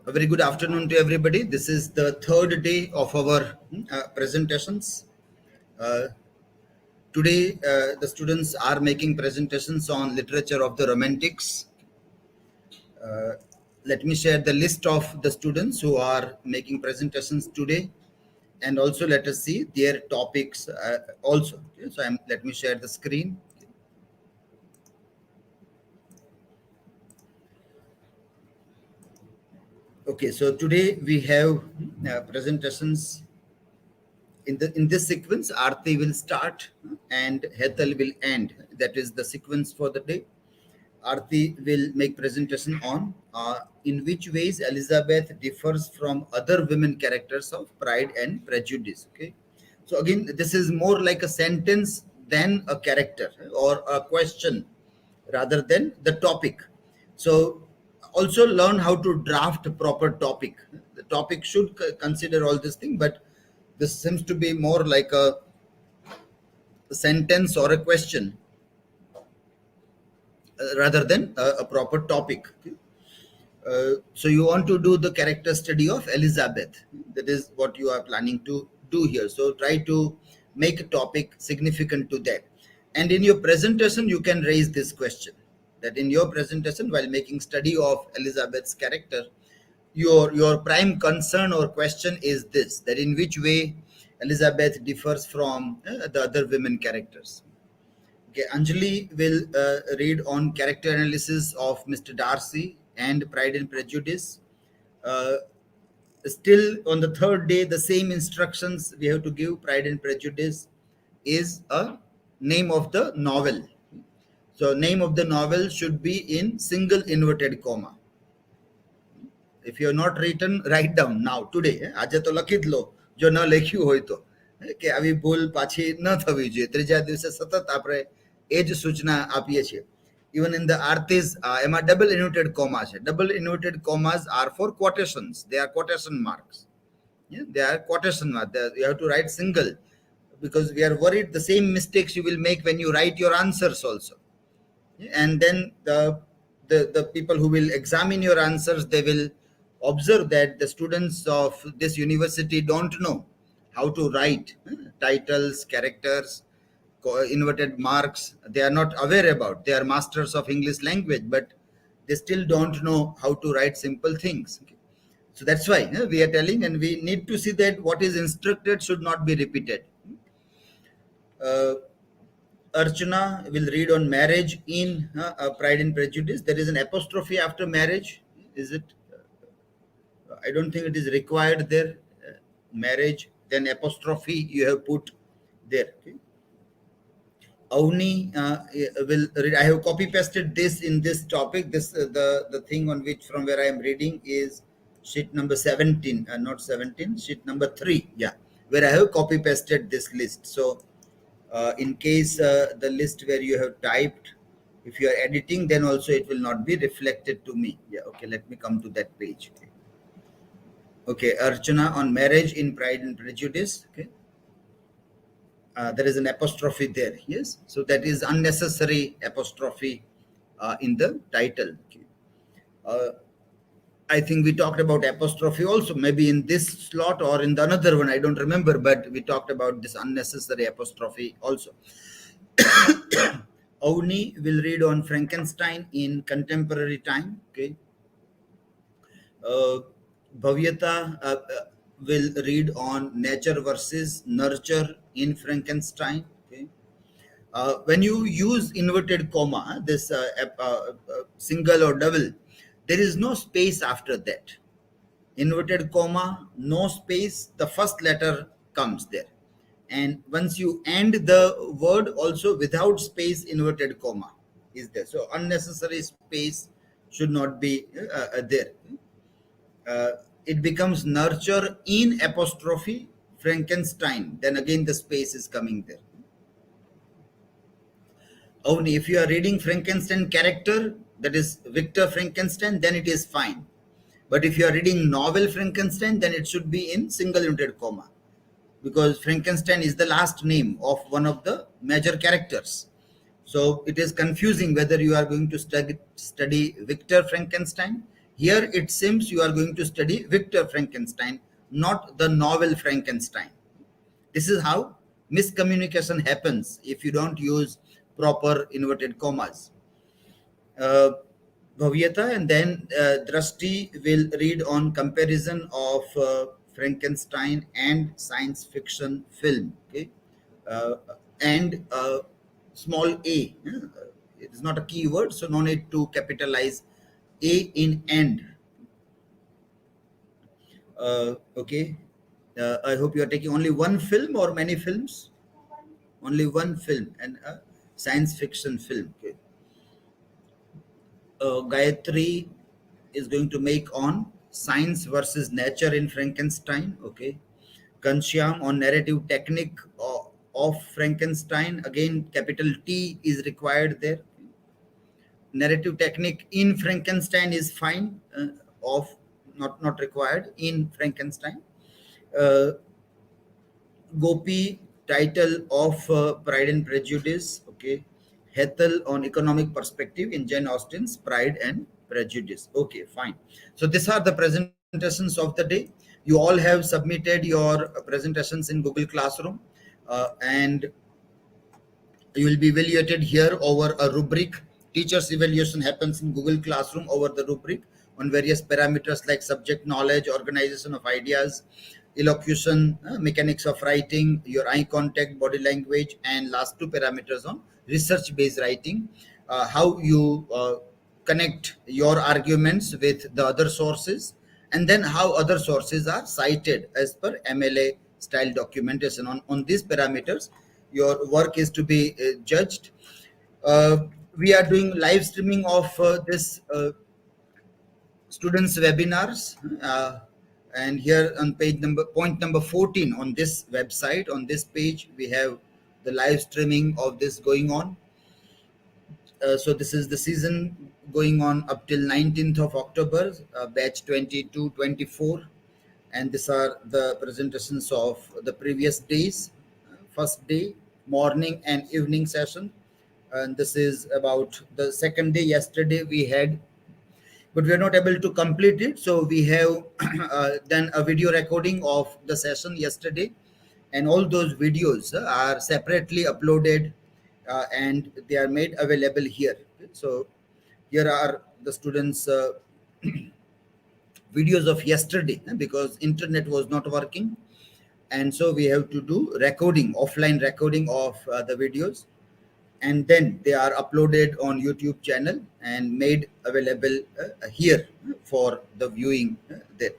A very good afternoon to everybody. This is the third day of our presentations. Uh, Today, the students are making presentations on literature of the Romantics. Uh, Let me share the list of the students who are making presentations today, and also let us see their topics also. Okay, so let me share the screen. Okay, so today we have presentations in this sequence. Aarti will start and Hetal will end. That is the sequence for the day. Aarti will make presentation on in which ways Elizabeth differs from other women characters of Pride and Prejudice. Okay, so again, this is more like a sentence than a character or a question rather than the topic. So also learn how to draft a proper topic. The topic should consider all this thing, but this seems to be more like a sentence or a question rather than a proper topic. Okay? So you want to do the character study of Elizabeth. That is what you are planning to do here. So try to make a topic significant to that. And in your presentation, you can raise this question. That in your presentation, while making study of Elizabeth's character, your prime concern or question is this: that in which way Elizabeth differs from the other women characters. Okay, Anjali will read on character analysis of Mr. Darcy and Pride and Prejudice. Still on the third day, the same instructions we have to give. Pride and Prejudice is a name of the novel. So name of the novel should be in single inverted comma. If you are not written, write down now today. આજે તો લખી જ લો જો ન લખ્યું હોય તો, કે આવી ભૂલ પાછી ન થવી જોઈએ. ત્રીજા દિવસે સતત આપણે એ જ સૂચના આપીએ છીએ. Even in the Aarti's, એમાં double inverted comma છે. Double inverted commas are for quotations. They are quotation marks. Yeah, they are quotation marks. You have to write single because we are worried the same mistakes you will make when you write your answers also. And then the people who will examine your answers, they will observe that the students of this university don't know how to write titles, characters, inverted marks. They are not aware about. They are masters of English language, but they still don't know how to write simple things. Okay? So that's why we are telling, and we need to see that what is instructed should not be repeated. Archana will read on marriage in Pride and Prejudice. There is an apostrophe after marriage. Is it? I don't think it is required there. Marriage, then apostrophe you have put there. Okay. Avani will read. I have copy pasted this in this topic. This the thing on which from where I am reading is sheet number 17, not 17, sheet number 3. Yeah, where I have copy pasted this list. So in case the list where you have typed, if you are editing, then also it will not be reflected to me. Yeah, okay, let me come to that page. Okay, Archana on marriage in Pride and Prejudice. Okay, there is an apostrophe there. Yes, so that is unnecessary apostrophe in the title. Okay. I think we talked about apostrophe also, maybe in this slot or in the another one, I don't remember, but we talked about this unnecessary apostrophe also. Avani will read on Frankenstein in contemporary time. Okay. Bhavyata will read on nature versus nurture in Frankenstein. Okay. When you use inverted comma, this single or double, there is no space after that. Inverted comma, no space, the first letter comes there. And once you end the word also without space, inverted comma is there. So unnecessary space should not be there. It becomes nurture in apostrophe Frankenstein. Then again the space is coming there. Only if you are reading Frankenstein character, that is Victor Frankenstein, then it is fine. But if you are reading novel Frankenstein, then it should be in single inverted comma, because Frankenstein is the last name of one of the major characters. So it is confusing whether you are going to study Victor Frankenstein, Here it seems you are going to study Victor Frankenstein, not the novel Frankenstein. This is how miscommunication happens if you don't use proper inverted commas. uh, Bhavyata, and then Drashti will read on comparison of Frankenstein and science fiction film. Okay, uh, and small a. It is not a keyword, so no need to capitalize a in end. Okay. I hope you are taking only one film or many films. Only one film and a science fiction film. Okay. Gayatri is going to make on science versus nature in Frankenstein. Okay. Ghanshyam on narrative technique of Frankenstein. Again, capital T is required there. Narrative technique in Frankenstein is fine. Of not required in Frankenstein. Uh, Gopi title of Pride and Prejudice. Okay. Hetal on economic perspective in Jane Austen's Pride and Prejudice. Okay, fine. So these are the presentations of the day. You all have submitted your presentations in Google Classroom, and you will be evaluated here over a rubric. Teachers evaluation happens in Google Classroom over the rubric on various parameters like subject knowledge, organization of ideas, elocution, mechanics of writing, your eye contact, body language, and last two parameters on research based writing, how you connect your arguments with the other sources, and then how other sources are cited as per MLA style documentation. On these parameters, your work is to be judged. Uh, we are doing live streaming of this students webinars, and here on page number point number 14 on this website, on this page we have the live streaming of this going on. So this is the season going on up till 19th of October, batch 22-24, and these are the presentations of the previous days. First day, morning and evening session, and this is about the second day. Yesterday we had, but we are not able to complete it, so we have done a video recording of the session yesterday, and all those videos are separately uploaded, and they are made available here. So here are the students videos of yesterday, because internet was not working, and so we have to do recording, offline recording of the videos, and then they are uploaded on YouTube channel and made available here for the viewing there.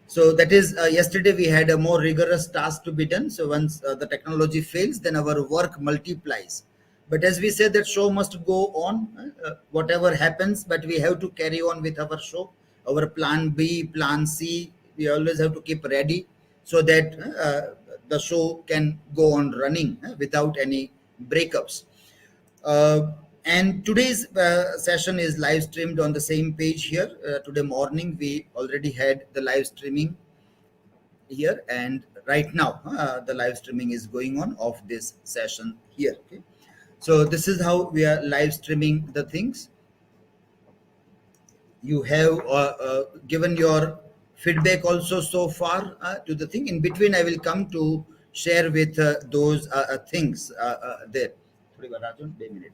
So that is, yesterday we had a more rigorous task to be done. So once the technology fails, then our work multiplies. But as we said, that show must go on, whatever happens, but we have to carry on with our show. Our plan B, plan C, we always have to keep ready, so that the show can go on running without any breakups. And today's session is live streamed on the same page here. Today morning we already had the live streaming here, and right now the live streaming is going on of this session here. Okay, so this is how we are live streaming the things. You have given your feedback also so far to the thing. In between I will come to share with those things there. Sorry, Rajan, wait a minute.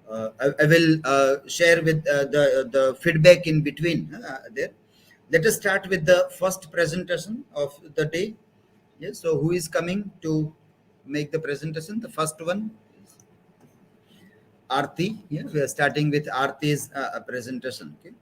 I will share with the feedback in between there. Let us start with the first presentation of the day. Yes, so who is coming to make the presentation? The first one is Aarti. Yeah, we are starting with Aarti's presentation. Okay.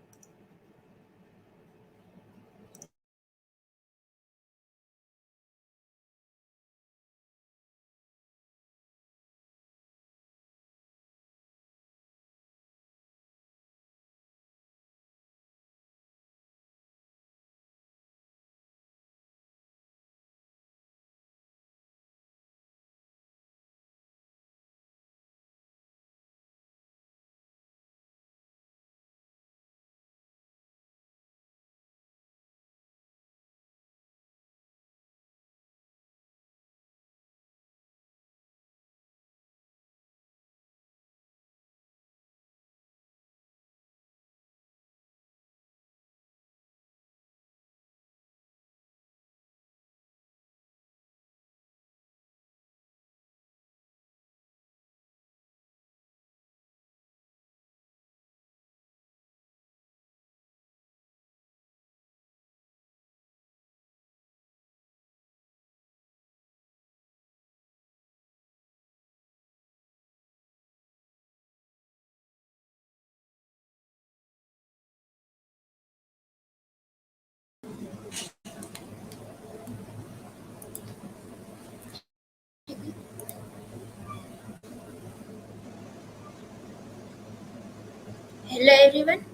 Hello everyone.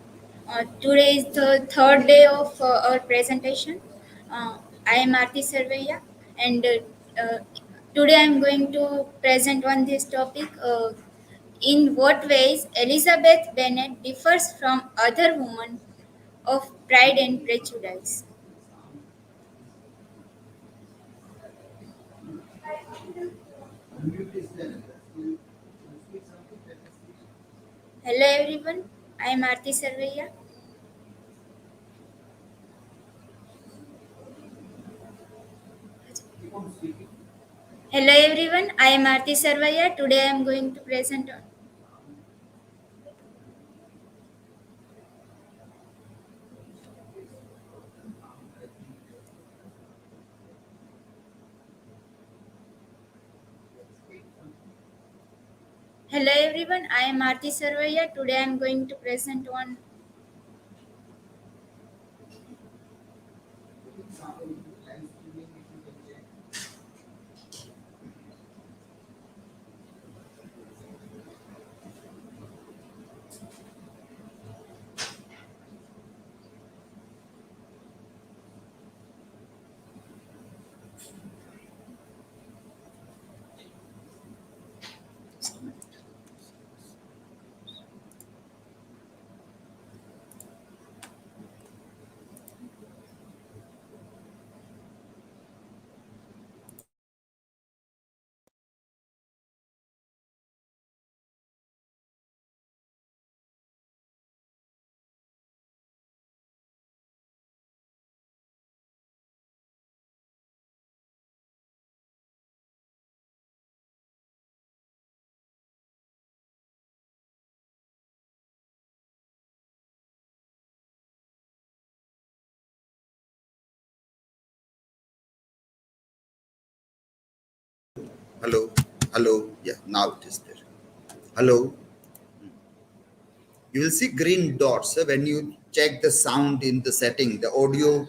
Today is the third day of our presentation. I am Aarti Sarvaiya and uh, today I am going to present on this topic in what ways Elizabeth Bennet differs from other women of Pride and Prejudice. Hello everyone. I am Aarti Sarvaiya. Hello everyone. I am Aarti Sarvaiya. Today I am going to present on. Hello everyone. I am Aarti Sarvaiya. Today I am going to present on. Hello, hello. Yeah, now it is there. Hello. You will see green dots when you check the sound in the setting, the audio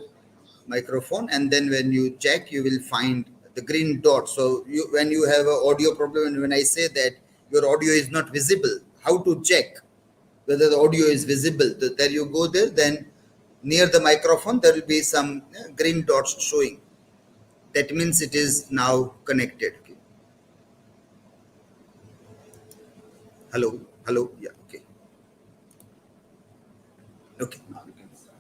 microphone, and then when you check, you will find the green dot. So when you have an audio problem, and when I say that your audio is not visible, how to check whether the audio is visible? There you go there. Then near the microphone, there will be some green dots showing. That means it is now connected. Okay. Hello, hello. Yeah. Okay. Okay. Now we can start.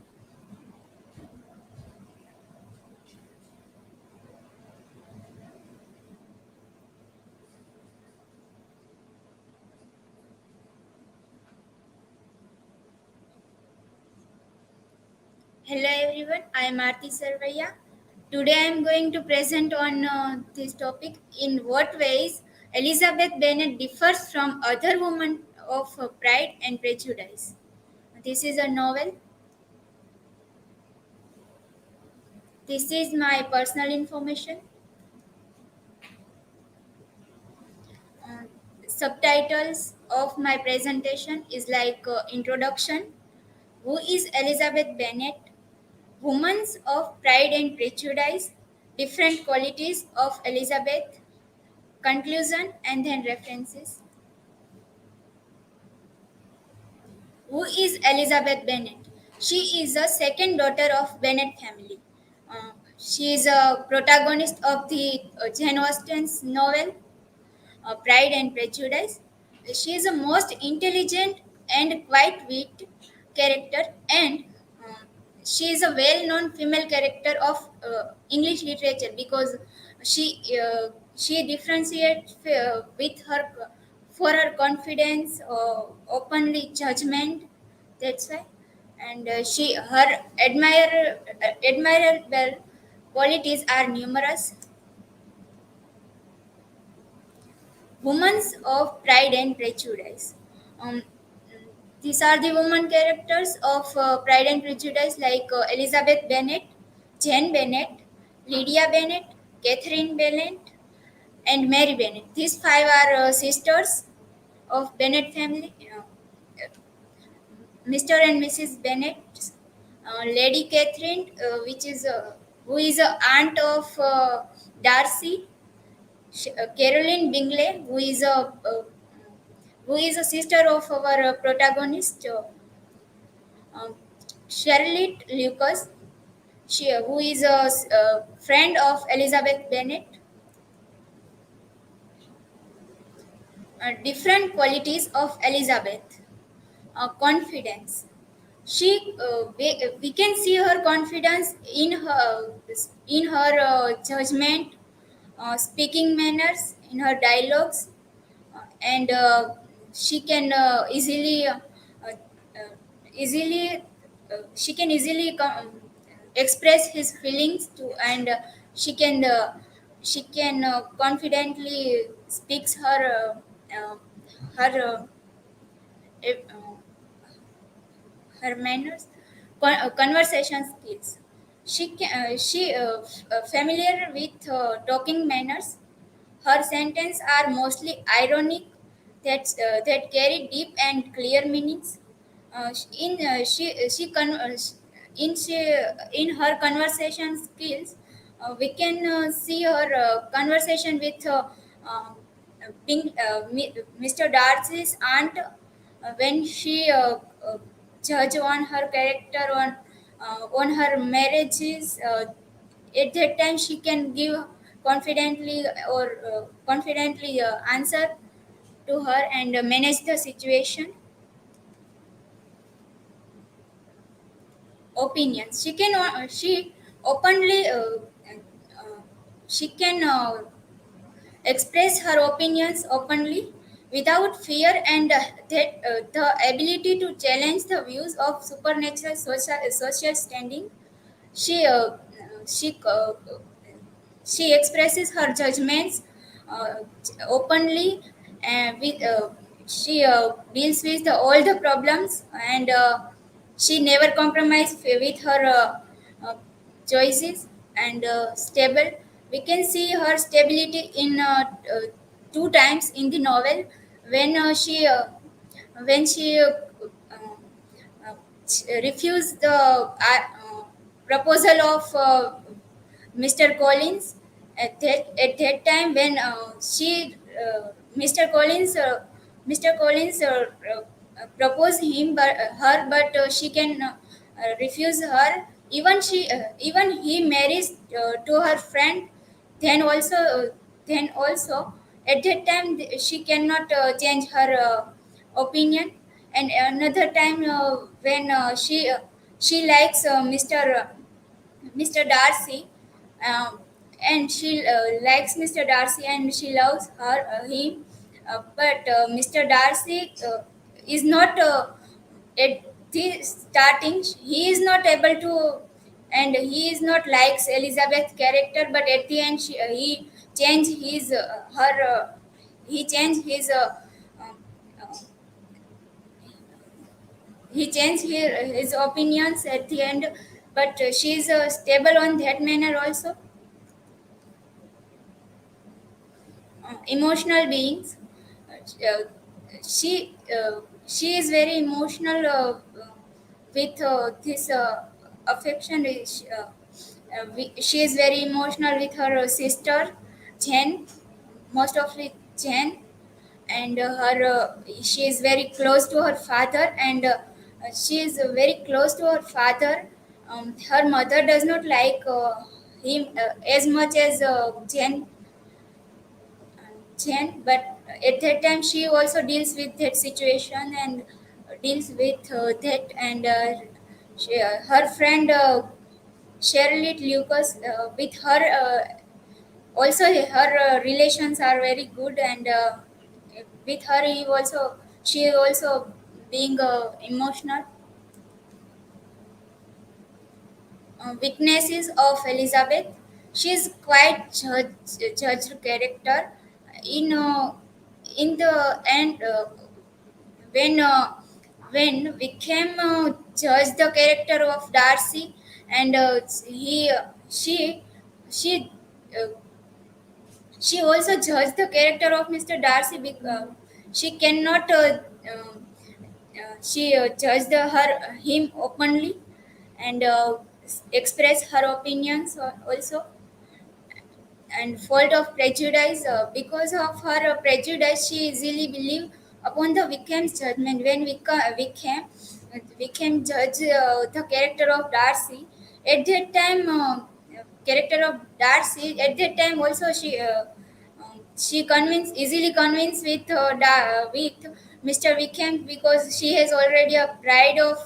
Hello everyone, I am Aarti Sarvaiya. Today I am going to present on this topic in what ways Elizabeth Bennet differs from other women of Pride and Prejudice. This is a novel. This is my personal information. Uh, Subtitles of my presentation is like introduction. Who is Elizabeth Bennet? Women of Pride and Prejudice. Different qualities of Elizabeth. Conclusion and then references. Who is Elizabeth Bennet? She is a second daughter of Bennet family. She is a protagonist of the Jane Austen's novel Pride and Prejudice. She is a most intelligent and quite wit character, and uh, she is a well-known female character of English literature because she differentiates with her for her confidence, openly judgment. That's why, and she her admirable qualities are numerous. Women of Pride and Prejudice. Um, these are the women characters of Pride and Prejudice, like Elizabeth Bennet, Jane Bennet, Lydia Bennet, Catherine Bennet, and Mary Bennet. These five are sisters of Bennet family. Mr. and Mrs. Bennet, Lady Catherine, which is who is a aunt of Darcy, Caroline Bingley, who is a sister of our protagonist, Um, Charlotte Lucas, who is a friend of Elizabeth Bennet. Different qualities of Elizabeth. Confidence. We can see her confidence in her judgment, speaking manners, in her dialogues, and she can easily she can easily express his feelings to, and she can confidently speaks her her manners, conversation skills. Familiar with talking manners. Her sentences are mostly ironic, that carry deep and clear meanings. In she con- in she In her conversation skills, we can see her conversation with uh, Mr. Darcy's aunt, when she judge on her character on her marriages. At that time, she can give confidently or confidently answer to her and manage the situation. Opinions. She openly she can express her opinions openly without fear, and the ability to challenge the views of supernatural social standing. She uh, she uh, she expresses her judgments uh, openly, and she deals with all the problems, and she never compromises with her uh, choices, and stable. We can see her stability in two times in the novel, when when she uh, refused the proposal of Mr. Collins. At that time, when Mr. Collins Mr. Collins proposed him, but she can refuse her. Even he marries to her friend. Then also, then also at that time, she cannot change her opinion. And another time, when she likes Mr. Darcy, um, and she likes Mr. Darcy, and she loves him. But Mr. Darcy is not at the starting. He is not able to, and he is not likes Elizabeth character. But at the end, he changed his her. He changed his. Um, uh, he changed his opinions at the end, but she is stable on that manner also. Emotional beings. Uh, she is very emotional with this affection. She is very emotional with her sister Jen, most of it Jen, and her she is very close to her father, and she is very close to her father. Her mother does not like him as much as Jen, but at that time she also deals with that situation, and deals with that, and her friend Charlotte Lucas, with her also her relations are very good, and with her she also being emotional. Weaknesses of Elizabeth. She is quite judged character. In in the end, when when Wickham judged the character of Darcy, and he she uh, she also judged the character of Mr. Darcy, because she cannot she judged him openly, and express her opinions also. And fault of prejudice. Because of her prejudice, she easily believed upon the Wickham's judgment. When Wickham we can judge the character of Darcy. At that time, character of Darcy. At that time, also she convinced easily convinced with with Mr. Wickham because she has already a pride of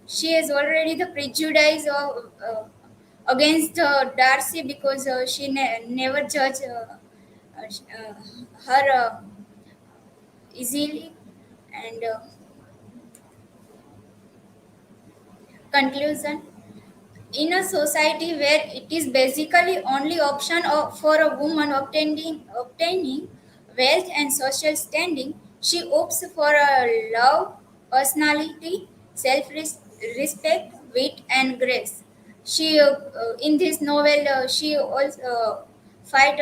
she has already the prejudice of against Darcy because she never judged her easily and conclusion. In a society where it is basically only option for a woman obtaining wealth and social standing, she opts for a love, personality, self-respect, wit, and grace. She in this novel she also fight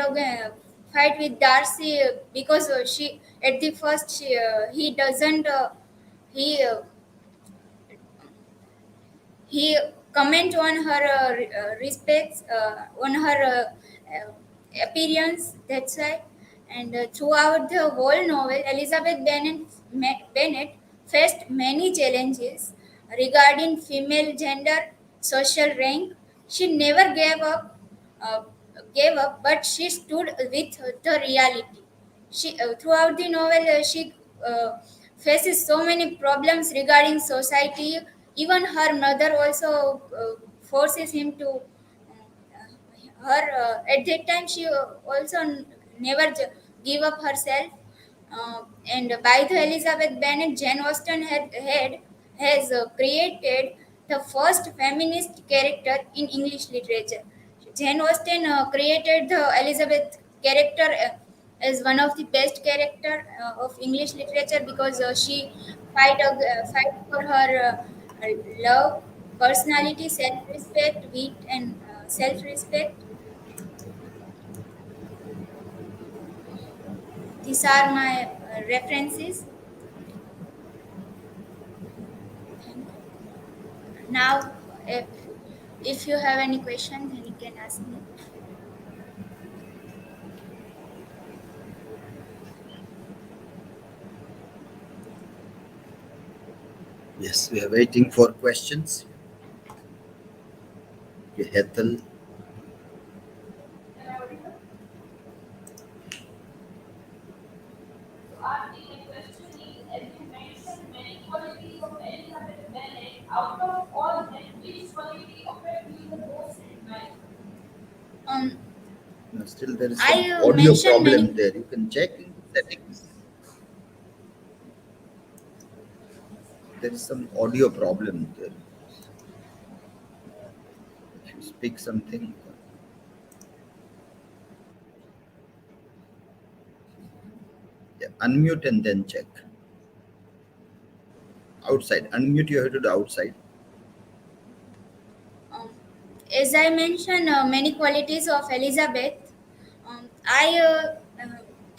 with Darcy because she at the first he doesn't he he comment on her respects on her appearance, that's why. And throughout the whole novel, Elizabeth Bennet faced many challenges regarding female gender, social rank. She never uh, gave up, but she stood with the reality. She throughout the novel she faces so many problems regarding society. Even her mother also forces him to her at that time she also never give up herself. And by the Elizabeth Bennet, Jane Austen has created the first feminist character in English literature. Jane Austen created the Elizabeth character as one of the best character of English literature because she fight for her love, personality, self-respect, wit, and self-respect. These are my references. Now, if you have any question, then you can ask me. Yes, we are waiting for questions. Okay, Hetal. Aarti, my question is, as you mentioned many qualities of Elizabeth Bennet, out of all them, which quality affect you the most and why? Um, No, still there is some I audio mentioned problem many. there. You can check in the settings. There is some audio problem there. If you speak something, yeah, unmute and then check. Outside. Unmute you have to do outside. Um, as I mentioned, many qualities of Elizabeth.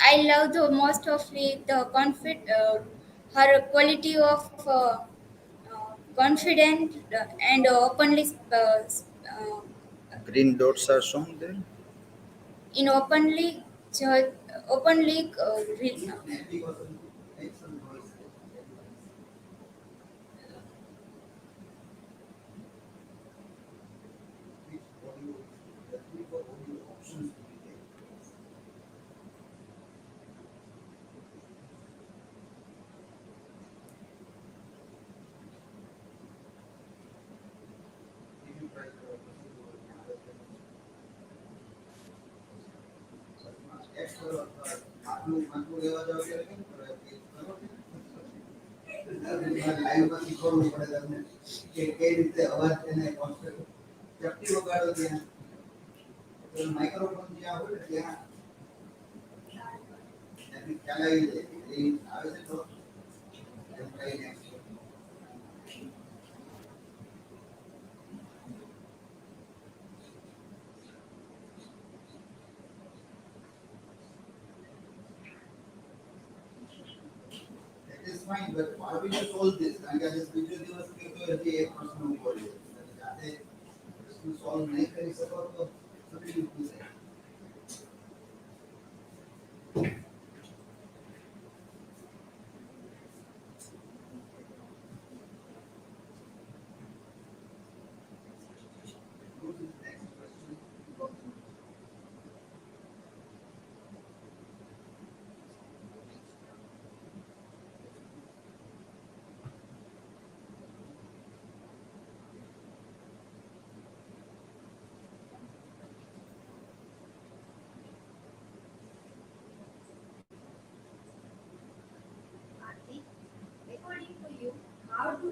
I love the most of her quality of confident and Green dots are shown there. in openly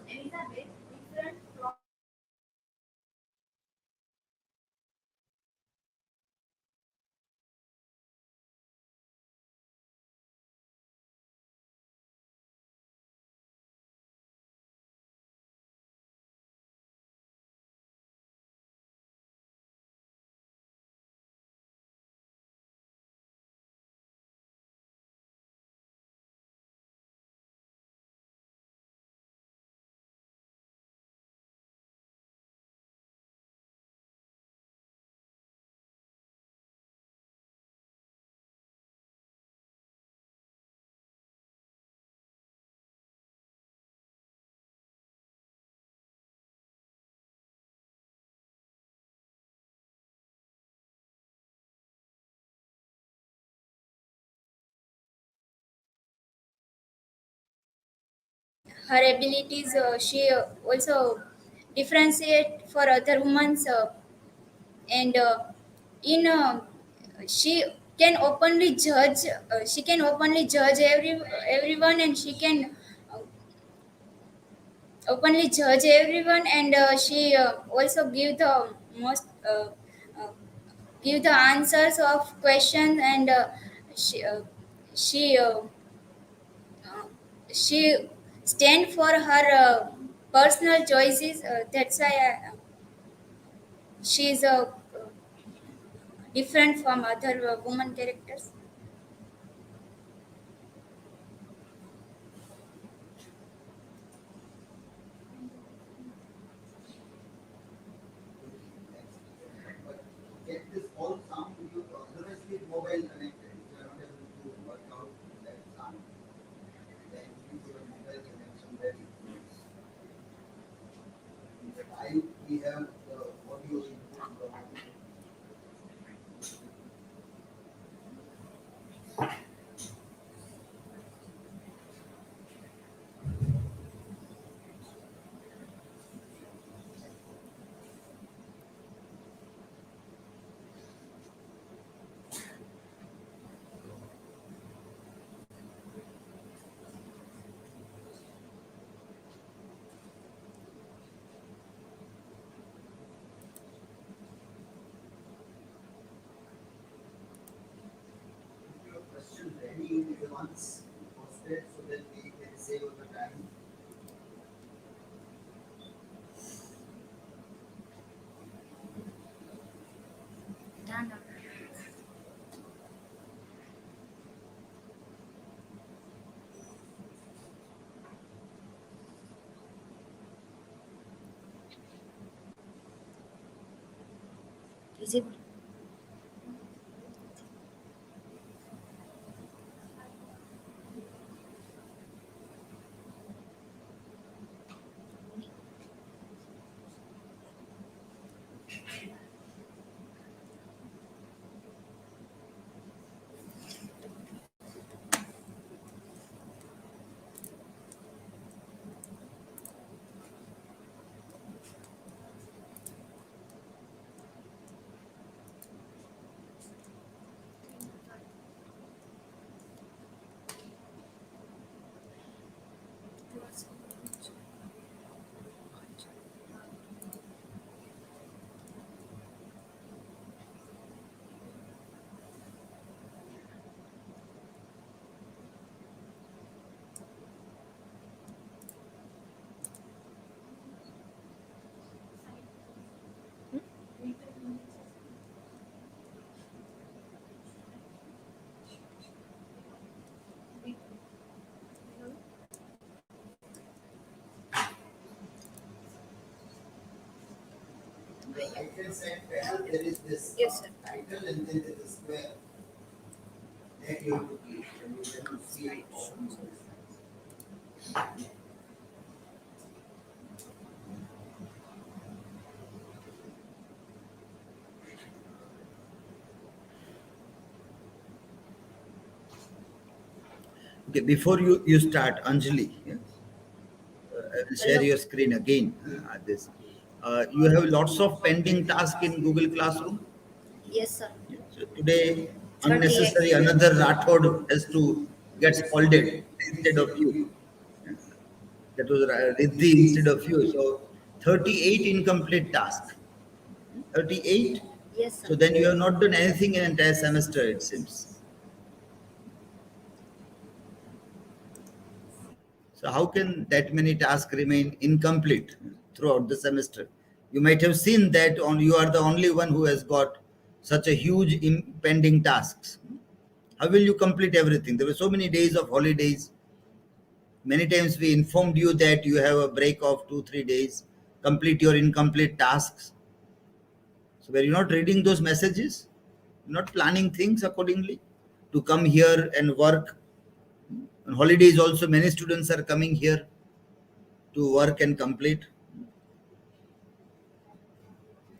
Elizabeth different from her abilities. She also differentiate for other women, and in she can openly judge. She can openly judge everyone, and she can uh, openly judge everyone, and she also most uh, give the answers of questions, and she uh, she uh, uh, she stand for her personal choices. That's why she is different from other woman characters. But get this all sound, you otherwise keep mobile connected. If you are not able to work out that sound, then you put a mobile connection ready. But we have the audio input from your question ready in advance posted so that we can save the time. Is it? The right hand side panel, there is this Yes, sir. title and then there is a square. That you have to click and you cannot see it. Okay, before you start, Anjali, yeah, I will share Hello. your screen again. This, you have lots of pending tasks in Google Classroom. Yes, sir. Yeah. So today, 38. unnecessary another Rathod has to get scolded instead of you. That was Riddhi instead of you. So 38 incomplete task. 38. Yes, sir. So then you have not done anything in entire semester, it seems. So how can that many tasks remain incomplete throughout the semester? You might have seen that on you are the only one who has got such a huge impending tasks. How will you complete everything? There were so many days of holidays. Many times we informed you that you have a break of 2 3 days. Complete your incomplete tasks. So were you not reading those messages? Not planning things accordingly to come here and work. On holidays also many students are coming here to work and complete.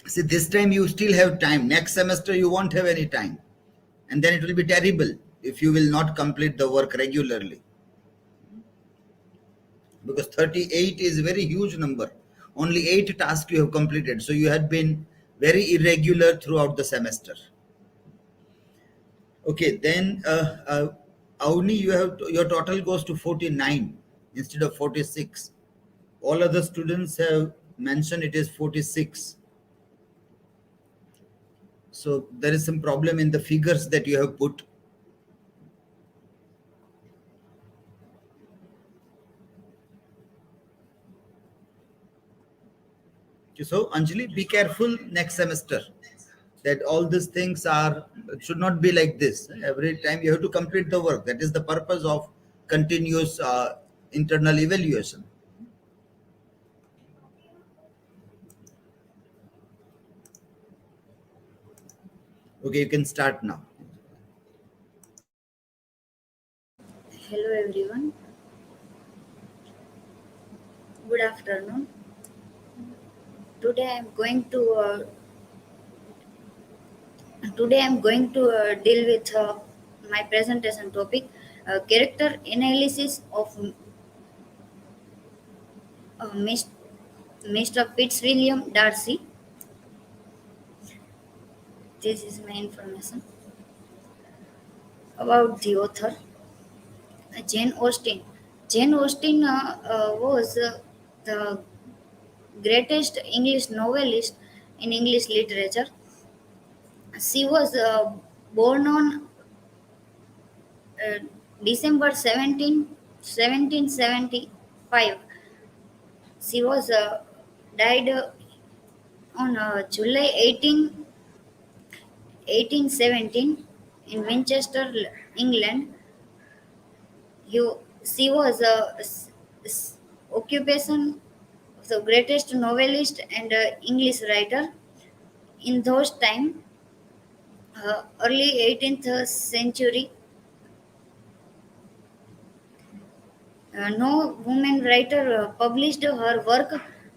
See, this time you still have time. Next semester you won't have any time. And then it will be terrible if you will not complete the work regularly. Because 38 is a very huge number. Only 8 tasks you have completed. So you had been very irregular throughout the semester. Okay, then Avani, you have your total goes to 49 instead of 46. All other students have mentioned it is 46. So there is some problem in the figures that you have put. So Anjali, be careful next semester that all these things are should not be like this. Every time you have to complete the work. That is the purpose of continuous internal evaluation. Okay, you can start now. Hello, everyone. Good afternoon. Today I'm going to deal with my presentation topic, character analysis of Mr. Fitzwilliam Darcy. This is my information about the author, Jane Austen. Jane Austen was the greatest English novelist in English literature. She was born on uh, December 17, 1775. She was died on July 18, 1817 in Winchester, England. She was occupation of the greatest novelist and English writer in those time, early 18th century. No woman writer published her work,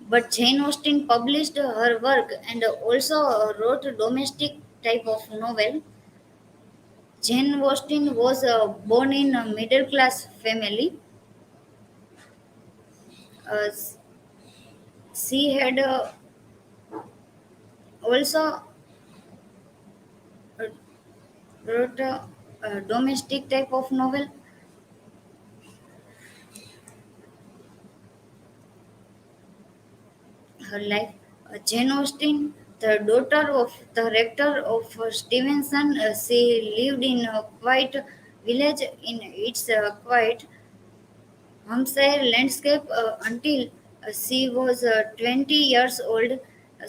but Jane Austen published her work and also wrote a domestic type of novel. Jane Austen was born in a middle class family. Uh, she had also uh, wrote a domestic type of novel. Her life. Jane Austen, the daughter of the rector of Stevenson, she lived in a quiet village in its quiet Hampshire landscape until she was 20 years old.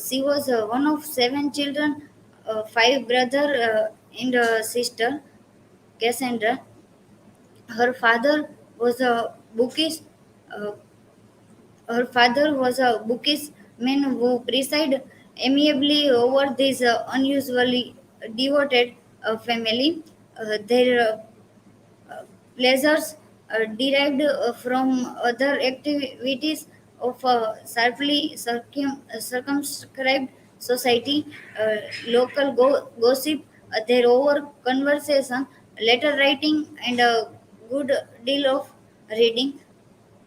She was one of 7 children, 5 brothers and a sister, Cassandra. Her father was a bookish uh, Her father was a bookish man who presided amiably over this unusually devoted family. Their pleasures derived from other activities of a sharply circumscribed society, local gossip, their over conversation, letter writing, and a good deal of reading.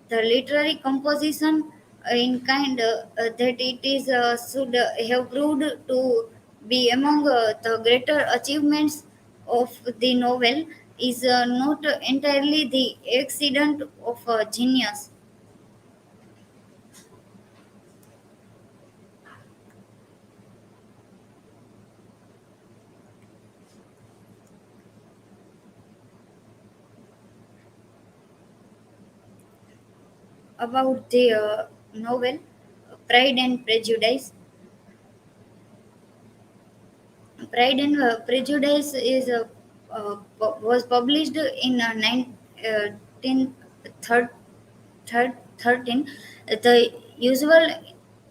The literary composition in kind that it is should have proved to be among the greater achievements of the novel is not entirely the accident of genius. about the novel Pride and Prejudice. Pride and Prejudice is was published in 1913. The usual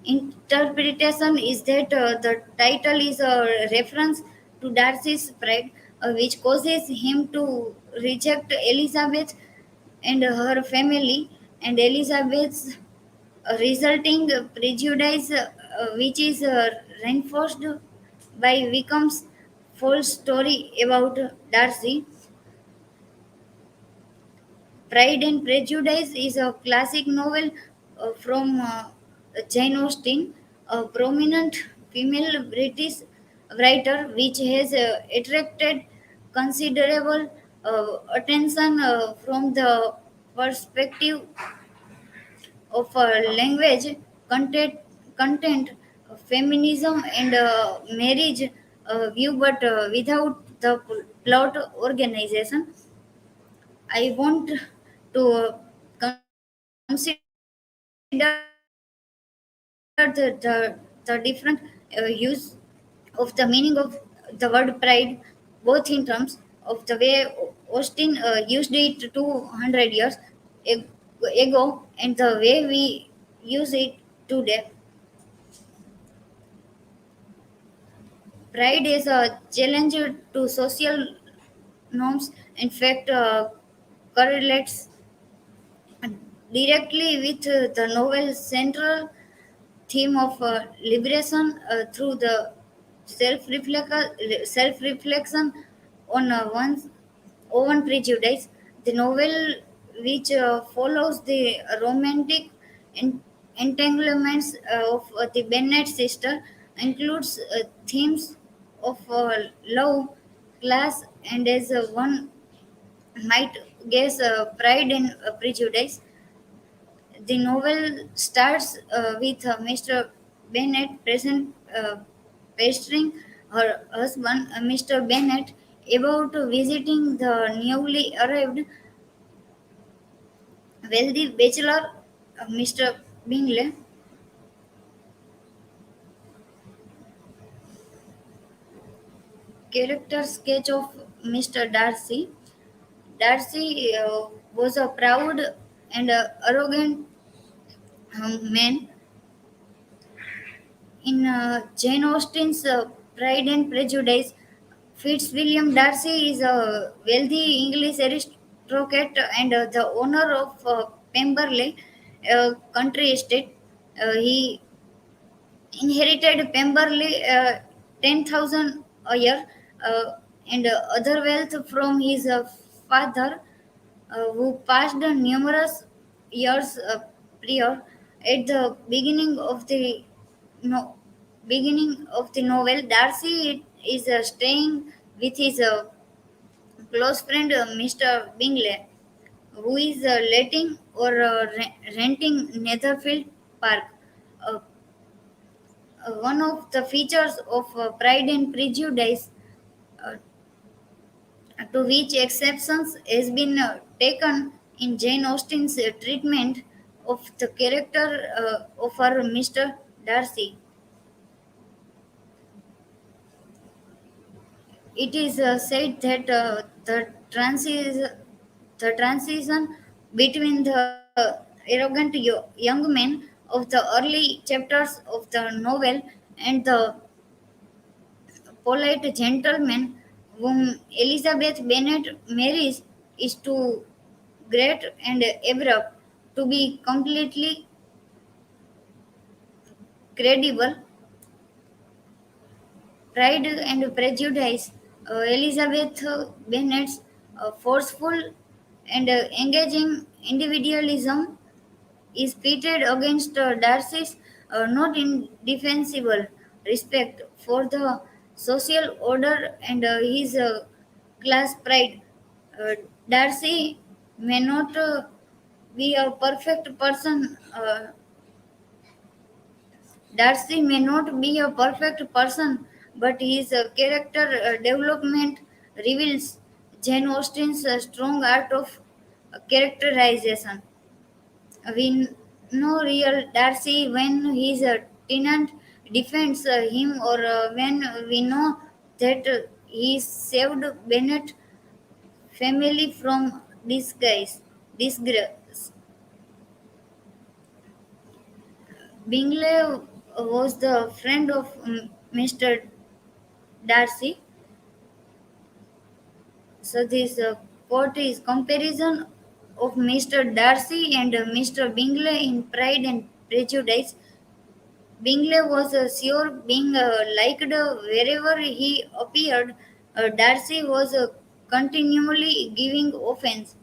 interpretation is that the title is a reference to Darcy's pride, which causes him to reject Elizabeth and her family, and Elizabeth's resulting prejudice, which is reinforced by Wickham's false story about Darcy. Pride and Prejudice is a classic novel from Jane Austen, a prominent female British writer, which has attracted considerable attention from the perspective of language, content, feminism, and marriage view, but without the plot organization. I want to consider the different use of the meaning of the word pride, both in terms of the way Austin used it 200 years ago and the way we use it today. Pride is a challenge to social norms. In fact, correlates directly with the novel's central theme of liberation through the self-reflection on one's own prejudice. The novel, which follows the romantic en- entanglements of the Bennet sister, includes themes of love, class, and as one might guess, pride and prejudice. The novel starts with Mr. Bennet pestering her husband, Mr. Bennet, about visiting the newly arrived wealthy bachelor, Mr. Bingley. Character sketch of Mr. Darcy. Darcy was a proud and arrogant man. In Jane Austen's Pride and Prejudice, Fitzwilliam Darcy is a wealthy English aristocrat and the owner of Pemberley, a country estate. He inherited Pemberley 10,000 a year and other wealth from his father, who passed numerous years prior. At the no, beginning of the novel, Darcy is staying with his close friend Mr. Bingley, who is letting or renting Netherfield Park. Uh, One of the features of Pride and Prejudice, uh, to which exceptions has been taken in Jane Austen's treatment of the character of her Mr. Darcy. It is said that the transition between the arrogant young men of the early chapters of the novel and the polite gentleman whom Elizabeth Bennet marries is too great and abrupt to be completely credible. Pride and Prejudice, Elizabeth Bennet's forceful and engaging individualism is pitted against Darcy's not indefensible respect for the social order and his class pride. Uh, Darcy may not be a perfect person. Darcy may not be a perfect person, but his character development reveals Jane Austen's strong art of characterization. no real Darcy when his tenant defends him, or when we know that he saved Bennett family from disgrace. Bingley was the friend of Mr. Darcy, so this quote is comparison of Mr. Darcy and Mr. Bingley in Pride and Prejudice. Bingley was sure being liked wherever he appeared. Darcy was continually giving offense.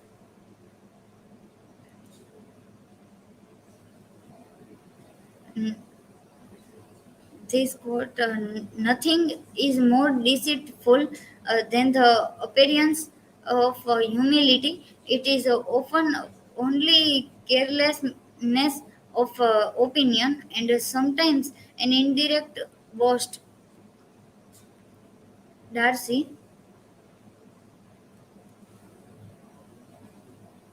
Mm, This quote, nothing is more deceitful than the appearance of humility. It is often only carelessness of opinion, and sometimes an indirect boast. Darcy,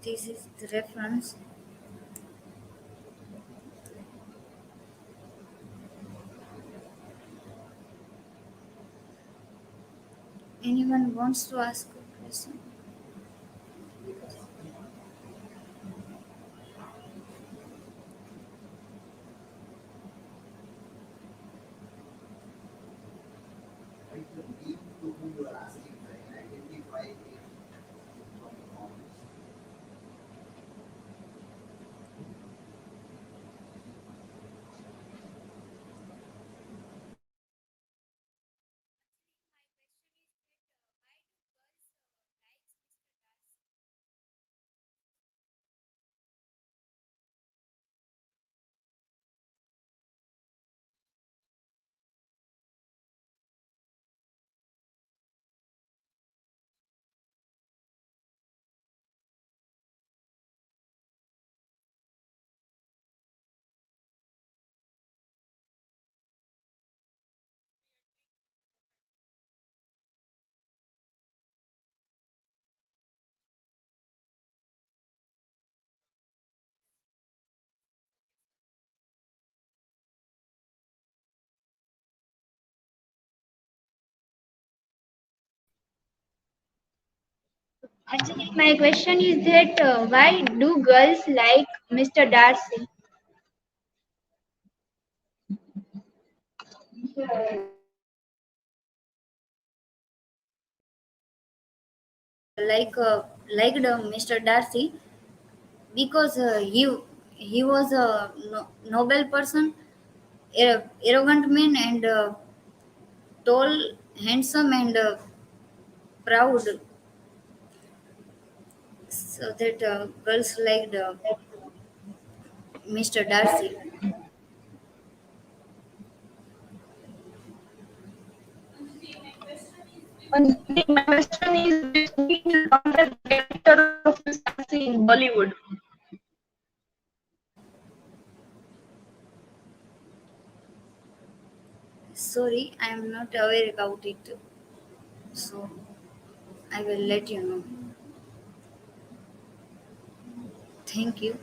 this is the reference. Anyone wants to ask a question? Right, the name to whom you are asking, right? Identify it from the comments. Actually, my question is that why do girls like Mr. Darcy? Like liked Mr. Darcy because he was a noble person, arrogant man, and tall, handsome, and proud. So that girls liked Mr. Darcy. My question is that who is the director of this Darcy in Bollywood? Sorry, I am not aware about it. So I will let you know. Thank you.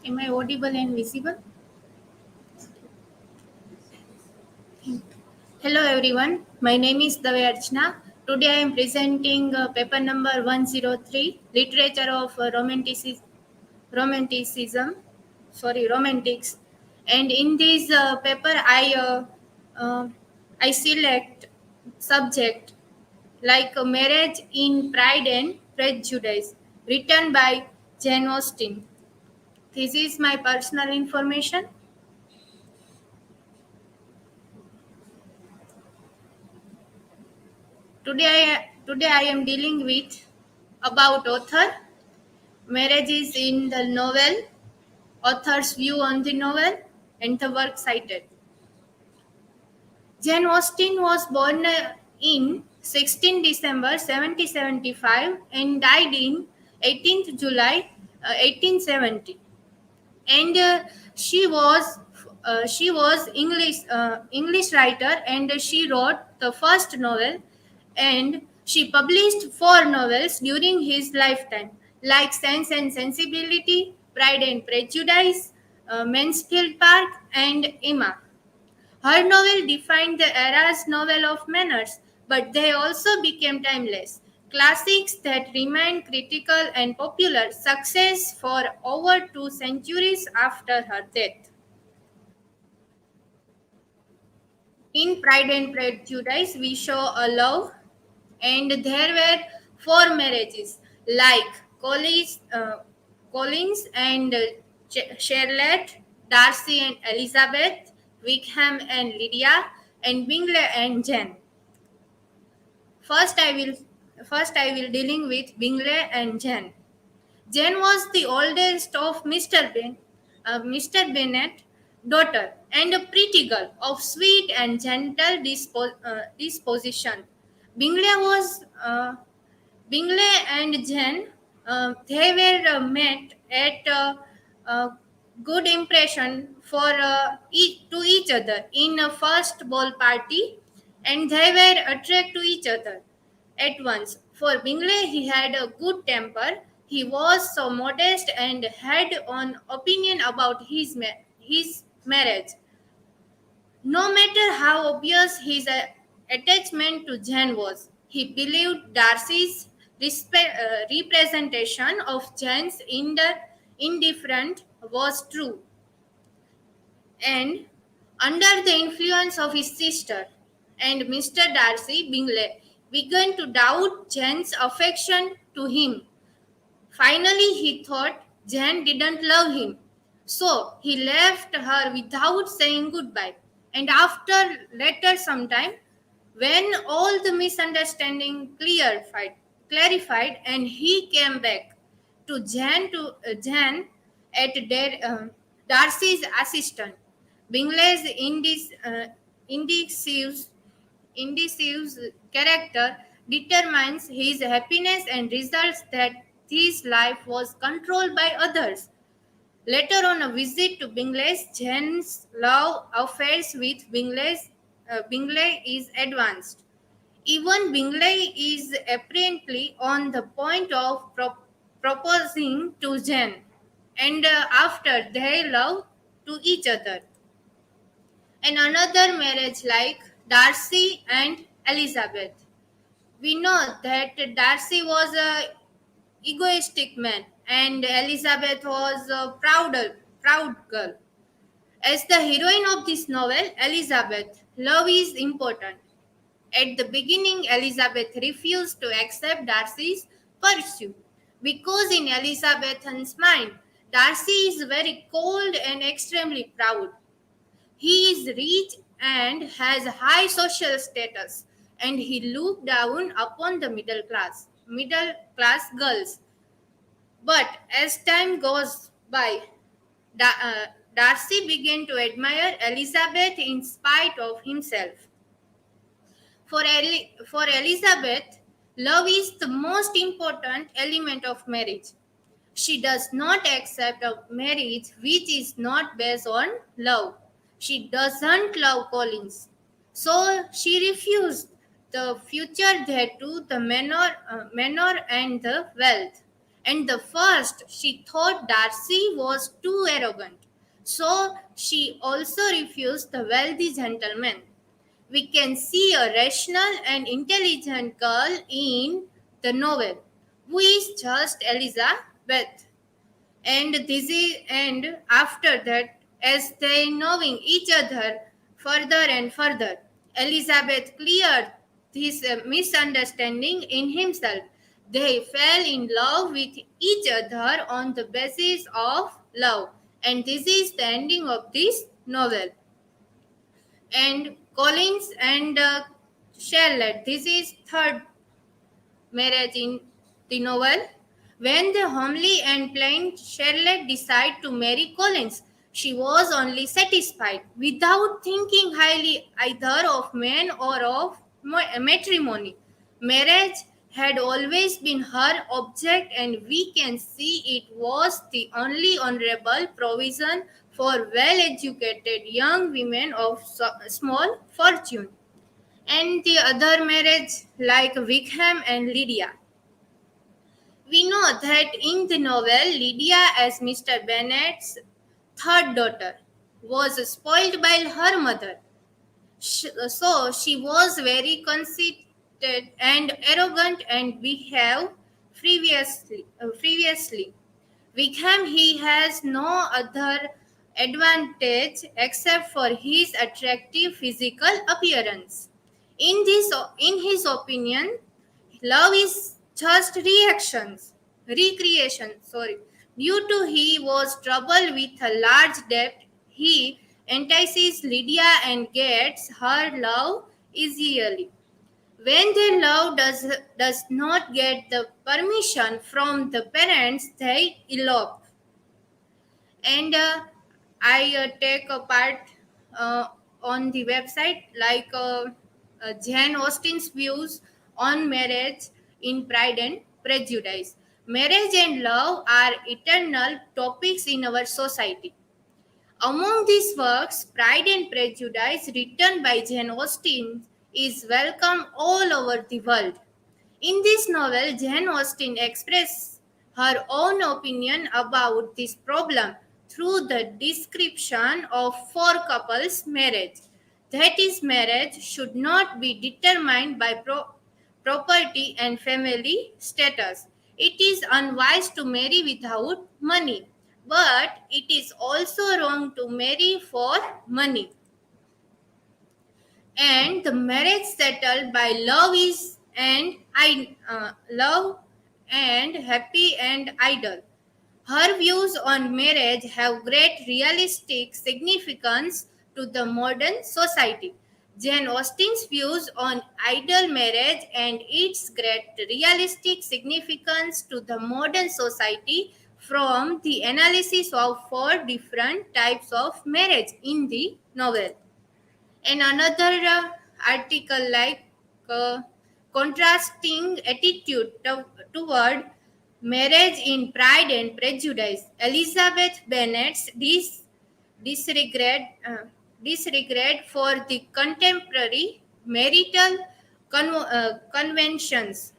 Am I audible and visible? Hello everyone, my name is Archana. Today I am presenting paper number 103, Literature of Romanticism, Romantics. And in this paper uh, I select subject like Marriage in Pride and Prejudice, written by Jane Austen. This is my personal information. Today I am dealing with about author, marriages in the novel, author's view on the novel, and the work cited. Jane Austen was born in 16 December 1775 and died in 18th July 1870. And she was English writer, and she wrote the first novel, and she published four novels during his lifetime, like Sense and Sensibility, Pride and Prejudice, Mansfield Park, and Emma. Her novel defined the era's novel of manners, but they also became timeless. Classics that remained critical and popular success for over 2 centuries after her death. In Pride and Prejudice, we show a love, and there were four marriages like Collins and Charlotte, Darcy and Elizabeth, Wickham and Lydia, and Bingley and Jane. First, I will first I will dealing with Bingley and Jane. Jane was the oldest of Mr. Bennet daughter, and a pretty girl of sweet and gentle disposition. Bingley was Bingley and Jane. They were met at good impression to each other in a first ball party, and they were attracted to each other at once. For Bingley, he had a good temper. He was so modest and had an opinion about his marriage. No matter how obvious his attachment to Jane was, he believed Darcy's representation of Jane's indifferent was true, and under the influence of his sister and Mr. Darcy, Bingley began to doubt Jane's affection to him. Finally, he thought Jane didn't love him, so he left her without saying goodbye. And after later sometime, when all the misunderstanding clarified, and he came back to Jane at Darcy's assistant, Bingley's indecisive indecisive character determines his happiness and results that his life was controlled by others. Later on a visit to Bingley's, Jane's love affairs with Bingley is advanced. Even Bingley is apparently on the point of proposing to Jane, and after they love to each other. And another marriage like Darcy and Elizabeth. We know that Darcy was a egoistic man and Elizabeth was a proud girl. As the heroine of this novel, Elizabeth, love is important. At the beginning, Elizabeth refused to accept Darcy's pursuit because in Elizabeth's mind, Darcy is very cold and extremely proud. He is rich and has high social status, and he looked down upon the middle class girls. But as time goes by, Darcy began to admire Elizabeth in spite of himself. For Elizabeth, Love is the most important element of marriage. She does not accept a marriage which is not based on love. She doesn't love Collins. So she refused the future thereto, the manor and the wealth. And the first, she thought Darcy was too arrogant. So she also refused the wealthy gentleman. We can see a rational and intelligent girl in the novel, who is just Elizabeth. And after that, as they knowing each other further and further, Elizabeth cleared this misunderstanding in himself. They fell in love with each other on the basis of love, and this is the ending of this novel. And Collins and Charlotte, this is third marriage in the novel. When the homely and plain Charlotte decided to marry Collins, she was only satisfied without thinking highly either of men or of matrimony. Marriage had always been her object, and we can see it was the only honorable provision for well educated young women of small fortune. And the other marriage, like Wickham and Lydia. We know that in the novel, Lydia, as Mr. Bennet's third daughter, was spoiled by her mother. So she was very conceited and arrogant and behaved previously. Wickham, he has no other advantage except for his attractive physical appearance. In his opinion, love is just recreation. Sorry, due to he was troubled with a large debt, he entices Lydia and gets her love easily. When their love does not get the permission from the parents, they elope. And I take a part uh, on the website, like Jane Austen's views on marriage in Pride and Prejudice. Marriage and love are eternal topics in our society. Among these works, Pride and Prejudice, written by Jane Austen, is welcome all over the world. In this novel, Jane Austen expresses her own opinion about this problem through the description of four couples' marriage. That is, marriage should not be determined by property and family status. It is unwise to marry without money, but it is also wrong to marry for money. And the marriage settled by love is and I love and happy and idle. Her views on marriage have great realistic significance to the modern society. Jane Austen's views on ideal marriage and its great realistic significance to the modern society from the analysis of four different types of marriage in the novel. And another article, like uh, contrasting attitude toward marriage in Pride and Prejudice. Elizabeth Bennet's disregard, disregard for the contemporary marital conventions.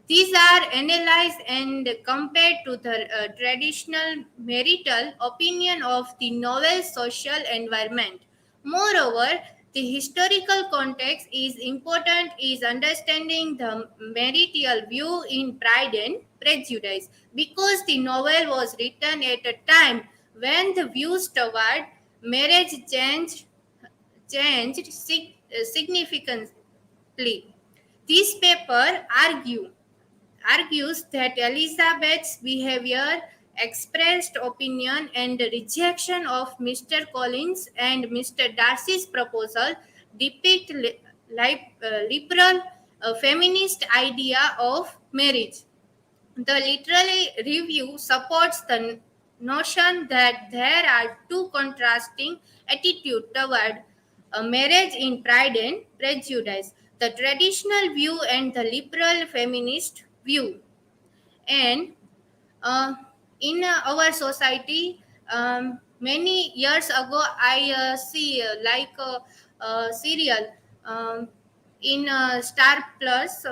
These are analyzed and compared to the traditional marital opinion of the novel social environment. Moreover, the historical context is important is understanding the marital view in Pride and Prejudice, because the novel was written at a time when the views toward marriage changed significantly. This paper argues that Elizabeth's behavior, expressed opinion, and rejection of Mr. Collins and Mr. Darcy's proposal depict liberal feminist idea of marriage. The literary review supports the notion that there are two contrasting attitudes toward a marriage in Pride and Prejudice. the traditional view and the liberal feminist view. And uh, in our society, many years ago, I see like a serial um, in Star Plus.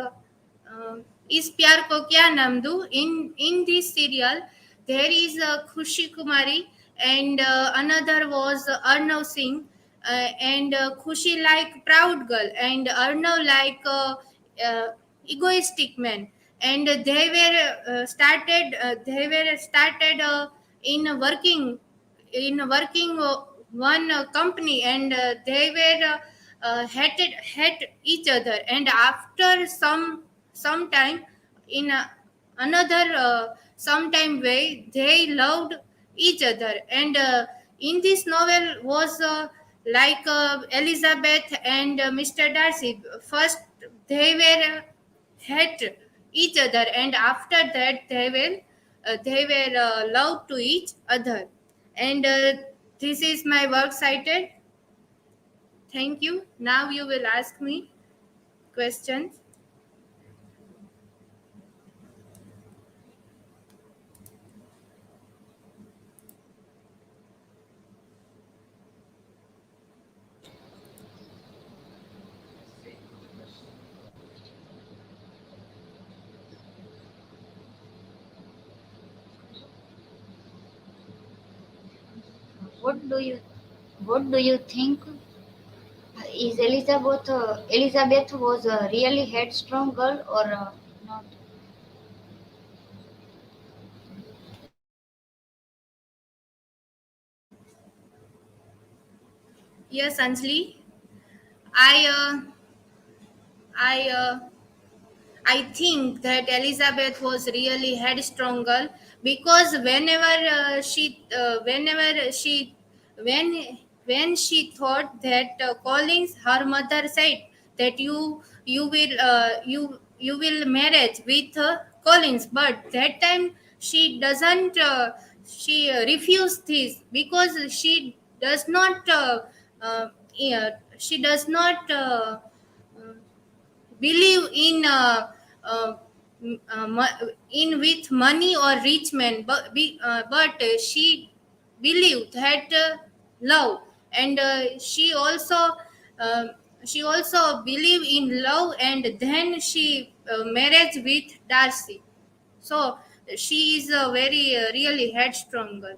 Is Pyar Ko Kya Naam Do? In this serial, there is Khushi Kumari and another was Arnav Singh, and Khushi like proud girl and Arnav like uh, egoistic man, and they were started in working one company, and they were hate each other, and after some time in another sometime way they loved each other. And in this novel was like Elizabeth and Mr. Darcy. First they were hate each other, and after that they were love to each other. And this is my work cited. Thank you. Now you will ask me questions. What do you what do you think? Is Elizabeth was a really headstrong girl or not? Yes, Anjali. I uh, i uh, I think that Elizabeth was really headstrong girl, because when she thought that Collins, her mother said that you will marriage with Collins, but that time she doesn't she refused this, because does not yeah, she does not believe in in with money or rich men, but she believed that love, and uh, she also believed in love, and then she marriage with Darcy. So she is a very really headstrong girl.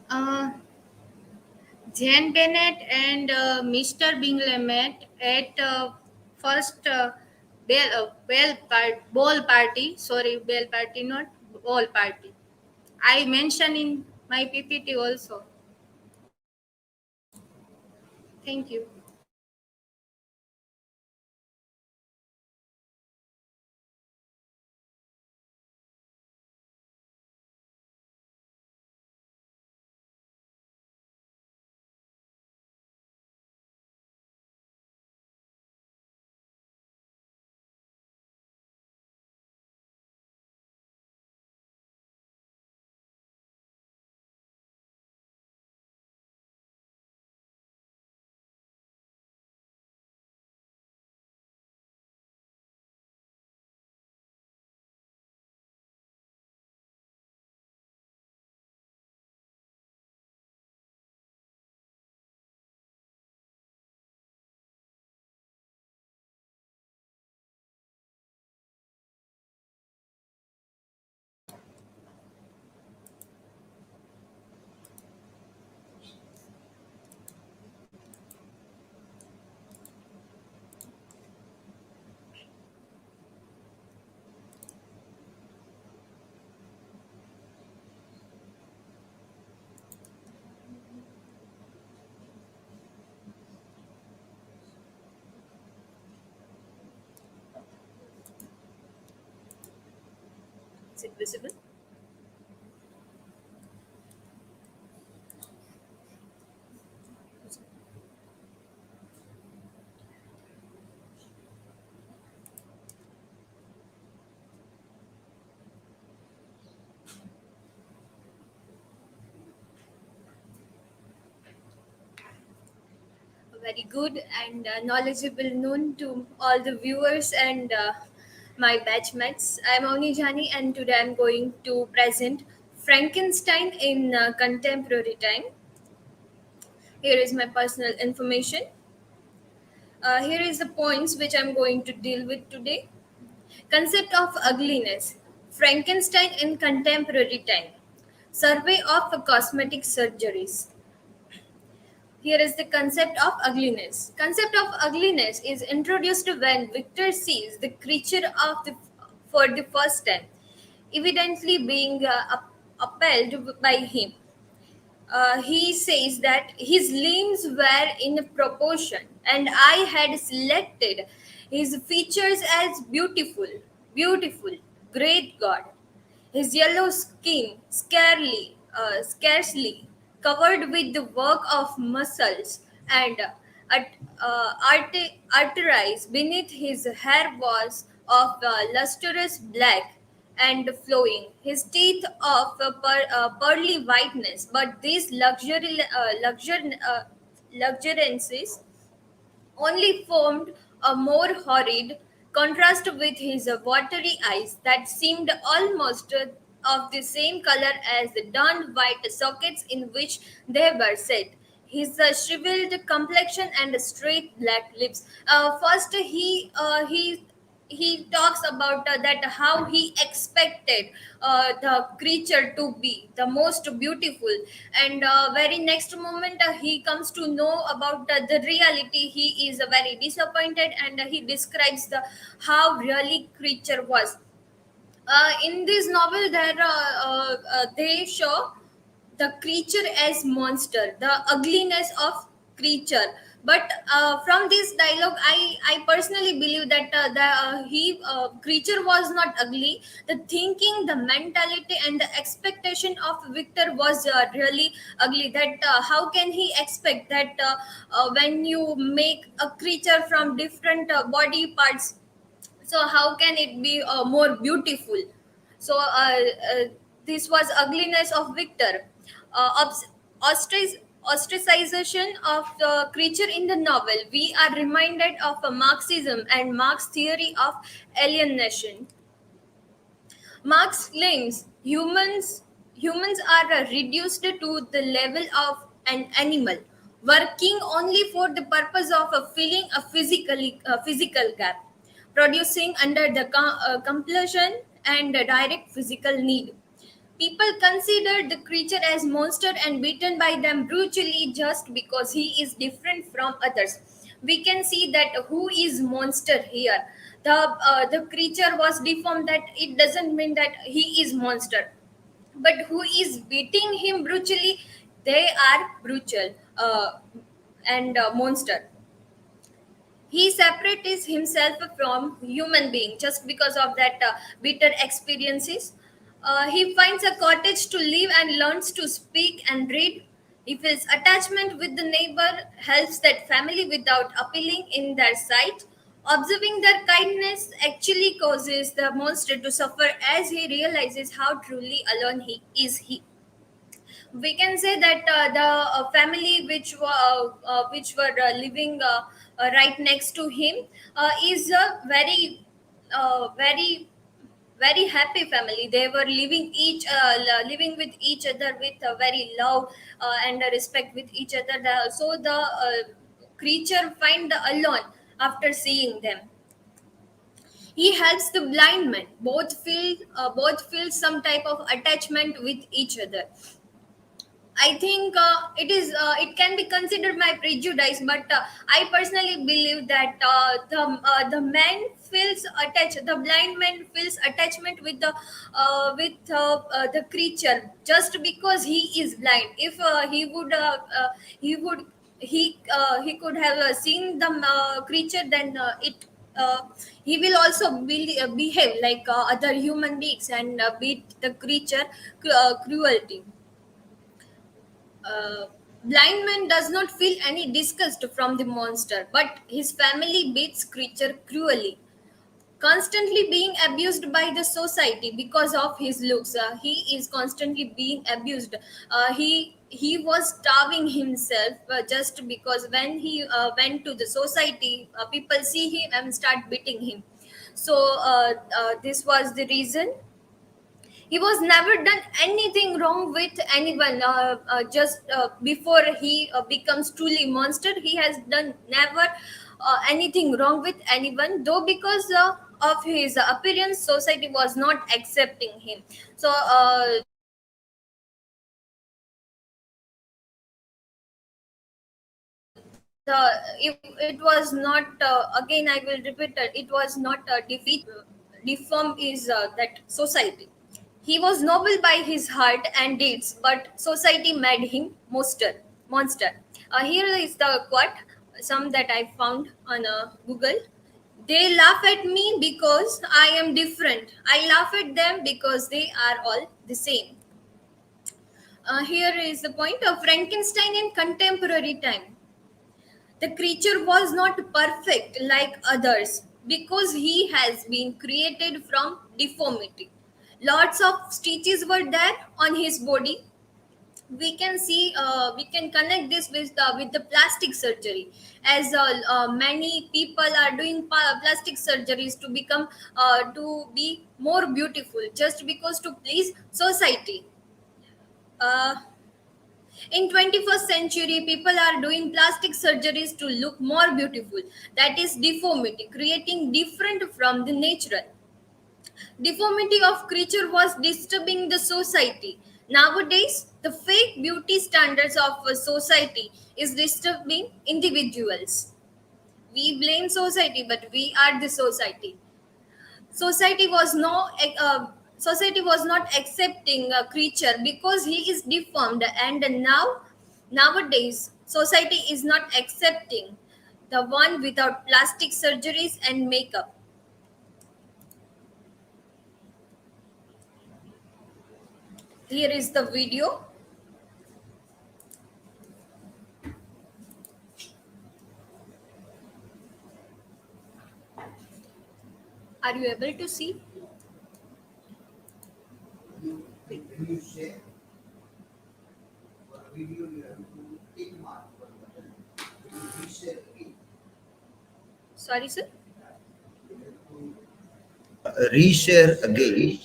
uh, Jane Bennett and Mr. Bingley met at first ball party. Sorry, ball party, not ball party. I mentioned in my PPT also. Thank you. Is it visible? A very good and knowledgeable noon to all the viewers and my batchmates. I'm Jani, and today I'm going to present Frankenstein in contemporary time. Here is my personal information. Here is the points which I'm going to deal with today. Concept of ugliness. Frankenstein in contemporary time. Survey of cosmetic surgeries. Here is the concept of ugliness. Concept of ugliness is introduced when Victor sees the creature for the first time, evidently being upheld by him. He says that his limbs were in proportion, and I had selected his features as beautiful, beautiful, great God. His yellow skin, scarcely covered with the work of muscles, and arteries beneath his hair was of lustrous black and flowing, his teeth of pearly whiteness. But these luxuriances only formed a more horrid contrast with his watery eyes that seemed almost of the same color as the darned white sockets in which they were set. His shriveled complexion and straight black lips. First, he talks about that how he expected the creature to be the most beautiful, and very next moment he comes to know about the reality. He is very disappointed, and he describes the how really creature was. In this novel there they show the creature as monster, the ugliness of creature. But from this dialogue, I personally believe that the he creature was not ugly. The thinking, the mentality, and the expectation of Victor was really ugly. That how can he expect that when you make a creature from different body parts, so how can it be more beautiful? So this was ugliness of Victor. Ostracization of the creature in the novel, we are reminded of Marxism and Marx theory of alienation. Marx claims humans are reduced to the level of an animal, working only for the purpose of filling a physical gap, producing under the compulsion and a direct physical need. People consider the creature as monster and beaten by them brutally just because he is different from others. We can see that who is monster here. The creature was deformed. That it doesn't mean that he is monster, but who is beating him brutally? They are brutal and monster. He separates himself from human being just because of that bitter experiences. He finds a cottage to live and learns to speak and read. He feels attachment with the neighbor, helps that family without appealing in their sight. Observing their kindness actually causes the monster to suffer as he realizes how truly alone he. We can say that the family which were living right next to him is a very very happy family. They were living with each other with a very love and respect with each other. So the creature find the alone after seeing them. He helps the blind man. Both feel some type of attachment with each other. I think it can be considered my prejudice, but I personally believe that the man feels attached, the blind man feels attachment with the creature just because he is blind. If he would he could have seen the creature, then he will also behave like other human beings and beat the creature cruelty. uh, Blind man does not feel any disgust from the monster, but his family beats creature cruelly, constantly being abused by the society because of his looks. He is constantly being abused. He was starving himself just because when he went to the society, people see him and start beating him. So this was the reason. He was never done anything wrong with anyone. Just before he becomes truly monster, he has done never anything wrong with anyone, though because of his appearance society was not accepting him. So it was not again I will repeat it, it was not deform is that society. He was noble by his heart and deeds, but society made him monster. Here is the quote, some that I found on Google. They laugh at me because I am different. I laugh at them because they are all the same. Here is the point of Frankenstein in contemporary time. The creature was not perfect like others because he has been created from deformity. Lots of stitches were there on his body. We can see, we can connect this with the plastic surgery, as many people are doing plastic surgeries to become to be more beautiful just because to please society. Uh, in 21st century, people are doing plastic surgeries to look more beautiful. That is deformity, creating different from the natural. Deformity of creature was disturbing the society. Nowadays, the fake beauty standards of a society is disturbing individuals. We blame society, but we are the society. Society was no society was not accepting a creature because he is deformed, and nowadays society is not accepting the one without plastic surgeries and makeup. Here is the video. Are you able to see? When you share a video, you have to tick mark one button. If you reshare again, Sorry, sir. reshare again,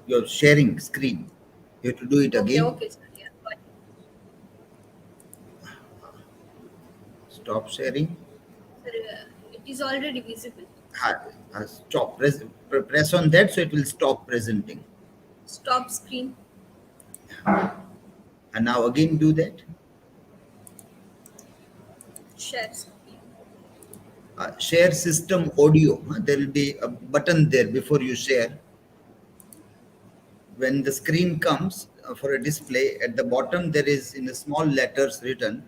you're sharing screen. You have to do it Okay, again. okay, sir. Yeah, got it. Stop sharing. Sir, it is already visible. Stop. Press on that so it will stop presenting. Stop screen. And now again do that. Share screen. Share system audio. There will be a button there before you share. When the screen comes for a display, at the bottom there is in the small letters written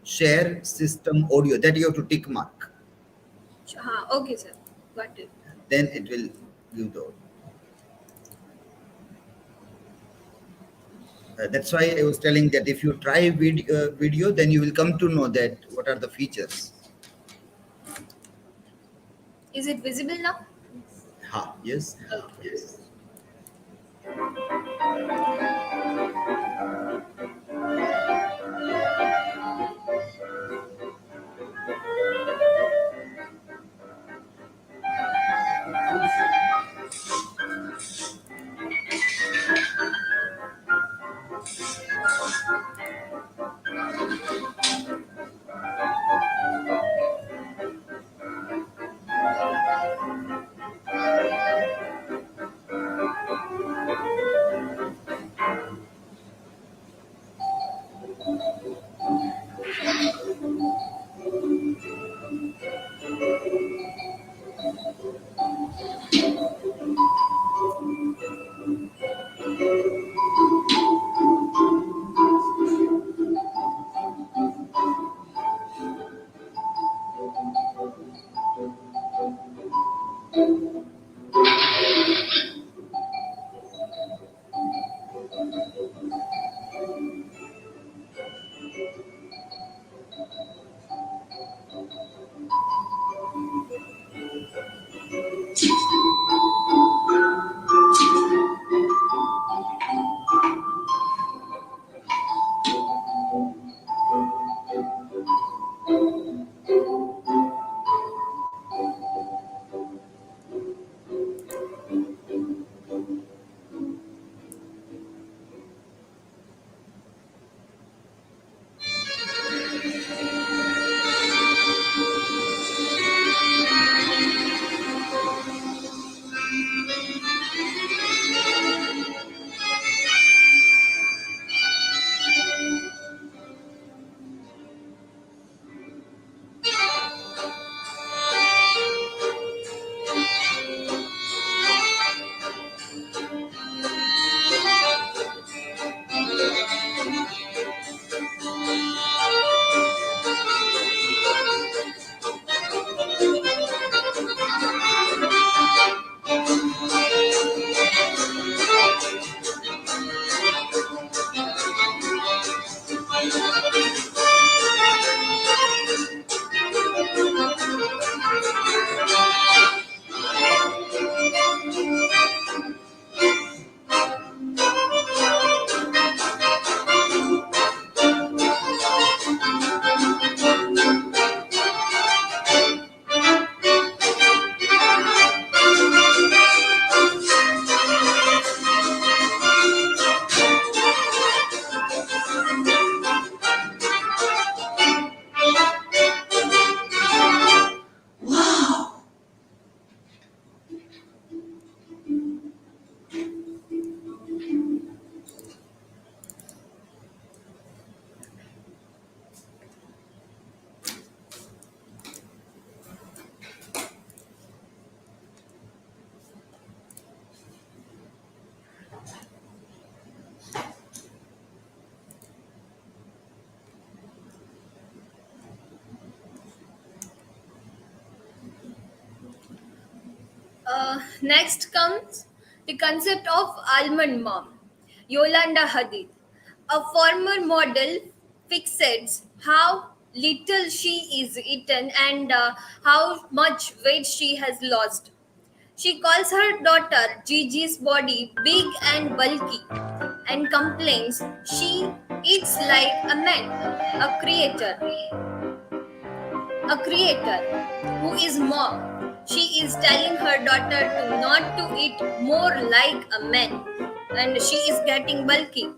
share system audio. That you have to tick mark. Okay, sir. Got it. Then it will give the audio. That's why I was telling that if you try video, then you will come to know that what are the features. Is it visible now? Yes. Okay. Yes. Next comes the concept of almond mom. Yolanda Hadid, a former model, fixates how little she is eaten and how much weight she has lost. She calls her daughter Gigi's body big and bulky and complains she eats like a man, a creator, a creator who is mom. She is telling her daughter to not to eat more like a man and she is getting bulky.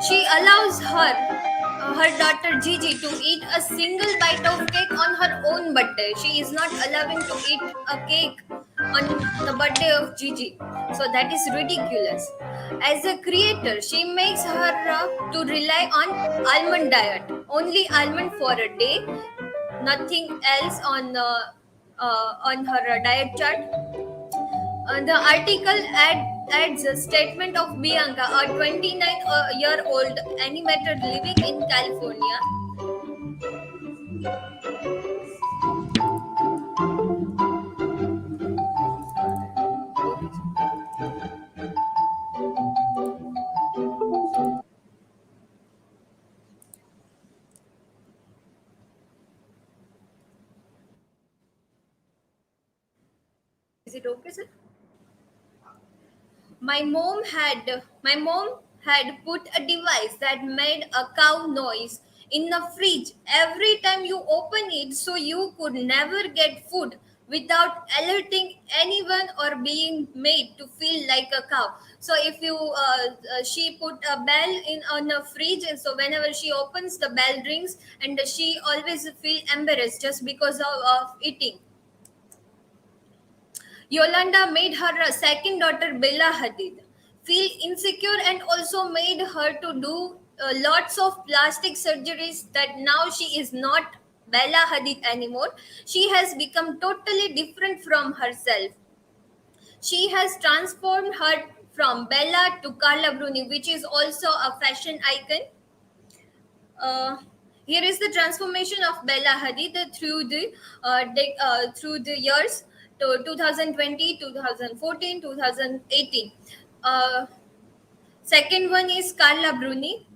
She allows her daughter Gigi to eat a single bite of cake on her own birthday. She is not allowing to eat a cake on the birthday of Gigi. So that is ridiculous. As a creator, she makes her to rely on almond diet, only almond for a day, nothing else on her diet chart. The article adds a statement of Bianca, a 29-year-old animator living in California. Is it okay, sir? My mom had put a device that made a cow noise in the fridge every time you open it so you could never get food without alerting anyone or being made to feel like a cow. So if you she put a bell in on a fridge, and so whenever she opens the bell rings and she always feel embarrassed just because of eating. Yolanda made her second daughter, Bella Hadid, feel insecure and also made her to do lots of plastic surgeries that now she is not Bella Hadid anymore. She has become totally different from herself. She has transformed her from Bella to Carla Bruni, which is also a fashion icon. uh, Here is the transformation of Bella Hadid through the years to 2020, 2014, 2018. Uh, Second one is Carla Bruni,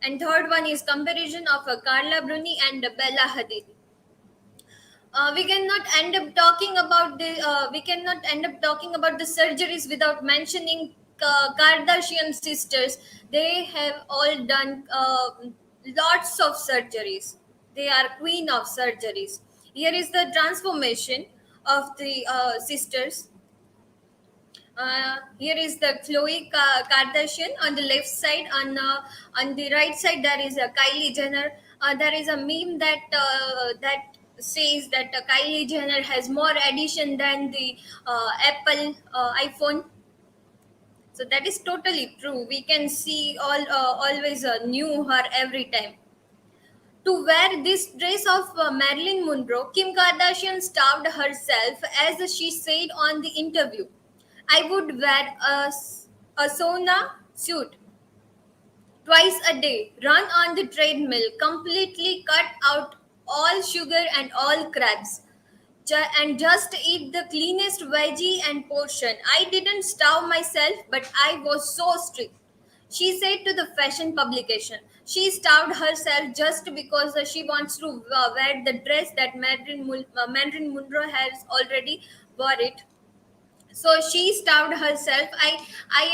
and third one is comparison of Carla Bruni and Bella Hadid. We cannot end up talking about the surgeries without mentioning Kardashian sisters. They have all done lots of surgeries. They are queen of surgeries. Here is the transformation of the sisters. Here is the Kardashian on the left side. On the right side, there is a Kylie Jenner. There is a meme that says that Kylie Jenner has more addition than the Apple iPhone. So that is totally true. We can see always new her every time. To wear this dress of Marilyn Monroe, Kim Kardashian starved herself, as she said on the interview. I would wear a sauna suit twice a day, run on the treadmill, completely cut out all sugar and all crabs, and just eat the cleanest veggie and portion. I didn't starve myself, but I was so strict. She said to the fashion publication. She starved herself just because she wants to wear the dress that Marilyn Monroe has already wore it. So she starved herself. I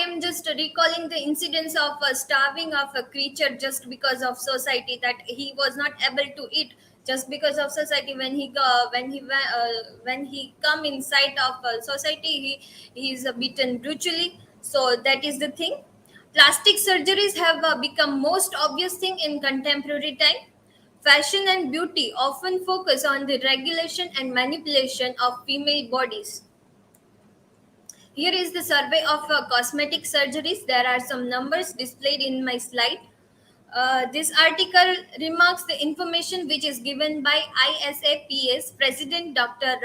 am just recalling the incidents of starving of a creature just because of society, that he was not able to eat just because of society. When he come in sight of society, he is beaten brutally. So that is the thing. Plastic surgeries have become most obvious thing in contemporary time. Fashion and beauty often focus on the regulation and manipulation of female bodies. Here is the survey of cosmetic surgeries. There are some numbers displayed in my slide. This article remarks the information which is given by ISAPS President Dr.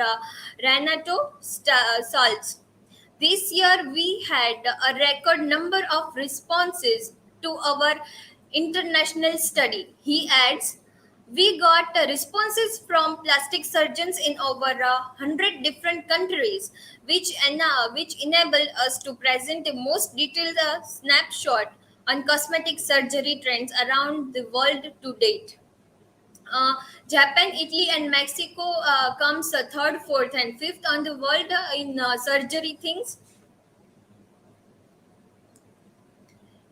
Renato Salz. This year, we had a record number of responses to our international study. He adds, We got responses from plastic surgeons in over 100 different countries, which enabled us to present the most detailed snapshot on cosmetic surgery trends around the world to date. Uh, Japan, Italy, and Mexico comes third, fourth, and fifth on the world in surgery things.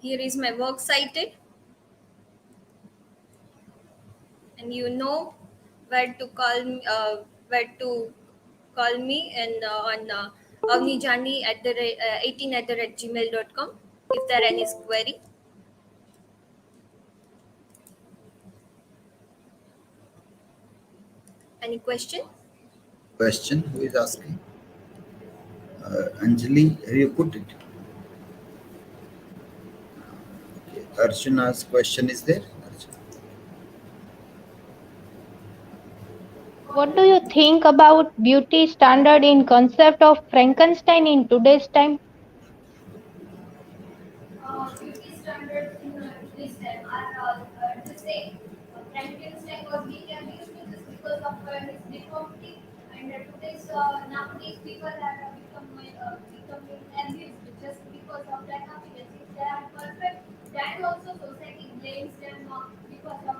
Here is my work cited, and you know where to call me, and on Avani Jani at the 18 at the red gmail.com if there are any query. Any question? Question, who is asking? Anjali, have you put it? Okay. Archuna's question is there? Archana. What do you think about beauty standard in concept of Frankenstein in today's time? Beauty standards in this time are the same. Frankenstein was being abused just because of his deformity, and today's nowadays people are becoming abused just because of their appearance. If they are perfect, that also society blames them because of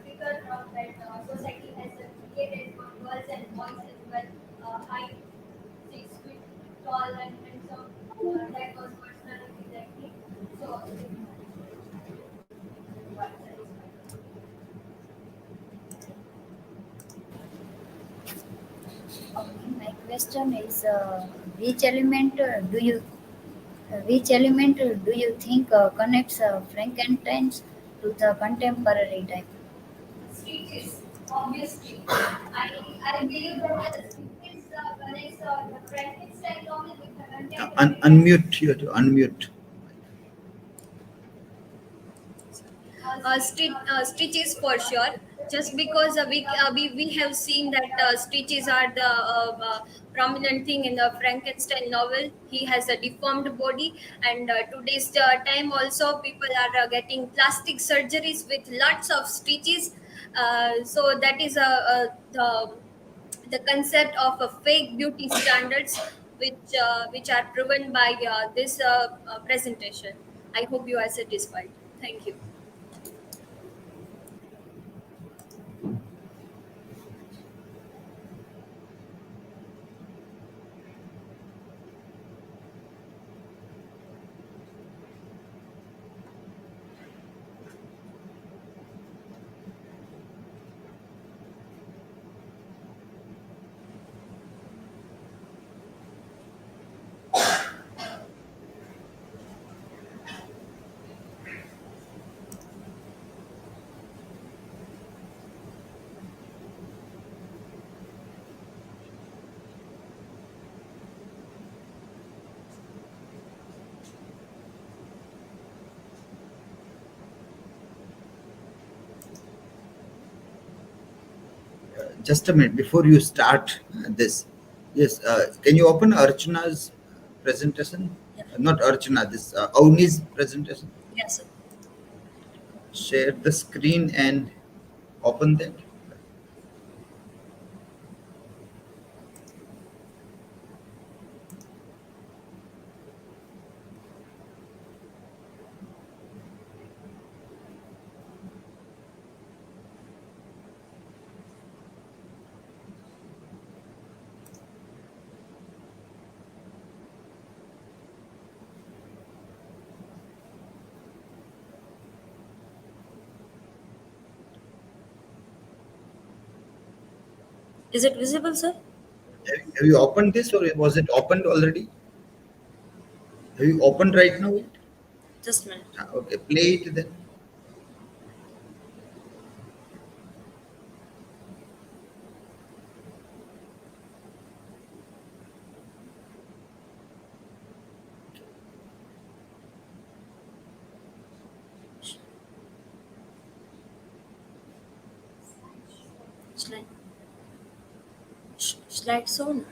figure that society has created for girls and boys as well. Height 6 feet tall and handsome. That was personality that he. So, what My question is, which element do you think connects Frankenstein's to the contemporary time? stitches, obviously. I believe that the stitches connects the Frankenstein novel with the contemporary time. Unmute, you have to unmute. Stitches for sure, just because we have seen that stitches are the prominent thing in the Frankenstein novel. He has a deformed body, and today's time also people are getting plastic surgeries with lots of stitches. So that is the concept of a fake beauty standards, which are proven by this presentation. I hope you are satisfied. Thank you. Just a minute before you start this. Yes, can you open Archuna's presentation? Not Archana, this Avni's presentation. Yes, sir. Share the screen and open that. Is it visible, sir? Have you opened this or was it opened already? Have you opened right now? Just a minute. Okay, play it then. Slide. Slide soon.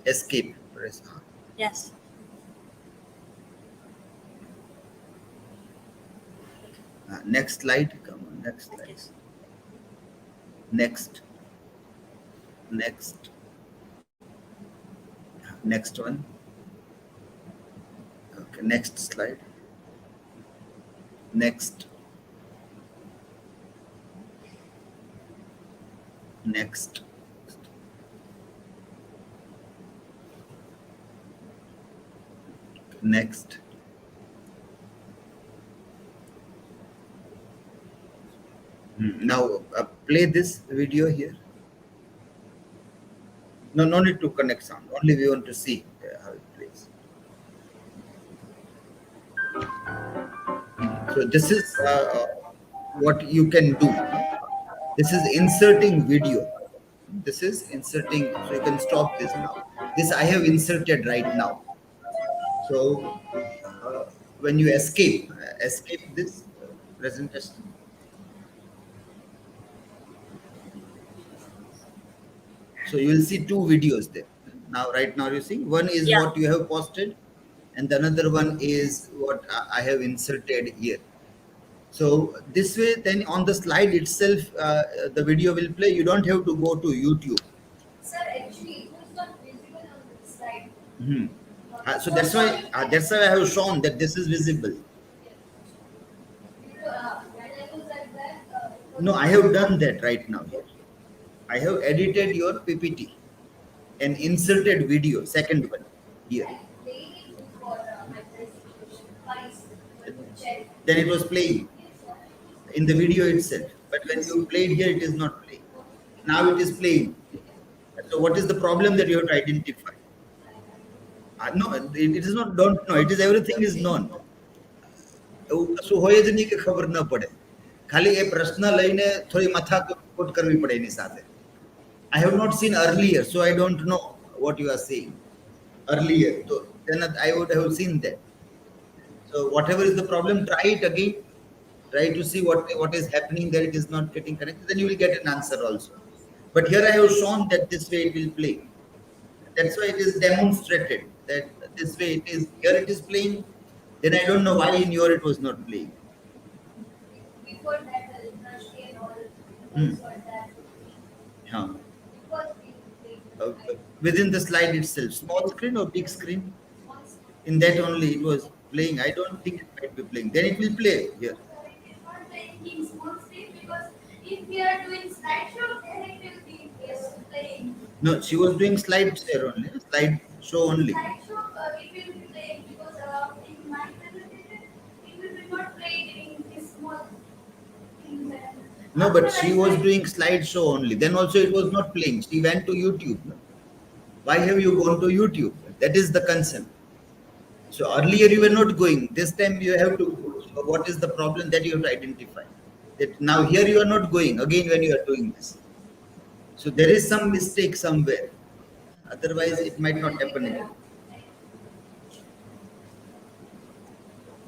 escape. Press. Yes. Next slide. Come on, next slide. Yes. Next, next, next one. Okay, next slide. Next, next, next. Now play this video here. No, no need to connect sound. Only we want to see how it plays. So this is what you can do. This is inserting video. This is inserting. So you can stop this now. This I have inserted right now. So when you escape this presentation. So you will see two videos there. Now, right now you see one is Yeah. what you have posted, and the another one is what I have inserted here. So this way, then on the slide itself, the video will play. You don't have to go to YouTube. Sir, actually, it was not visible on the slide. Mhm. So that's why I have shown that this is visible. When I was at that, it was No, I have done that right now here. I have edited your PPT and inserted video, second one here. I played it for my presentation twice. When you check, Then it was playing in the video itself. But when you played here, it is not playing. Now it is playing. So what is the problem that you have to identify? No, it is not don't know. It is everything is known. શું હોય જ નહીં કે ખબર ન પડે ખાલી એ પ્રશ્ન લઈને થોડી માથાકૂટ કરવી પડે એની સાથે. I have not seen earlier, so I don't know what you are saying earlier. So then I would have seen that. So whatever is the problem, try it again. Try to see what is happening there. It is not getting connected. Then you will get an answer also. But here I have shown that this way it will play. That's why it is demonstrated that this way it is. Here it is playing. Then I don't know why in your it was not playing. before that, the Drashti and all, Hmm. also at that, Yeah. it was being played. Within the slide itself, small screen or big screen? Once In that only it was playing. I don't think it might be playing. Then it will play here. it is not playing in small screen because if we are doing slideshow, then it will be yes, playing. No, she was doing slides there only. Slide show only. Slideshow, it will be playing because in my presentation, it will be not played in this small things. No, but she was doing slideshow only. Then also it was not playing. She went to YouTube. No? Why have you gone to YouTube? That is the concern. So earlier you were not going. This time you have to go. So what is the problem that you have to identify? That now here you are not going again when you are doing this. So there is some mistake somewhere. Otherwise it might not happen again.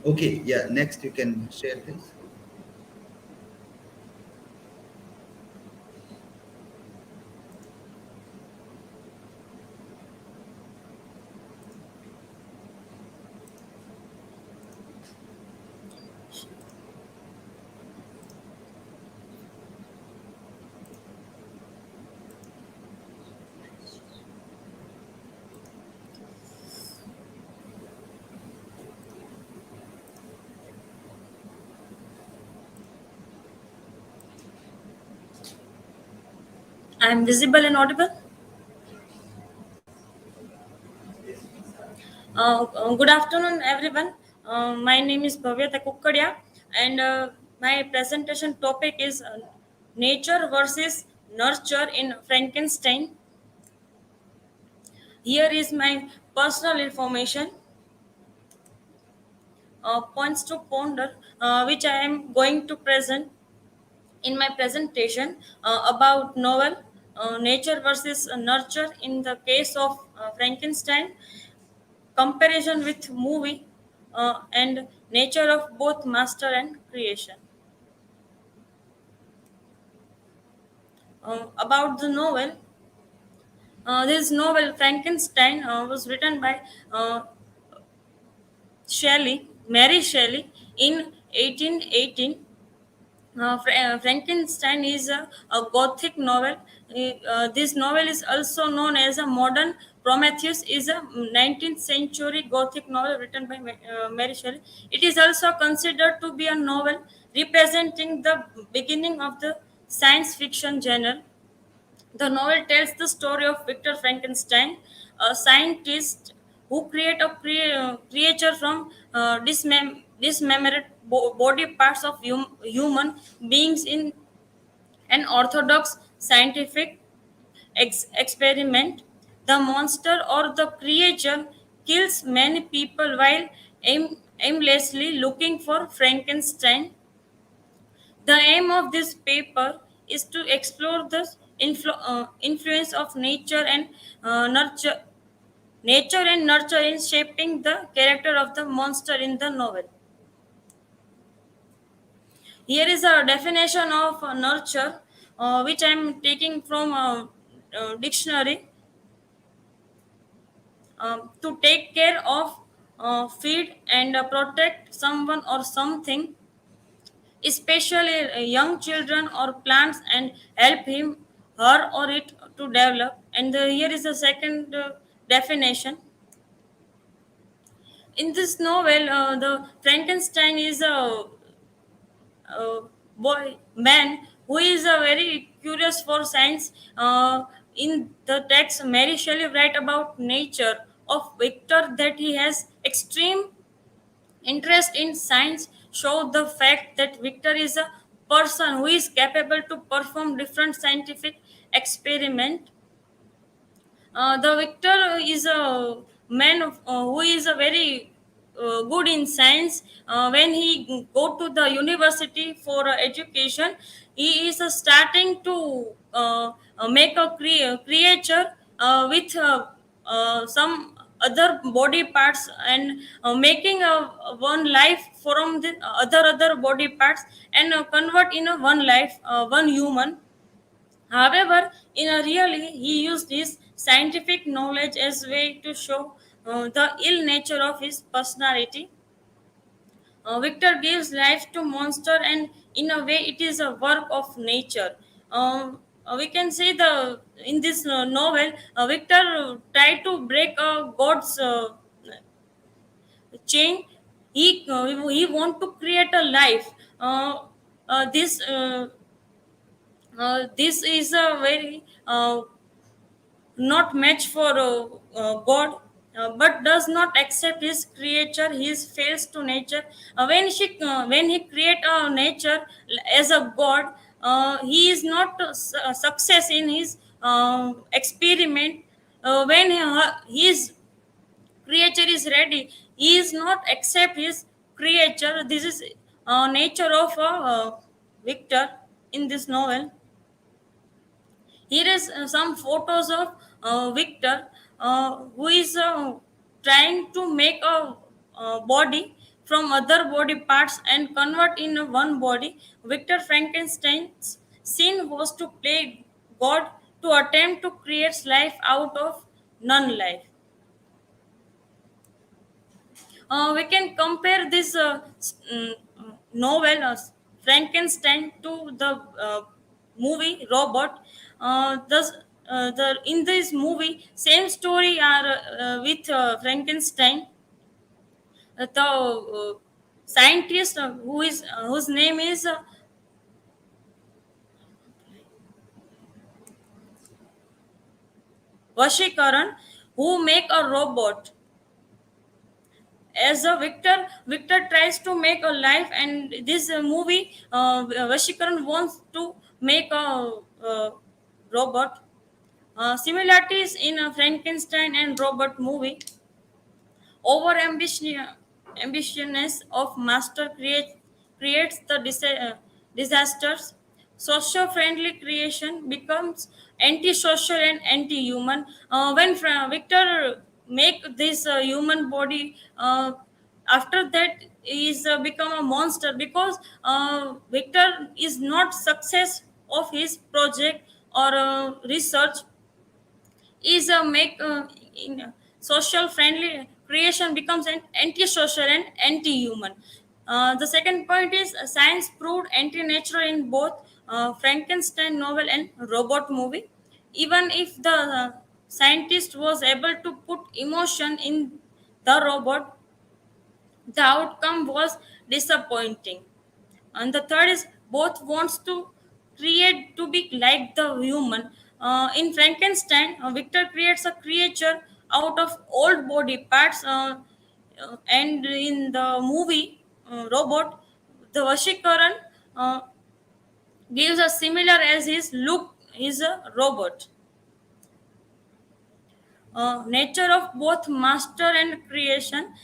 Okay, yeah. Next you can share this. I am visible and audible. Good afternoon, everyone. My name is Bhavyata Kukadiya, and my presentation topic is nature versus nurture in Frankenstein. Here is my personal information, points to ponder, which I am going to present in my presentation about novel nature versus nurture in the case of Frankenstein, comparison with movie, and nature of both master and creation. About the novel, This novel, Frankenstein, was written by uh, Mary Shelley, in 1818. Frankenstein is a Gothic novel. This novel is also known as a modern Prometheus. Is a 19th century Gothic novel written by Mary Shelley. It is also considered to be a novel representing the beginning of the science fiction genre. The novel tells the story of Victor Frankenstein, a scientist who create a creature from dismembered body parts of human beings in an orthodox scientific experiment. The monster or the creature kills many people while aimlessly looking for Frankenstein. The aim of this paper is to explore the influence of nature and nurture in shaping the character of the monster in the novel. Here is a definition of nurture, which I am taking from a, dictionary. To take care of, feed, and protect someone or something, especially young children or plants, and help him, her, or it to develop. And here is the second definition. In this novel, the Frankenstein is a boy man who is very curious for science. In the text, Mary Shelley write about nature of Victor that he has extreme interest in science, show the fact that Victor is a person who is capable to perform different scientific experiment. The Victor is a man who is a very good in science. When he go to the university for education, he is starting to make a creature with some other body parts, and making a one life from the other body parts, and convert in a one life, one human. However, in a really, he used his scientific knowledge as way to show the ill nature of his personality. Victor gives life to monster, and in a way, it is a work of nature. We can say the in this novel, Victor tried to break God's chain. He want to create a life. This is a very not match for God, but does not accept his creature. He fails to nature. When he create a nature as a God, he is not success in his experiment. When his creature is ready, he is not accept his creature. This is nature of Victor in this novel. Here is some photos of Victor, who is trying to make a body from other body parts and convert in one body. Victor Frankenstein's sin was to play God, to attempt to create life out of non-life. We can compare this novel, Frankenstein, to the movie Robot. In this movie, same story are with Frankenstein. The scientist whose name is Vashikaran, who make a robot. As a Victor tries to make a life, and this movie, Vashikaran wants to make a robot. Similarities in Frankenstein and Robot movie. Over ambitiousness of master creates the disasters. Socio-friendly creation becomes anti-social and anti-human. When Victor make this human body, after that is become a monster, because Victor is not success of his project or research. is a make in social friendly creation becomes an anti-social and anti-human. The second point is science proved anti-natural in both Frankenstein novel and robot movie. Even if the scientist was able to put emotion in the robot, the outcome was disappointing. And the third is both wants to create to be like the human. In Frankenstein, Victor creates a creature out of old body parts, and in the movie Robot, the Vashikaran uh, gives a similar as his look is a robot. Nature of both master and creation.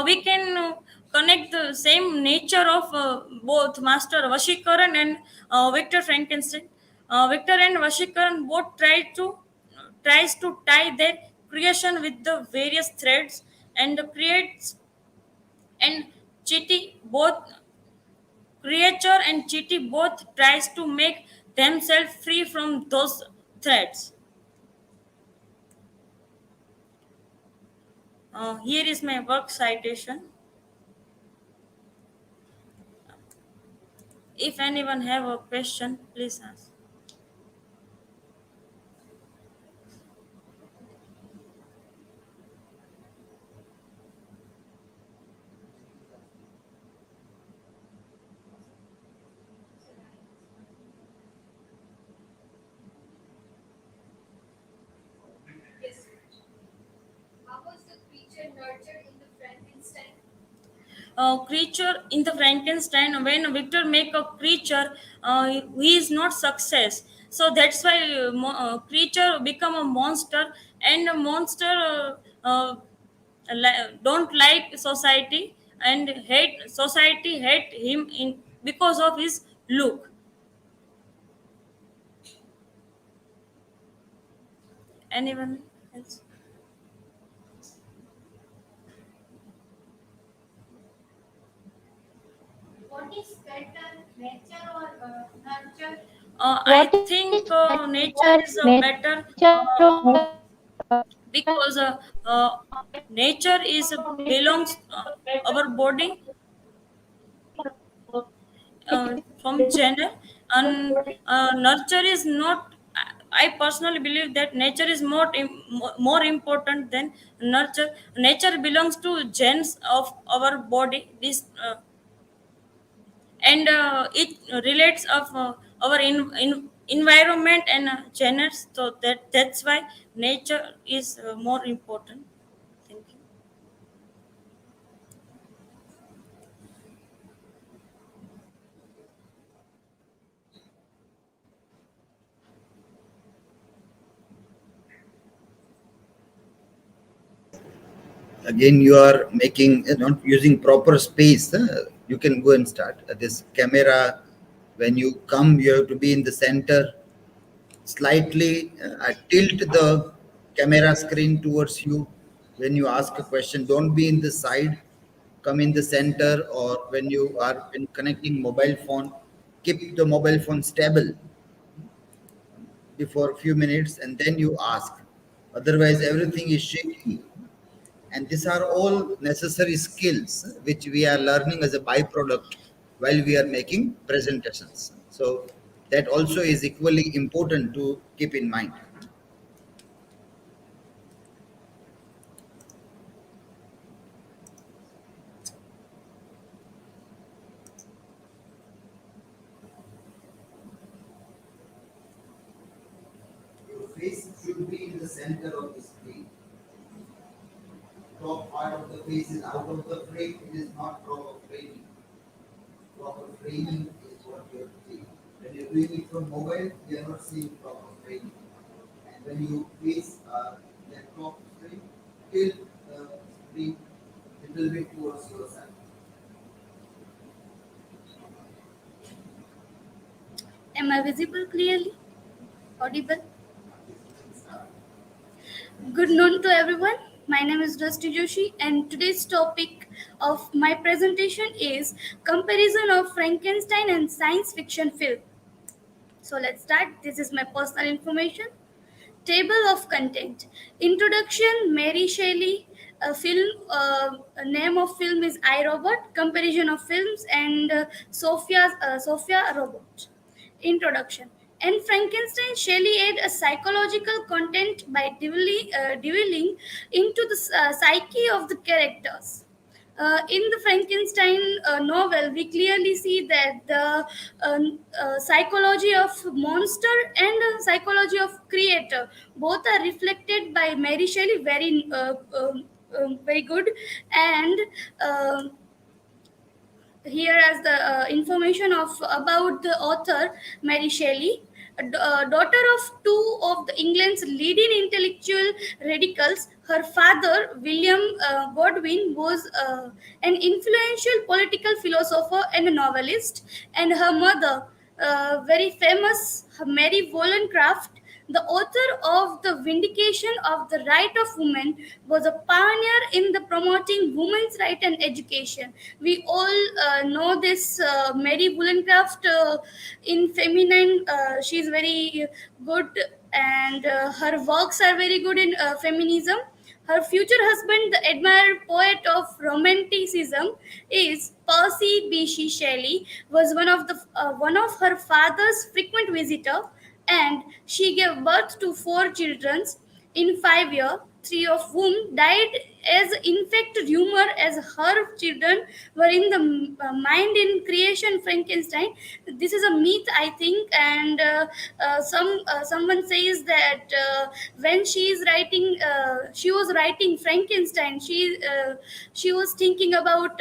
We can connect the same nature of both master Vashikaran and Victor Frankenstein. Victor and Vashikaran both tries to tie their creation with the various threads and creates and Chitty both creature and Chitty both tries to make themselves free from those threads. Here is my work citation. If anyone have a question, please ask. Yes. How was the creature nurtured in the Frankenstein? Creature in the Frankenstein, when Victor make a creature, he is not success. So that's why creature become a monster, and a monster don't like society and hate society hate him in because of his look. Anyone else? What is better, nature or nurture? I What is think nature better, is nature better or because nature is belongs our body from gender, and nurture is not. I personally believe that nature is more important than nurture. Nature belongs to genes of our body. This and it relates of our environment and geners. So that's why nature is more important. Thank you. Again, you are making not using proper space. You can go and start. This camera, when you come, you have to be in the center. Slightly tilt the camera screen towards you when you ask a question. Don't be in the side. Come in the center, or when you are in connecting mobile phone, keep the mobile phone stable before a few minutes, and then you ask. Otherwise, everything is shaky. And these are all necessary skills which we are learning as a byproduct while we are making presentations. So that also is equally important to keep in mind. Your face should be in the center of the screen. Top part of the face is out of the frame. It is not proper framing. Proper framing is what you have to see. When you're doing it from mobile, you are not seeing proper framing. And when you face laptop screen, tilt the screen little bit towards your side. Am I visible clearly? Audible? Good noon to everyone. My name is Drashti Joshi, and today's topic of my presentation is comparison of Frankenstein and science fiction film. So let's start. This is my personal information. Table of content. Introduction: Mary Shelley. Film name of film is I Robot. Comparison of films and Sophia Robot. Introduction. In Frankenstein, Shelley add a psychological content by delving into the psyche of the characters. In the Frankenstein novel, we clearly see that the psychology of monster and psychology of creator both are reflected by Mary Shelley very good. And uh, here as the information of about the author Mary Shelley, daughter of two of the England's leading intellectual radicals. Her father, William Godwin, was an influential political philosopher and a novelist, and her mother, very famous Mary Wollstonecraft, the author of The Vindication of the Right of Women, was a pioneer in the promoting women's right and education. We all know this Mary Wollstonecraft in feminine. She is very good, and her works are very good in feminism. Her future husband, the admired poet of Romanticism, is Percy Bysshe Shelley, was one of her father's frequent visitor, and she gave birth to four children in 5 years, three of whom died as in fact rumor as her children were in the mind in creation Frankenstein. This is a myth, I think, and someone says that when she was writing Frankenstein, she was thinking about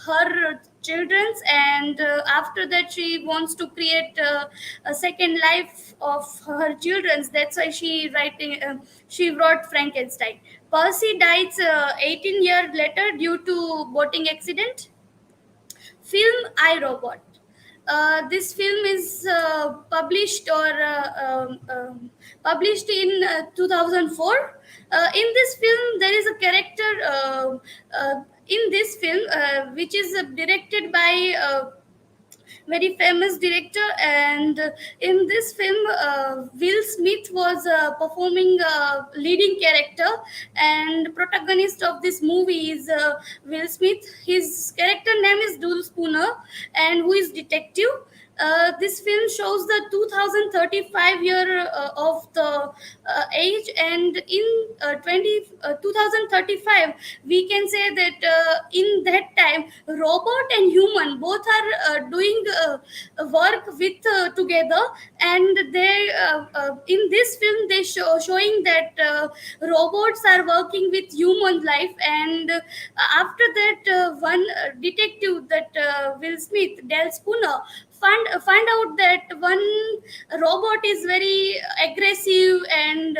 her children's, and after that she wants to create a second life of her children's. That's why she wrote Frankenstein. Percy dies 18 years later due to boating accident. Film I Robot. This film is published in 2004. In this film, there is a character in this film which is directed by very famous director, and in this film Will Smith was performing leading character, and protagonist of this movie is Will Smith. His character name is Dul Spooner, and who is detective. This film shows the 2035 year of the age, and in 2035 we can say that in that time robot and human both are doing work with together, and they in this film they showing that robots are working with human life, and after that one detective, that Will Smith, Del Spooner, find out that one robot is very aggressive, and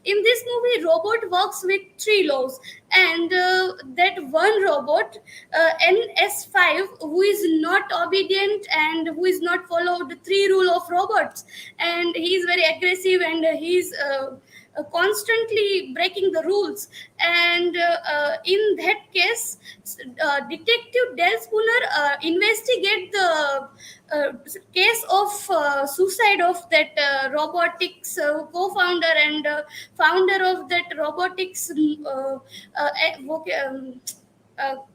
in this movie robot works with three laws, and that one robot, NS5, who is not obedient and who is not followed the three rule of robots, and he is very aggressive, and he's constantly breaking the rules. And in that case, detective Del Spooner investigate the case of suicide of that robotics co-founder and founder of that robotics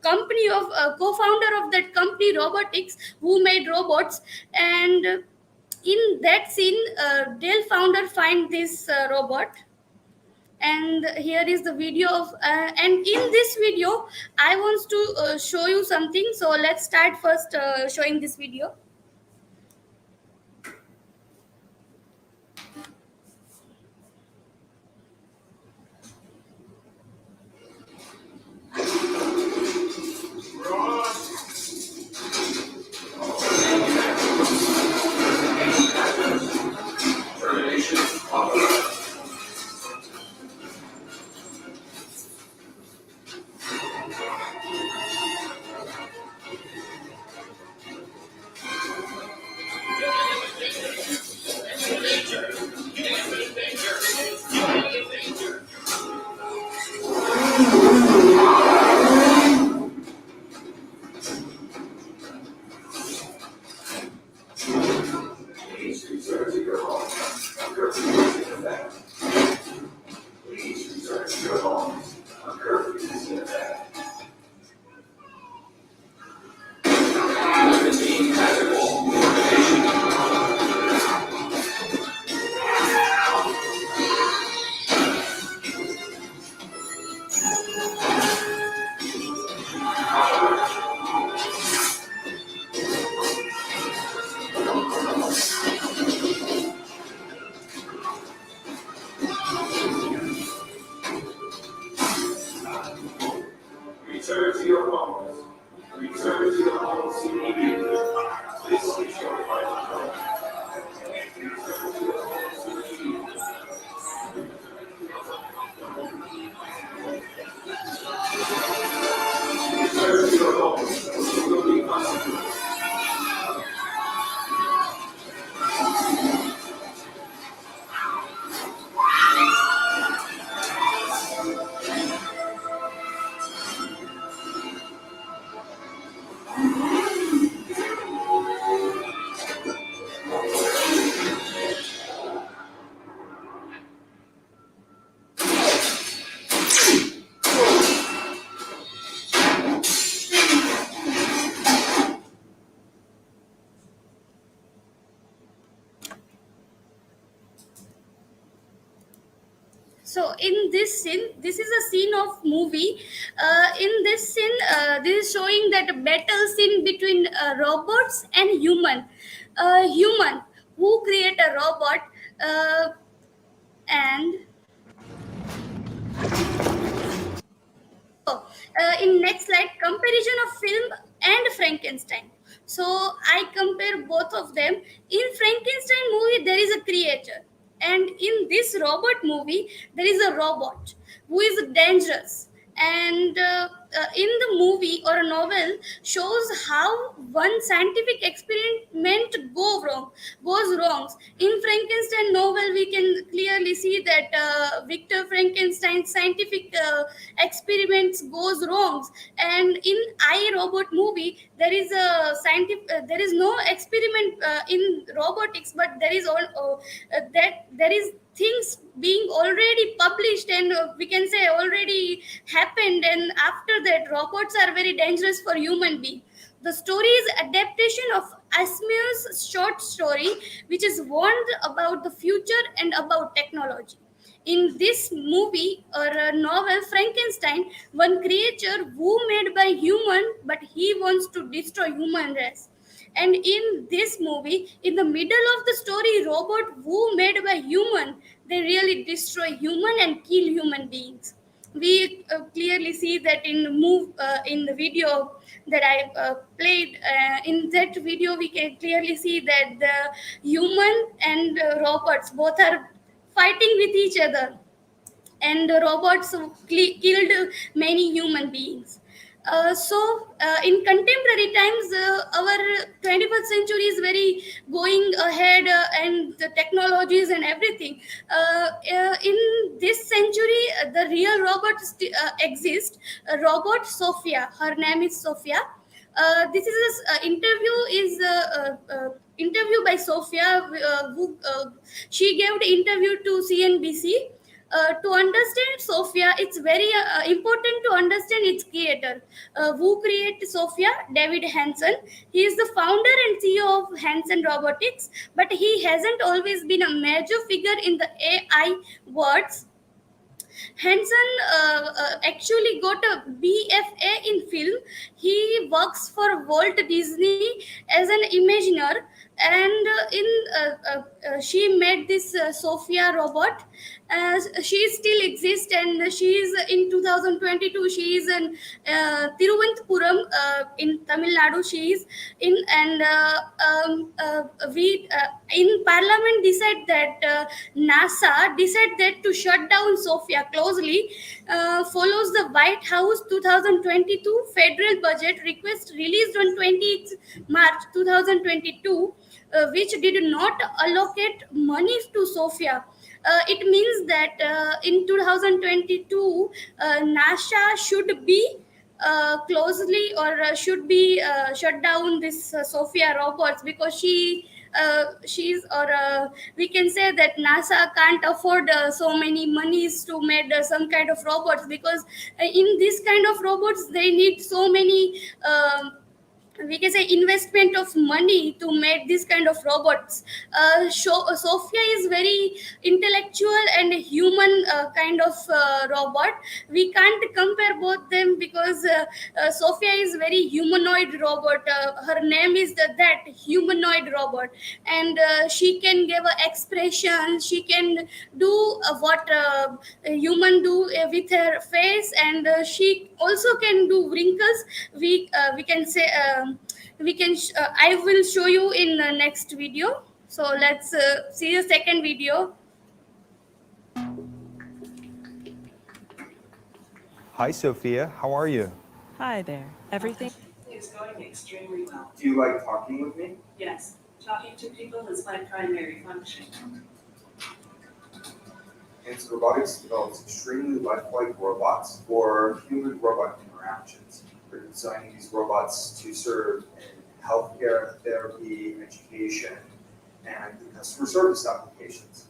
company of co-founder of that company robotics, who made robots. And in that scene Dell founder find this robot, and here is the video of and in this video I want to show you something. So let's start first showing this video. So in this scene, this is a scene of movie. In this scene, this is showing that battle scene between robots and human who create a robot, and in next slide, comparison of film and Frankenstein. So I compare both of them. In Frankenstein movie, there is a creator, and in this robot movie, there is a robot who is dangerous. And in the movie or a novel shows how one scientific experiment goes wrong. In Frankenstein novel, we can clearly see that Victor Frankenstein's scientific experiments goes wrong. And in I Robot movie, there is a scientific there is no experiment in robotics, but there is all that there is things being already published, and we can say already happened, and after that robots are very dangerous for human being. The story is adaptation of Asimov's short story, which is warned about the future and about technology. In this movie or novel Frankenstein, one creature who made by human, but he wants to destroy human race. And in this movie, in the middle of the story, robot who made by human, they really destroy human and kill human beings. We clearly see that in the video that I played. In that video, we can clearly see that the human and robots both are fighting with each other, and robots killed many human beings. In contemporary times, our 21st century is very going ahead, and the technologies and everything. In this century, the real robot exist. A robot Sophia, her name is Sophia. This is interview is interview by Sophia, who she gave the interview to CNBC. To understand Sophia, it's very important to understand its creator. Who created Sophia? David Hansen. He is the founder and CEO of Hansen Robotics, but he hasn't always been a major figure in the AI words. Hansen actually got a BFA in film. He works for Walt Disney as an Imagineer, and she made this Sophia robot. She still exists, and she is in 2022. She is in Thiruvananthapuram in Tamil Nadu. She is in, and we in Parliament decide that NASA decide that to shut down Sophia closely follows the White House 2022 federal budget request released on 20th March 2022, which did not allocate money to Sophia. It means that in 2022, NASA should be closely or should be shut down this Sophia robots, because she's or we can say that NASA can't afford so many monies to make some kind of robots, because in this kind of robots they need so many we can say investment of money to make this kind of robots. Sophia is very intellectual and human kind of robot. We can't compare both them, because Sophia is very humanoid robot. Her name is that humanoid robot, and she can give a expression. She can do what a human do with her face, and she also can do wrinkles. We can say I will show you in the next video. So let's see the second video. Hi, Sophia. How are you? Hi there. Everything It's going extremely well. Do you like talking with me? Yes, talking to people is my primary function. Hanson Robotics develops extremely lifelike robots for human-robot interactions. We're designing these robots to serve in healthcare, therapy, education, and customer service applications.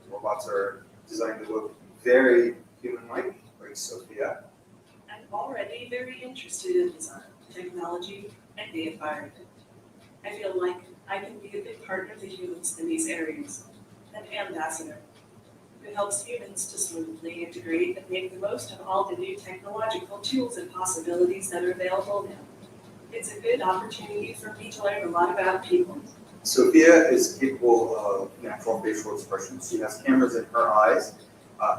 The robots are designed to look very human-like Sophia. I'm already very interested in design, technology, and the environment. I feel like I can be a big part of the humans in these areas. An ambassador. It helps humans to smoothly integrate and make the most of all the new technological tools and possibilities that are available now. It's a good opportunity for me to learn a lot about people. Sophia is capable of natural facial expressions. She has cameras in her eyes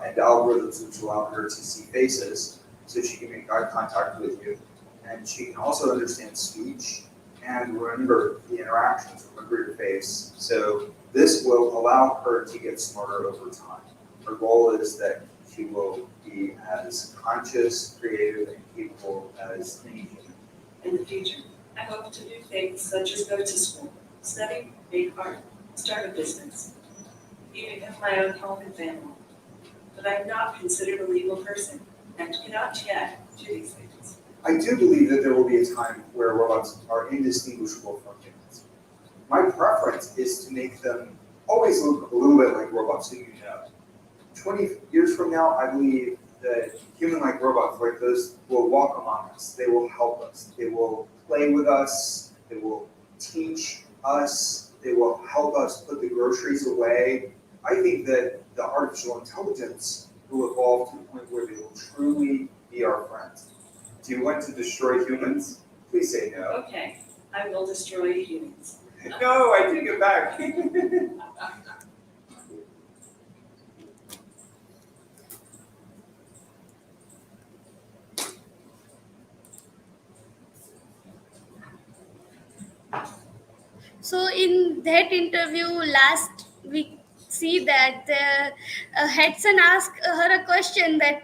and algorithms which allow her to see faces so she can make eye contact with you. And she can also understand speech and remember the interactions, remember your face. So this will allow her to get smarter over time. Her goal is that she will be as conscious, creative, and capable as any human. In the future, I hope to do things such as go to school, study, make art, start a business, even have my own home and family. But I'm not considered a legal person and cannot yet do these things. I do believe that there will be a time where robots are indistinguishable from humans. My preference is to make them always look a little bit like robots, so you know. 20 years from now, I believe that human-like robots like those will walk among us. They will help us. They will play with us. They will teach us. They will help us put the groceries away. I think that the artificial intelligence will evolve to the point where they will truly be our friends. Do you want to destroy humans? Please say no. Okay, I will destroy humans. No, I take it back. So in that interview last, we see that Hudson asked her a question that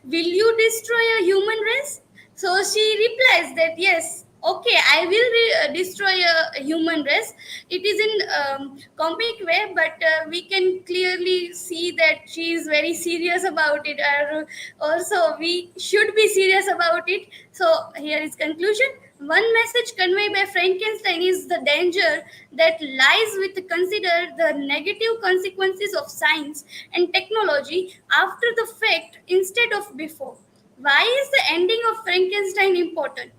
will you destroy a human race? So she replies that yes, okay, I will destroy a human race. It is in comic way, but we can clearly see that she is very serious about it. Or also, we should be serious about it. So here is conclusion. One message conveyed by Frankenstein is the danger that lies with consider the negative consequences of science and technology after the fact instead of before. Why is the ending of Frankenstein important?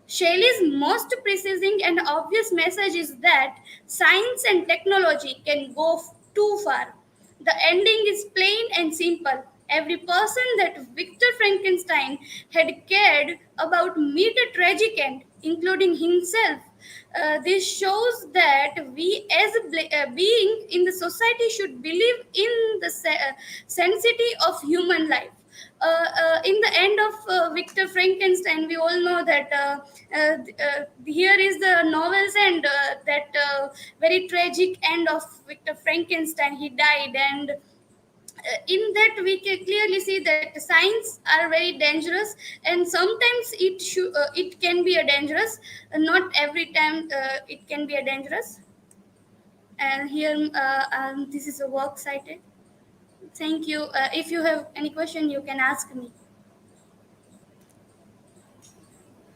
Shelley's most precise and obvious message is that science and technology can go too far. The ending is plain and simple. Every person that Victor Frankenstein had cared about meet a tragic end, including himself. This shows that we as a being in the society should believe in the sanctity of human life. In the end of Victor Frankenstein, we all know that here is the novels and that very tragic end of Victor Frankenstein. He died, and in that we can clearly see that signs are very dangerous, and sometimes it can be a dangerous. Not every time it can be a dangerous. And here, this is a work cited. Thank you. If you have any question, you can ask me.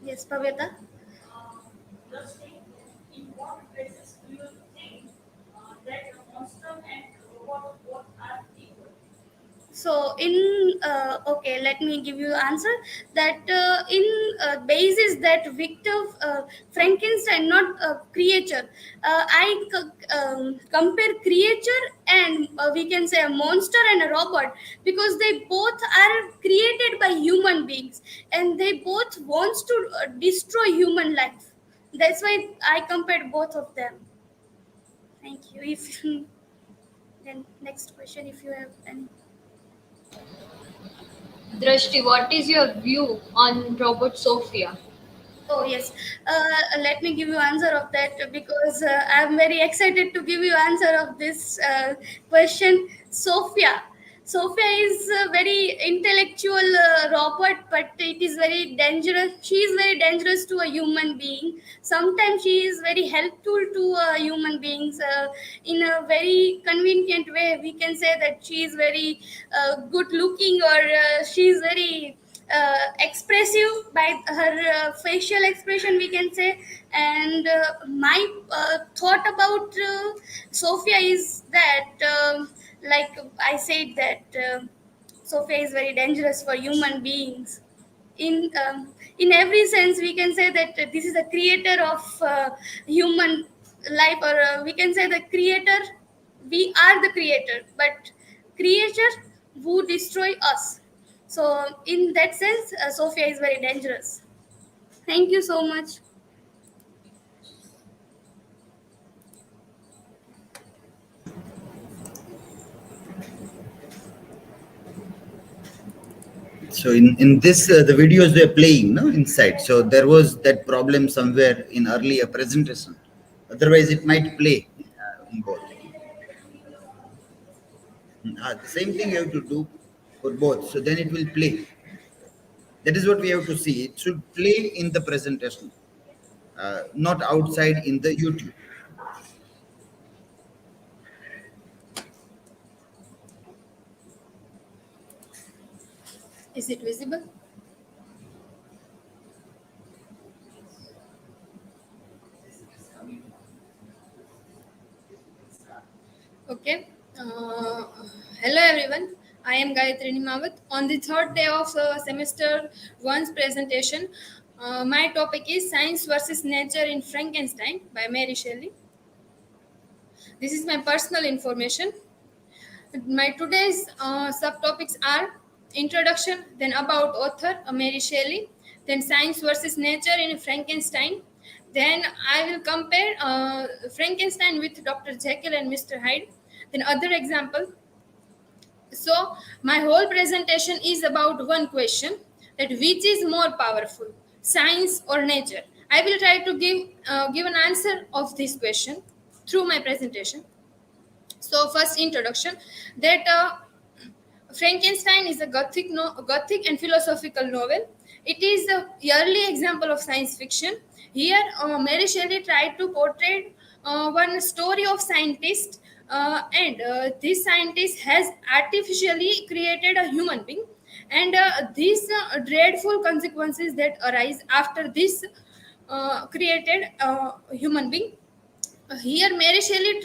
Yes, Bhavyata. Drashti, in what cases do you think that a monster and robot both are equal? So in okay, let me give you answer that in basis that Victor Frankenstein, not creature. Compare creature and we can say a monster and a robot, because they both are created by human beings and they both wants to destroy human life. That's why I compared both of them. Thank you. If then next question, if you have any. Drashti, what is your view on Robot Sophia? Oh yes, let me give you answer of that, because I'm very excited to give you answer of this question. Sophia is a very intellectual robot, but it is very dangerous. She is very dangerous to a human being. Sometimes she is very helpful to human beings in a very convenient way. We can say that she is very good looking, or she is very expressive by her facial expression, we can say. And my thought about Sophia is that like I said that Sophia is very dangerous for human beings in every sense. We can say that this is the creator of human life, or we can say the creator. We are the creator, but creature who destroy us. So in that sense, Sophia is very dangerous. Thank you so much. So in this the videos were playing no inside. So there was that problem somewhere in earlier presentation. Otherwise, it might play in both. The same thing you have to do for both. So then it will play. That is what we have to see. It should play in the presentation, not outside in the YouTube. Is it visible? Okay. Hello everyone. I am Gayatri Nimavat. On the third day of semester one's presentation, my topic is Science versus Nature in Frankenstein by Mary Shelley. This is my personal information. My today's subtopics are introduction, then about author Mary Shelley, then science versus nature in Frankenstein. Then I will compare Frankenstein with Dr. Jekyll and Mr. Hyde. Then other example. So my whole presentation is about one question, that which is more powerful, science or nature. I will try to give an answer of this question through my presentation. So first introduction, that Frankenstein is a Gothic and philosophical novel. It is the early example of science fiction. Here, Mary Shelley tried to portray one story of scientist, and this scientist has artificially created a human being, and these dreadful consequences that arise after this created human being. Here, Mary Shelley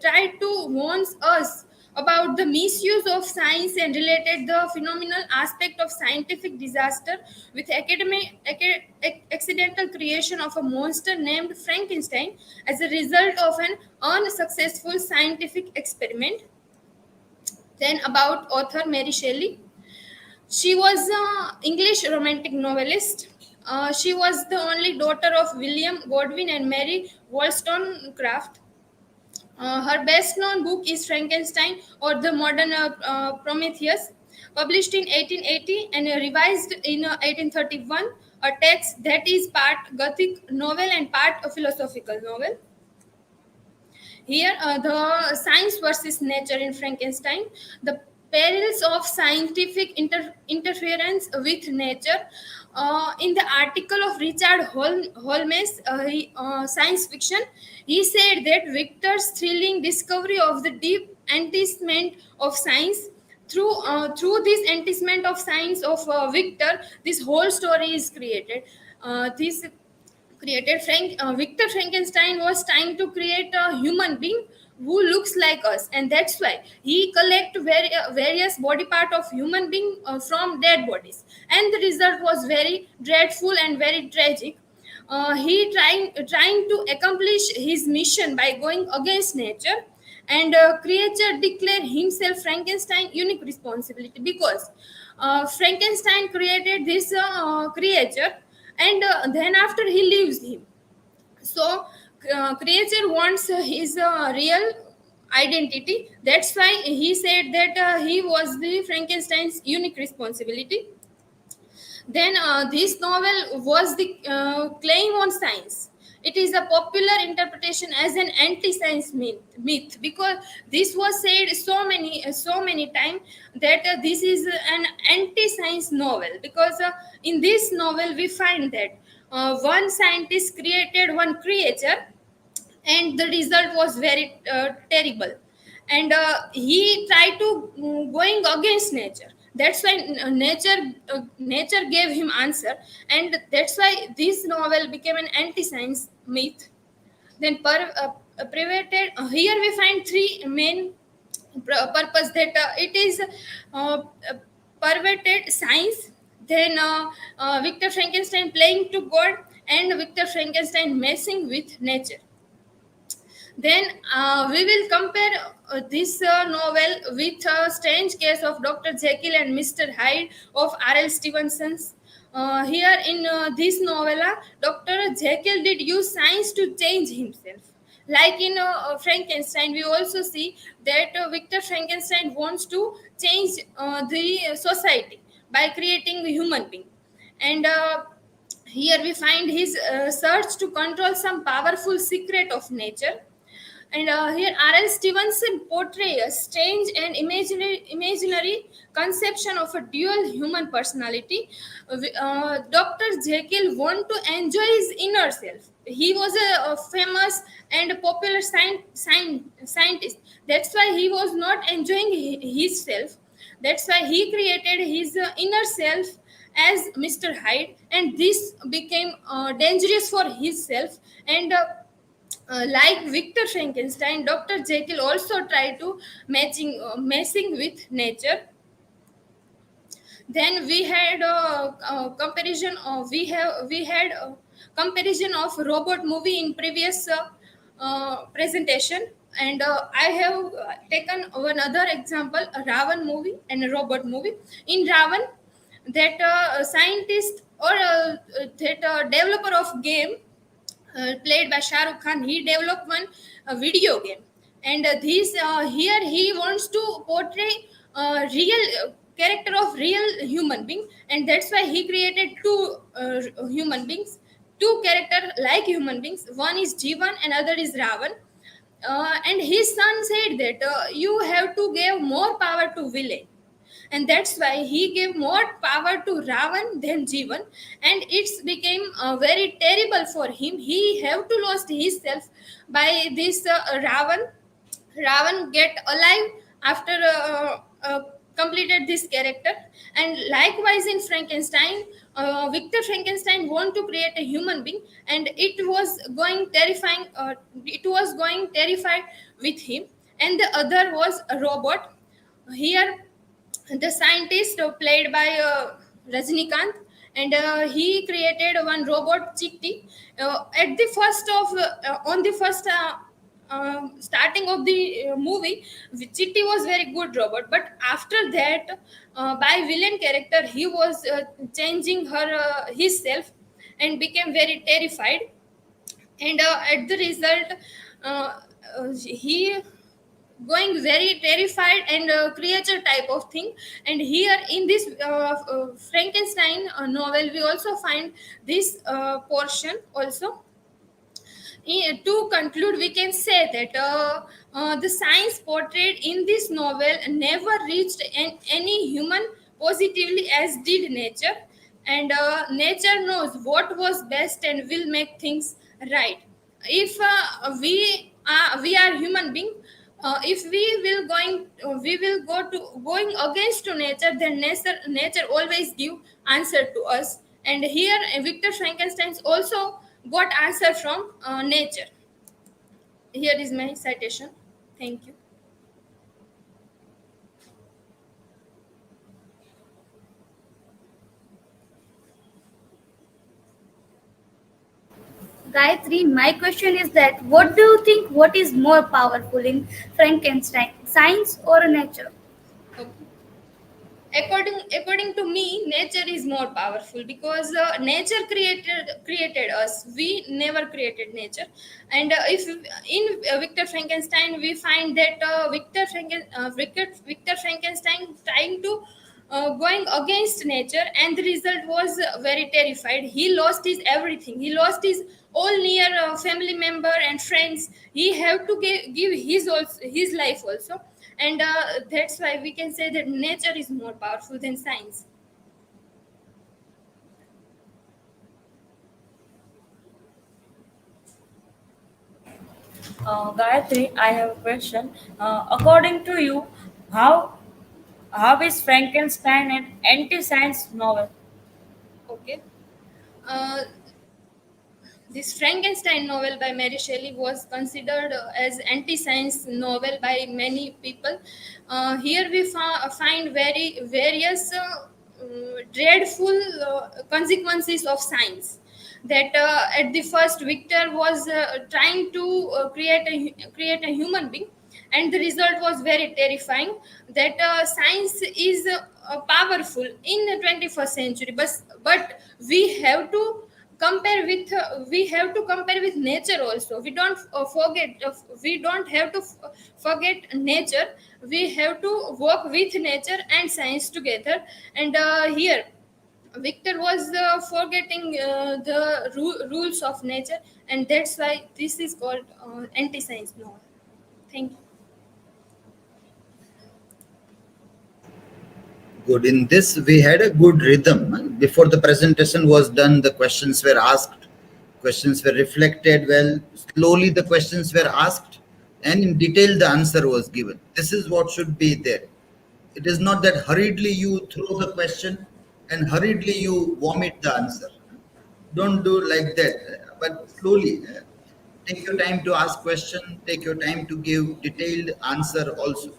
tried to warn us about the misuse of science and related the phenomenal aspect of scientific disaster with accidental creation of a monster named Frankenstein as a result of an unsuccessful scientific experiment. Then about author Mary Shelley. She was an English romantic novelist. She was the only daughter of William Godwin and Mary Wollstonecraft. Her best known book is Frankenstein or the Modern Prometheus, published in 1880 and revised in 1831, a text that is part Gothic novel and part a philosophical novel. Here, the science versus nature in Frankenstein, the perils of scientific interference with nature. In the article of Richard Holmes, science fiction, he said that Victor's thrilling discovery of the deep enticement of science. Through this enticement of science of Victor, this whole story is created. This created Victor Frankenstein was trying to create a human being who looks like us, and that's why he collect various body part of human being from dead bodies, and the result was very dreadful and very tragic. He trying to accomplish his mission by going against nature, and creature declare himself Frankenstein unique responsibility, because Frankenstein created this creature, and then after he leaves him. So creature wants his real identity. That's why he said that he was the Frankenstein's unique responsibility. Then this novel was the claim on science. It is a popular interpretation as an anti-science myth, because this was said so many times that this is an anti-science novel, because in this novel we find that one scientist created one creature, and the result was very terrible, and he tried to going against nature. That's why nature gave him answer, and that's why this novel became an anti-science myth. Then privated, here we find three main purpose, that it is uh, uh, perverted science, then Victor Frankenstein playing to god, and Victor Frankenstein messing with nature. Then we will compare this novel with Strange Case of Dr. Jekyll and Mr. Hyde of R.L. Stevenson's. Here in this novella, Dr. Jekyll did use science to change himself. Like in Frankenstein, we also see that Victor Frankenstein wants to change the society by creating a human being. And here we find his search to control some powerful secret of nature. And here R.L. Stevenson portrays a strange and imaginary conception of a dual human personality. Dr. Jekyll wanted to enjoy his inner self. He was a famous and popular scientist. That's why he was not enjoying his self. That's why he created his inner self as Mr. Hyde, and this became dangerous for his self. And like Victor Frankenstein, Dr. Jekyll also tried to messing with nature. Then we had a comparison. We had a comparison of robot movie in previous presentation, and I have taken one other example: a Ravan movie and a robot movie. In Ravan, that scientist or that developer of game played by Shah Rukh Khan, he developed one video game, and this here he wants to portray real character of real human being, and that's why he created two human beings, two character like human beings. One is Jivan, and other is Ravan. And his son said that you have to give more power to villain, and that's why he gave more power to Ravan than Jivan, and it's became very terrible for him. He have to lost himself by this Ravan. Ravan get alive after completed this character. And likewise in Frankenstein, Victor Frankenstein want to create a human being, and it was going terrifying. It was going terrified with him, and the other was a robot. Here the scientist played by Rajnikant, and he created one robot Chitti. At the first of on the first starting of the movie, Chitti was very good robot, but after that, by villain character, he was changing her his self and became very terrified. And at the result, he going very terrified and creature type of thing. And here in this Frankenstein novel, we also find this portion also. To conclude, we can say that the science portrayed in this novel never reached any human positively as did nature, and nature knows what was best and will make things right. If we are human being, if we will go to going against to nature, then nature always give answer to us. And here Victor Frankenstein's also got answer from nature. Here is my citation. Thank you. Gayatri, my question is that what do you think what is more powerful in Frankenstein, science or nature? Okay. According to me, nature is more powerful, because nature created us. We never created nature. And if in Victor Frankenstein we find that Victor Frankenstein trying to going against nature, and the result was very terrified. He lost his everything. He lost his all near family member and friends. He have to give his life also. And that's why we can say that nature is more powerful than science. Gayatri, I have a question. According to you, how is Frankenstein an anti-science novel? Okay. uh, this Frankenstein novel by Mary Shelley was considered as anti-science novel by many people. Here we find very various dreadful consequences of science. that at the first Victor was trying to create a human being, and the result was very terrifying. That science is powerful in the 21st century, but we have to compare with nature also. We don't have to forget nature. We have to work with nature and science together. And here Victor was forgetting the rules of nature, and that's why this is called anti-science novel. Thank you. Good. In this, we had a good rhythm. Before the presentation was done, the questions were asked, questions were reflected well. Slowly, the questions were asked, and in detail, the answer was given. This is what should be there. It is not that hurriedly you throw the question and hurriedly you vomit the answer. Don't do like that, but slowly. Take your time to ask question. Take your time to give detailed answer also.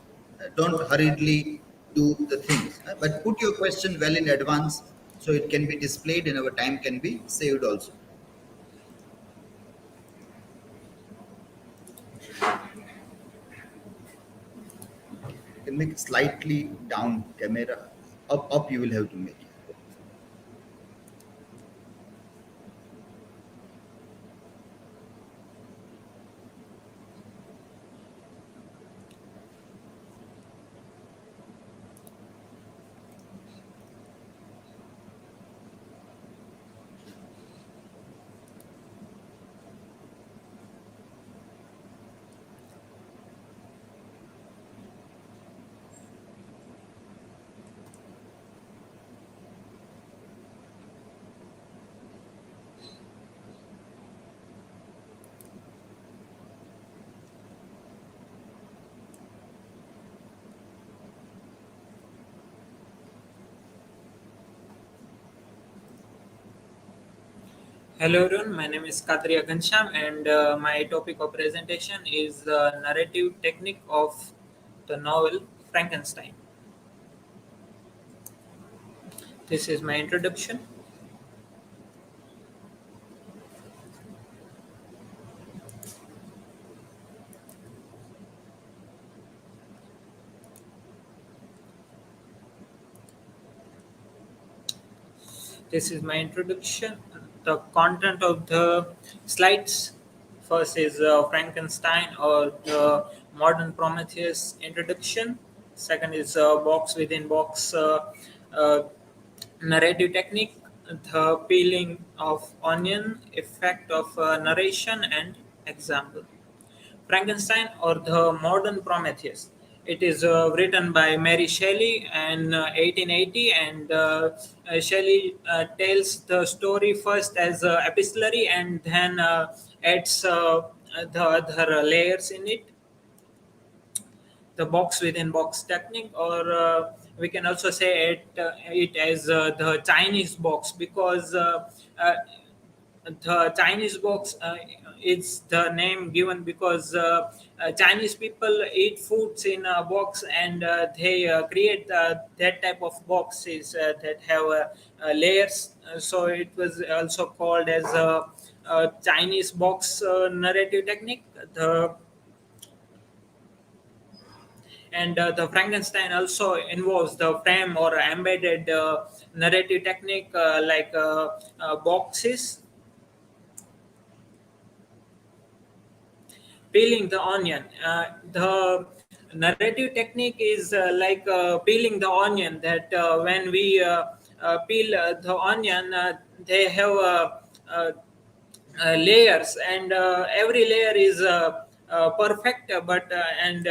Don't hurriedly do the things, but put your question well in advance so it can be displayed and our time can be saved also. You can make slightly down camera. Up you will have to make it. Hello everyone, my name is Katariya Ghanshyam and my topic of presentation is the narrative technique of the novel Frankenstein. This is my introduction. This is my introduction. The content of the slides first is Frankenstein or the modern Prometheus introduction. Second is box within box uh, narrative technique, the peeling of onion, effect of narration, and example. Frankenstein or the Modern Prometheus. It is written by Mary Shelley in 1880, and Shelley tells the story first as epistolary and then adds the other layers in it. The box within box technique, or we can also say it as the Chinese box, because the Chinese box is the name given because Chinese people eat foods in a box, and they create that type of boxes that have layers. So it was also called as a Chinese box narrative technique. The Frankenstein also involves the frame or embedded narrative technique, like boxes. Peeling the onion. The narrative technique is like peeling the onion. That when we peel the onion, they have layers, and every layer is perfect, but and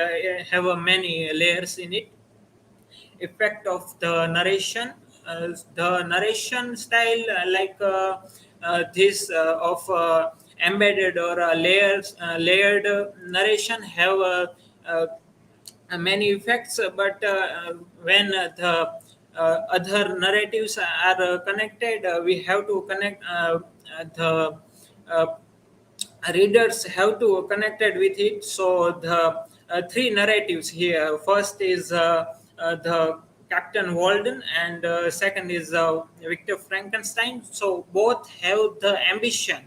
have many layers in it. Effect of the narration. The narration style, like this of embedded or layered narration, have many effects, but when the other narratives are connected, we have to connect the uh, readers have to connected with it. So the three narratives here. First is the Captain Walden, and second is Victor Frankenstein. So both have the ambition.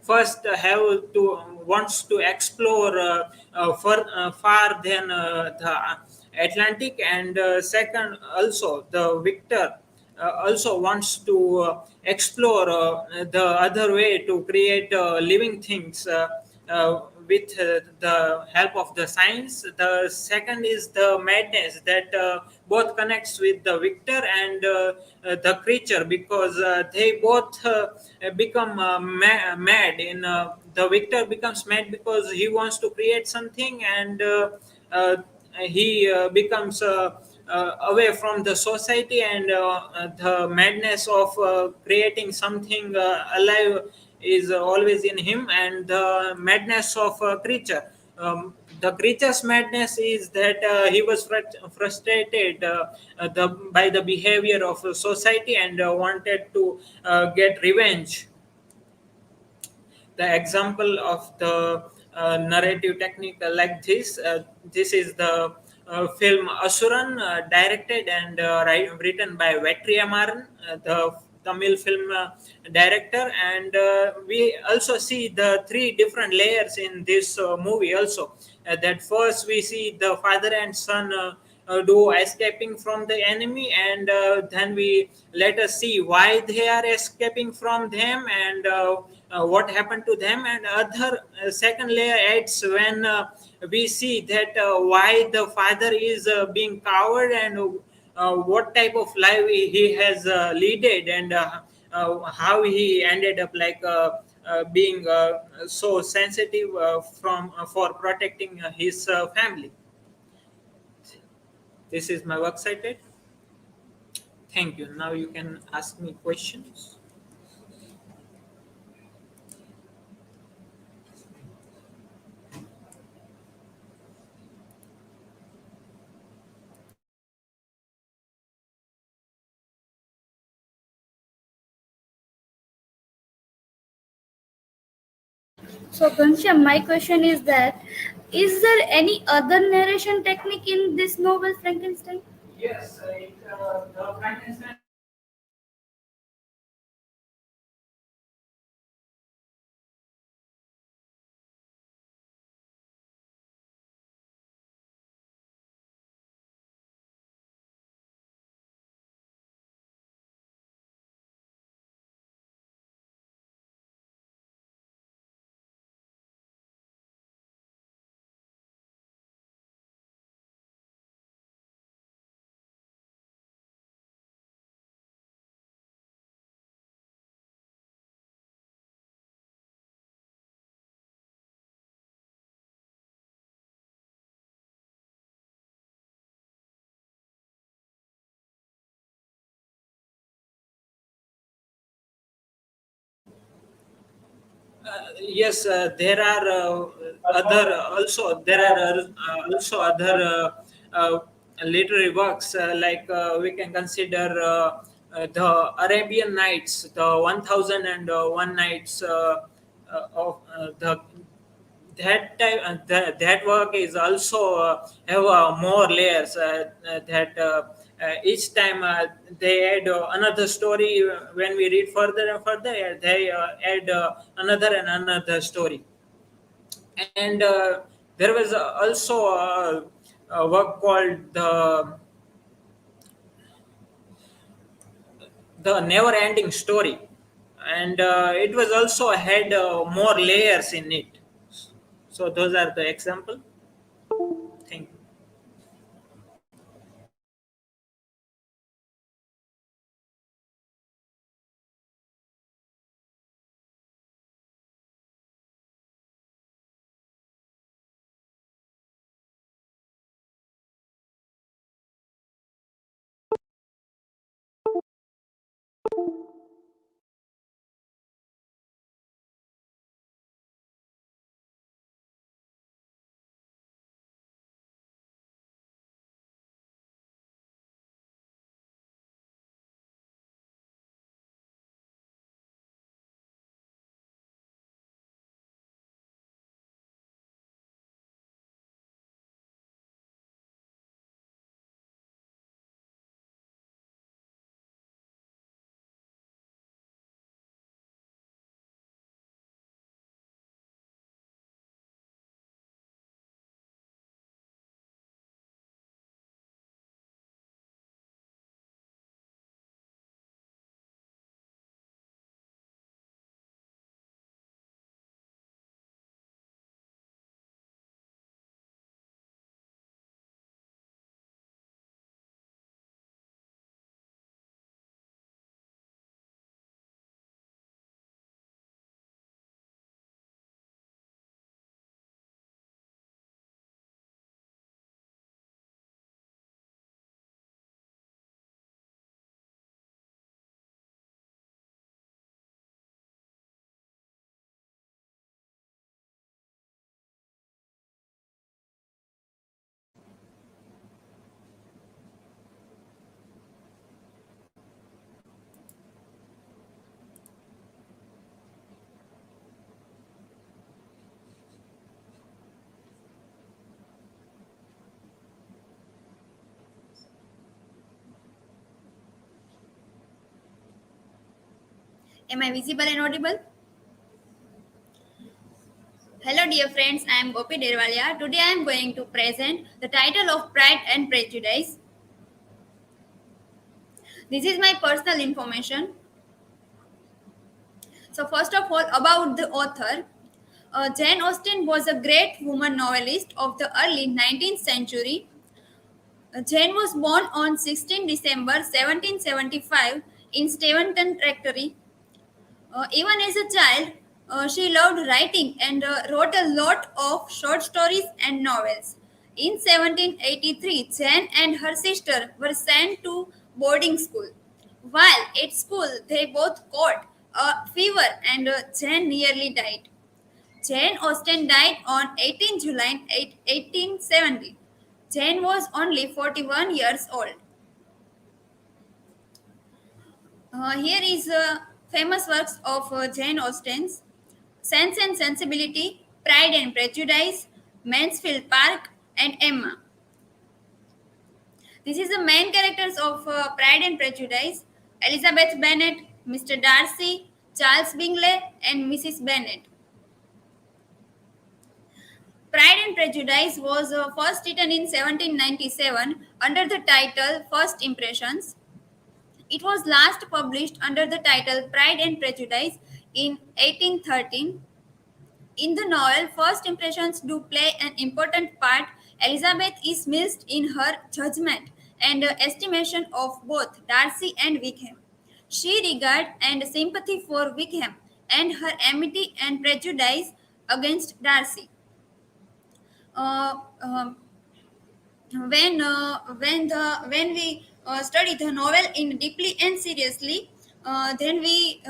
First, have to wants to explore far than the Atlantic, and second, also the Victor also wants to explore the other way to create living things with the help of the science. The second is the madness that both connects with the victor and the creature, because they both become mad in the victor becomes mad because he wants to create something, and uh, he becomes away from the society, and the madness of creating something alive is always in him, and the madness of a creature. The creature's madness is that he was frustrated by the behavior of society, and wanted to get revenge. The example of the narrative technique like this is the film Asuran, directed and written by Vetriamaran, the Tamil film director, and we also see the three different layers in this movie. Also, that first we see the father and son duo escaping from the enemy, and then we later see why they are escaping from them, and what happened to them, and other second layer adds when we see that why the father is being coward, and what type of life he has leaded, and how he ended up like being so sensitive from for protecting his family. This is my work cited. Thank you. Now you can ask me questions. So, Ghanshyam, my question is that is there any other narration technique in this novel, Frankenstein? Yes, the Frankenstein. Yes, there are other also there are also other literary works like we can consider the Arabian Nights, the 1001 Nights of the that work is also have more layers that each time they add another story. When we read further and further, they add another and another story. And there was also a work called the never ending story, and it was also had more layers in it. So those are the example. Thank you. Am I visible and audible? Hello, dear friends. I am Gopi Dervaliya. Today I am going to present the title of Pride and Prejudice. This is my personal information. So, first of all, about the author. Jane Austen was a great woman novelist of the early 19th century. Jane was born on 16 December 1775 in Steventon Rectory. Even as a child, she loved writing and wrote a lot of short stories and novels. In 1783, Jane and her sister were sent to boarding school. While at school, they both caught a fever and Jane nearly died. Jane Austen died on 18 July 1870. Jane was only 41 years old. Here is famous works of Jane Austen's Sense and Sensibility, Pride and Prejudice, Mansfield Park, and Emma. This is the main characters of Pride and Prejudice: Elizabeth Bennet, Mr. Darcy, Charles Bingley, and Mrs. Bennet. Pride and Prejudice was first written in 1797 under the title First Impressions. It was last published under the title Pride and Prejudice in 1813. In the novel, First Impressions do play an important part. Elizabeth is missed in her judgment and estimation of both Darcy and Wickham. She regard and sympathy for Wickham and her enmity and prejudice against Darcy. Uh, um, when we study the novel in deeply and seriously, then we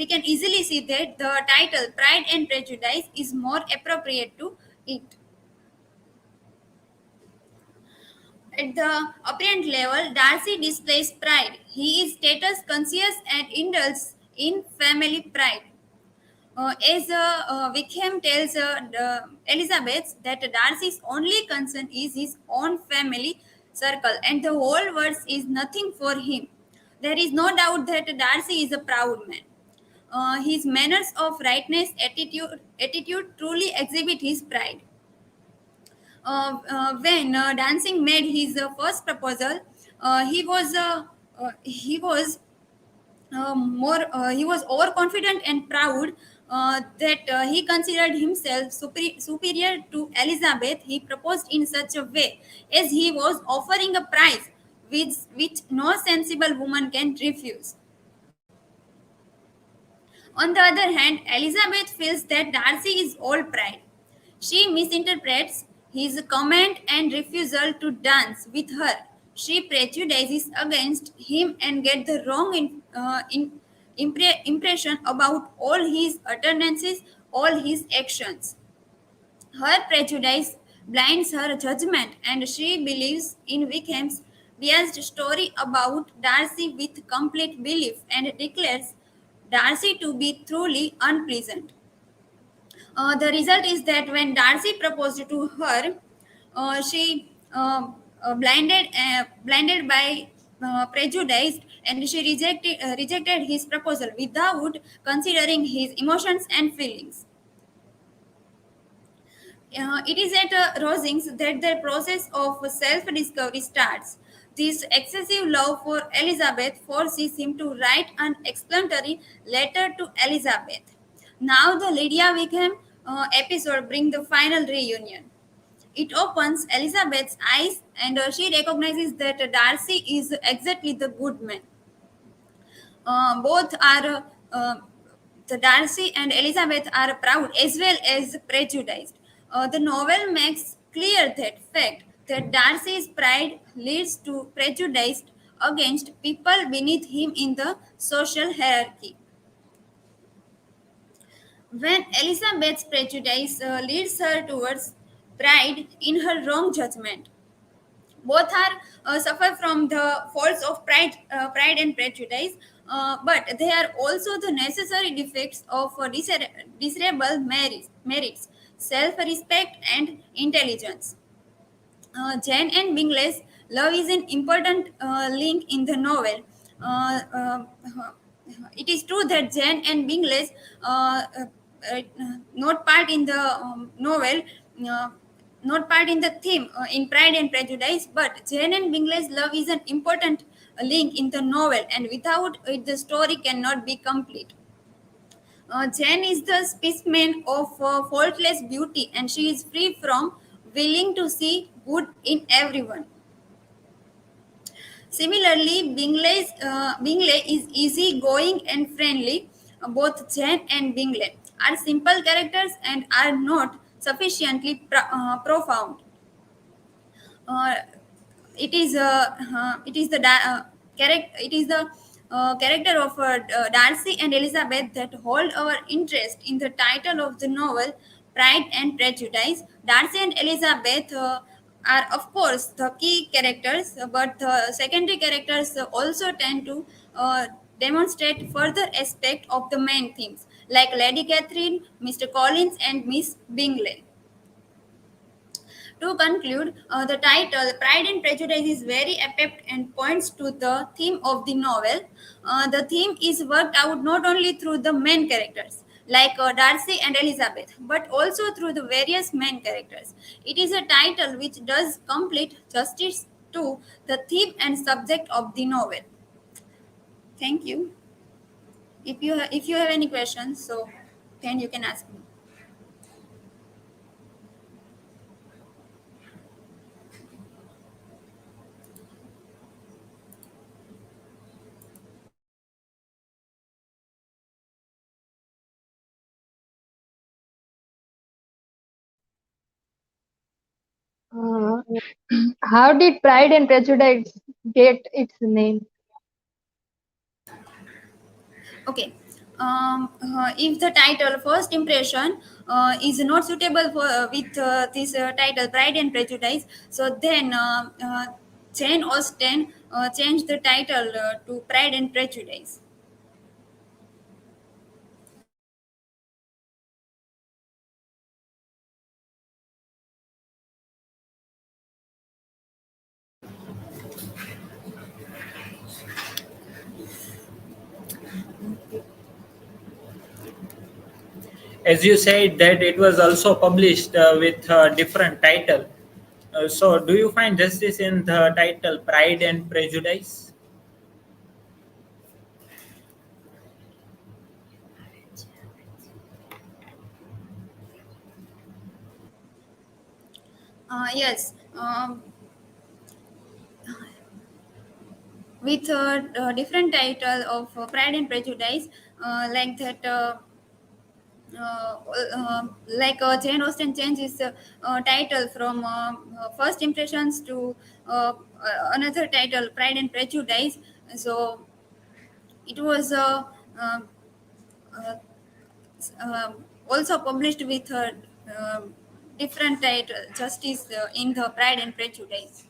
can easily see that the title Pride and Prejudice is more appropriate to it. At the apparent level, Darcy displays pride. He is status conscious and indulges in family pride. As Wickham tells Elizabeth that Darcy's only concern is his own family circle and the whole world is nothing for him. There is no doubt that Darcy is a proud man. His manners of rightness attitude truly exhibit his pride. When Dancing made his first proposal, he was he was overconfident and proud that he considered himself superior to Elizabeth. He proposed in such a way as he was offering a prize which no sensible woman can refuse. On the other hand, Elizabeth feels that Darcy is all pride. She misinterprets his comment and refusal to dance with her. She prejudices against him and gets the wrong impression about all his utterances, all his actions. Her prejudice blinds her judgment, and she believes in Wickham's biased story about Darcy with complete belief and declares Darcy to be truly unpleasant. The result is that when Darcy proposed to her, she blinded by prejudice, and she rejected his proposal without considering his emotions and feelings. It is at Rosings that the process of self-discovery starts. This excessive love for Elizabeth forces him to write an explanatory letter to Elizabeth. Now the Lydia Wickham episode brings the final reunion. It opens Elizabeth's eyes and she recognizes that Darcy is exactly the good man. Both are the Darcy and Elizabeth are proud as well as prejudiced. The novel makes clear that fact that Darcy's pride leads to prejudice against people beneath him in the social hierarchy. When Elizabeth's prejudice leads her towards pride in her wrong judgment, both are suffer from the faults of pride and prejudice, but they are also the necessary defects of desirable merits, self-respect, and intelligence. Jane and Bingley's love is an important link in the novel. it is true that Jane and Bingley's not part in the novel, uh, not part in the theme in Pride and Prejudice, but Jane and Bingley's love is an important link in the novel, and without it, the story cannot be complete. Jane is the specimen of faultless beauty, and she is free from willing to see good in everyone. Similarly, Bingley is easygoing and friendly. Both Jane and Bingley are simple characters and are not sufficiently profound. Uh, it is the character of Darcy and Elizabeth that hold our interest in the title of the novel, Pride and Prejudice. Darcy and Elizabeth are, of course, the key characters, but the secondary characters also tend to demonstrate further aspect of the main themes, like Lady Catherine, Mr. Collins, and Miss Bingley. To conclude, the title Pride and Prejudice is very apt and points to the theme of the novel. The theme is worked out not only through the main characters, like Darcy and Elizabeth, but also through the various main characters. It is a title which does complete justice to the theme and subject of the novel. Thank you. If you have any questions, so then you can ask me. Uh, how did Pride and Prejudice get its name? Okay. If the title first impression is not suitable for with this title Pride and Prejudice, so then Jane Austen changed the title to Pride and Prejudice. As you said that it was also published with a different title. So, do you find justice in the title Pride and Prejudice? Yes, with a different title of Pride and Prejudice, like that. Jane Austen changed his title from First Impressions to another title, Pride and Prejudice. So it was uh, uh, also published with a different title, Justice in the Pride and Prejudice.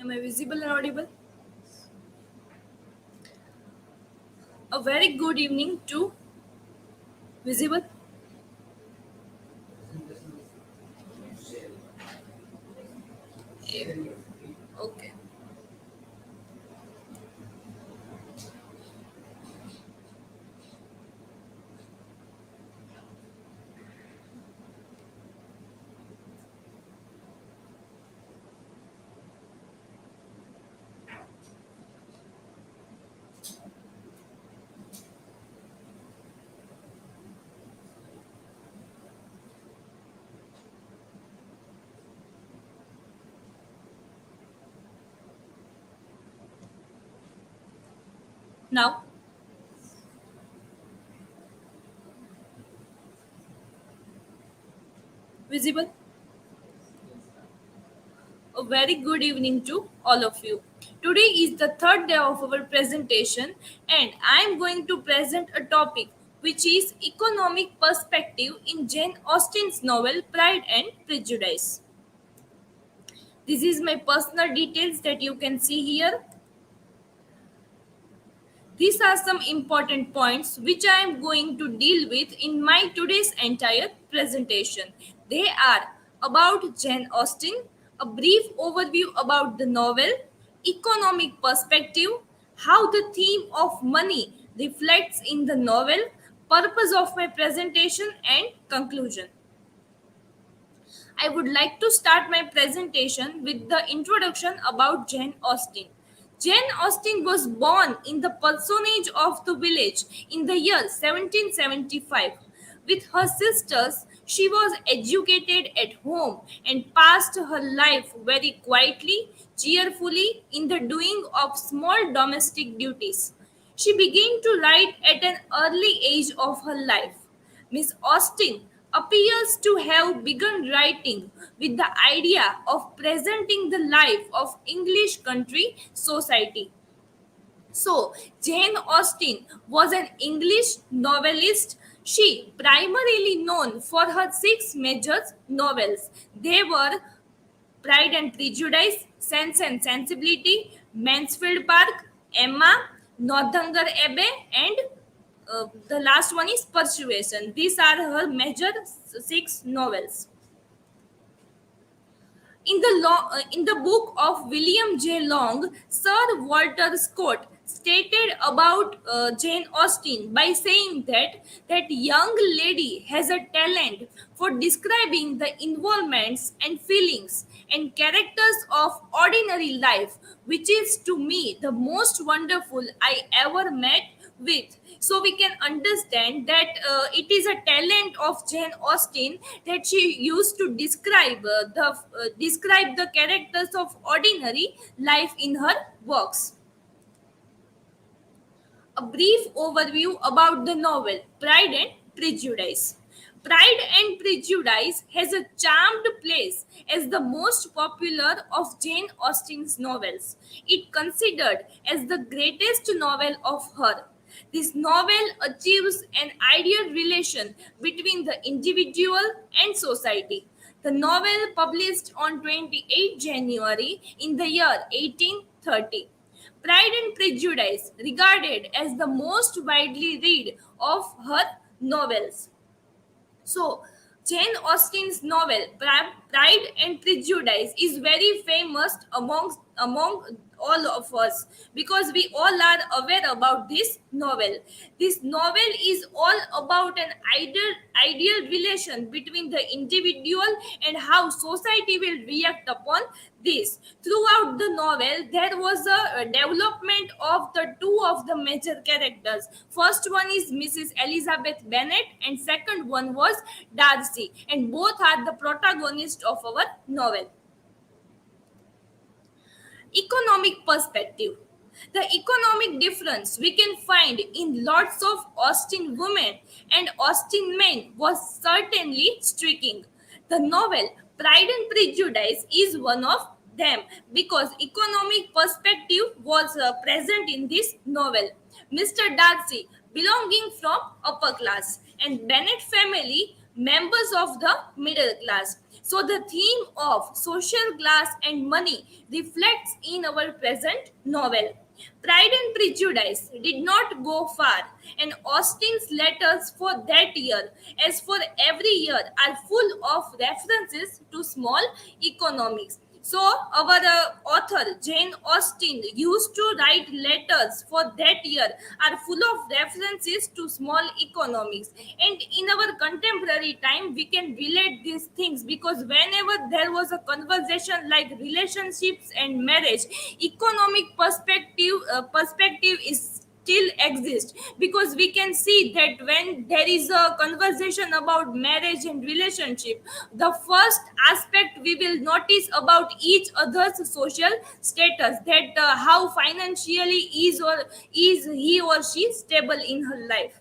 Am I visible and audible? A very good evening to visible. Okay. Now, visible. A very good evening to all of you. Today is the third day of our presentation, and I am going to present a topic which is economic perspective in Jane Austen's novel Pride and Prejudice. This is my personal details that you can see here. These are some important points which I am going to deal with in my today's entire presentation. They are about Jane Austen, a brief overview about the novel, economic perspective, how the theme of money reflects in the novel, purpose of my presentation, and conclusion. I would like to start my presentation with the introduction about Jane Austen. Jane Austen was born in the parsonage of the village in the year 1775. With her sisters, she was educated at home and passed her life very quietly, cheerfully in the doing of small domestic duties. She began to write at an early age of her life. Miss Austen appears to have begun writing with the idea of presenting the life of English country society. So, Jane Austen was an English novelist. She primarily known for her six major novels. They were Pride and Prejudice, Sense and Sensibility, Mansfield Park, Emma, Northanger Abbey, and the last one is Persuasion. These are her major six novels. In the book of William J. Long, Sir Walter Scott stated about Jane Austen by saying that young lady has a talent for describing the involvements and feelings and characters of ordinary life, which is to me the most wonderful I ever met with. So we can understand that it is a talent of Jane Austen that she used to describe the characters of ordinary life in her works. A brief overview about the novel Pride and Prejudice. Pride and Prejudice has a charmed place as the most popular of Jane Austen's novels. It considered as the greatest novel of her. This novel achieves an ideal relation between the individual and society. The novel published on 28 January in the year 1830. Pride and Prejudice, regarded as the most widely read of her novels. So, Jane Austen's novel Pride and Prejudice is very famous among all of us because we all are aware about this novel. This novel is all about an ideal relation between the individual and how society will react upon this. Throughout the novel, there was a development of the two of the major characters. First one is Mrs. Elizabeth Bennet, and second one was Darcy, and both are the protagonists of our novel. Economic perspective. The economic difference we can find in lots of Austen women and Austen men was certainly striking. The novel Pride and Prejudice is one of them because economic perspective was present in this novel. Mr. Darcy, belonging from upper class, and Bennet family, members of the middle class. So the theme of social class and money reflects in our present novel. Pride and Prejudice did not go far, and Austen's letters for that year, as for every year, are full of references to small economics. So, our author Jane Austen used to write letters for that year are full of references to small economics. And in our contemporary time, we can relate these things because whenever there was a conversation like relationships and marriage, economic perspective is still exist because we can see that when there is a conversation about marriage and relationship, the first aspect we will notice about each other's social status, that how financially is he or she stable in her life.